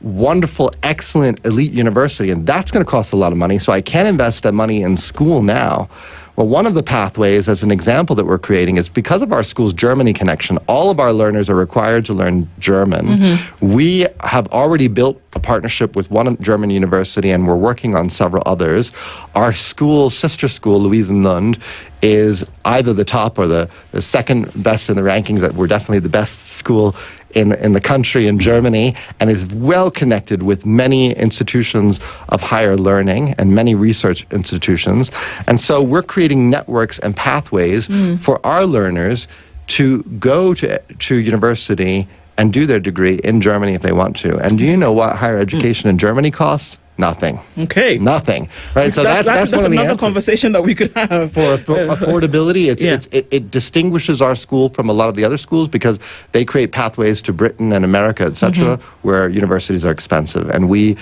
wonderful, excellent, elite university, and that's going to cost a lot of money, so I can't invest that money in school now. Well, one of the pathways, as an example that we're creating, is because of our school's Germany connection, all of our learners are required to learn German. We have already built a partnership with one German university, and we're working on several others. Our school, sister school, Louisenlund, is either the top or the second best in the rankings. That we're definitely the best school in the country, in Germany, and is well connected with many institutions of higher learning and many research institutions. And so we're creating networks and pathways for our learners to go to university and do their degree in Germany if they want to. And do you know what higher education in Germany costs? Nothing. Okay. Nothing. Right. So that's one of the another conversation that we could have. For affordability, it distinguishes our school from a lot of the other schools because they create pathways to Britain and America, etc., where universities are expensive. And we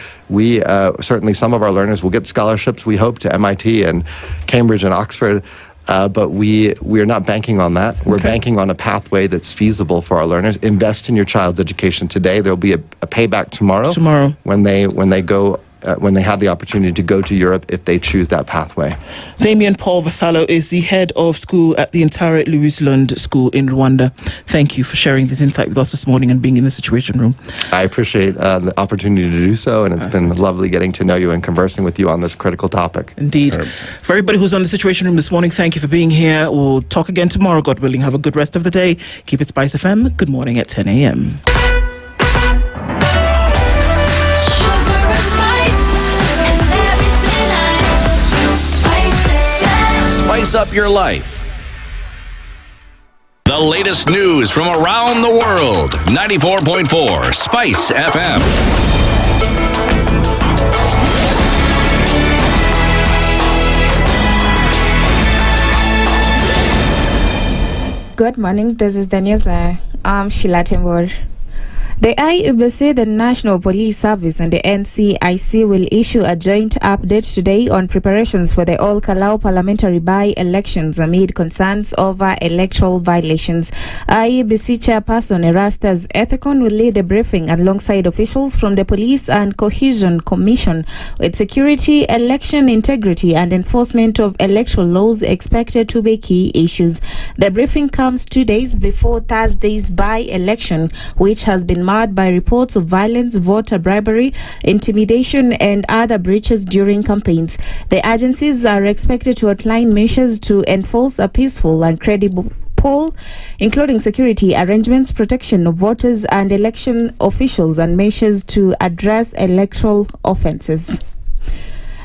certainly, some of our learners will get scholarships, we hope, to MIT and Cambridge and Oxford. But we are not banking on that. We're banking on a pathway that's feasible for our learners. Invest in your child's education today. There'll be a payback tomorrow when they go. When they have the opportunity to go to Europe if they choose that pathway. Damien Paul Vassallo is the head of school at the entire Louisenlund School in Rwanda. Thank you for sharing this insight with us this morning and being in the Situation Room. I appreciate the opportunity to do so, and it's been lovely getting to know you and conversing with you on this critical topic. Indeed. For everybody who's on the Situation Room this morning, thank you for being here. We'll talk again tomorrow, God willing. Have a good rest of the day. Keep it SpiceFM. Good morning at 10 a.m. Spice up your life. The latest news from around the world. 94.4 Spice FM. Good morning, this is the news. I'm Sheila Tembor. The IEBC, the National Police Service, and the NCIC will issue a joint update today on preparations for the All Kalau parliamentary by-elections amid concerns over electoral violations. IEBC Chairperson Erastus Ethekon will lead a briefing alongside officials from the Police and Cohesion Commission, with security, election integrity, and enforcement of electoral laws expected to be key issues. The briefing comes 2 days before Thursday's by-election, which has been marred by reports of violence, voter bribery, intimidation, and other breaches during campaigns. The agencies are expected to outline measures to enforce a peaceful and credible poll, including security arrangements, protection of voters and election officials, and measures to address electoral offences.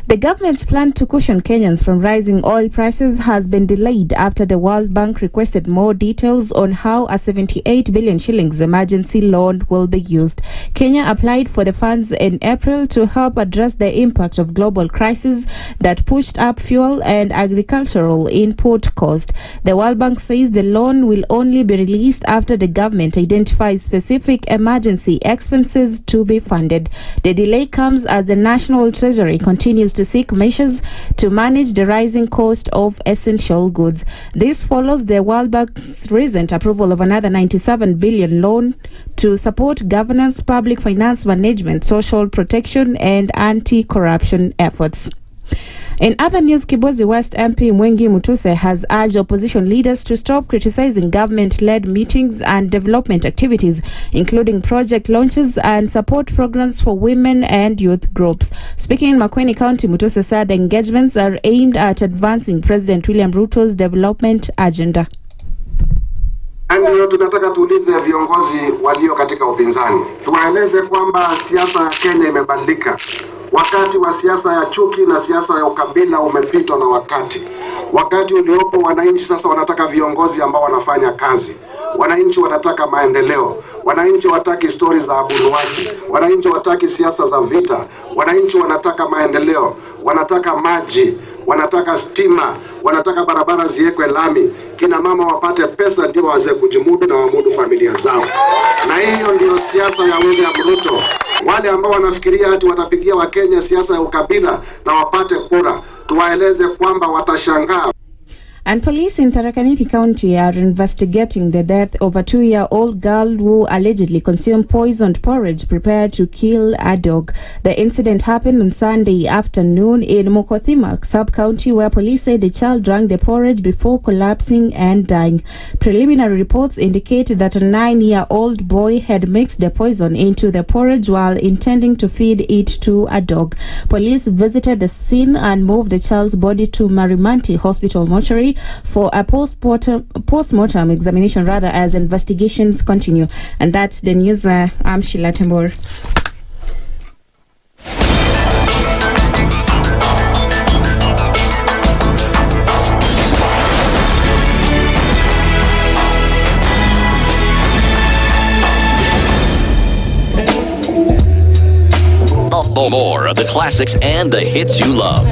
The government's plan to cushion Kenyans from rising oil prices has been delayed after the World Bank requested more details on how a 78 billion shillings emergency loan will be used. Kenya applied for the funds in April to help address the impact of global crisis that pushed up fuel and agricultural input cost. The World Bank says the loan will only be released after the government identifies specific emergency expenses to be funded. The delay comes as the National Treasury continues to seek measures to manage the rising cost of essential goods. This follows the World Bank's recent approval of another 97 billion loan to support governance, public finance management, social protection, and anti-corruption efforts. In other news, Kibwezi West MP Mwengi Mutuse has urged opposition leaders to stop criticizing government-led meetings and development activities, including project launches and support programs for women and youth groups. Speaking in Makueni County, Mutuse said the engagements are aimed at advancing President William Ruto's development agenda. Ndio tunataka tuulize viongozi walio katika upinzani, tuwaeleze kwamba siasa ya Kenya imebadilika. Wakati wa siasa ya chuki na siasa ya ukabila umepitwa na wakati. Wakati uliopo, wananchi sasa wanataka viongozi ambao wanafanya kazi. Wananchi wanataka maendeleo. Wananchi wataki stori za abunuwasi. Wananchi wataki siasa za vita. Wananchi wanataka maendeleo. Wanataka maji. Wanataka stima. Wanataka barabara ziwekwe lami. Kina mama wapate pesa ndio waweze kujimudu na wamudu familia zao. Na hiyo ndio siasa ya William Ruto. Wale ambao wanafikiria ati watapigia Wakenya siasa ya ukabila na wapate kura, tuwaeleze kwamba watashangaa. And police in Tharaka Nithi County are investigating the death of a 2-year-old girl who allegedly consumed poisoned porridge prepared to kill a dog. The incident happened on Sunday afternoon in Mukothima sub-county, where police said the child drank the porridge before collapsing and dying. Preliminary reports indicate that a 9-year-old boy had mixed the poison into the porridge while intending to feed it to a dog. Police visited the scene and moved the child's body to Marimanti Hospital mortuary for a post-mortem examination, as investigations continue. And that's the news. I'm Sheila Tembor. More of the classics and the hits you love.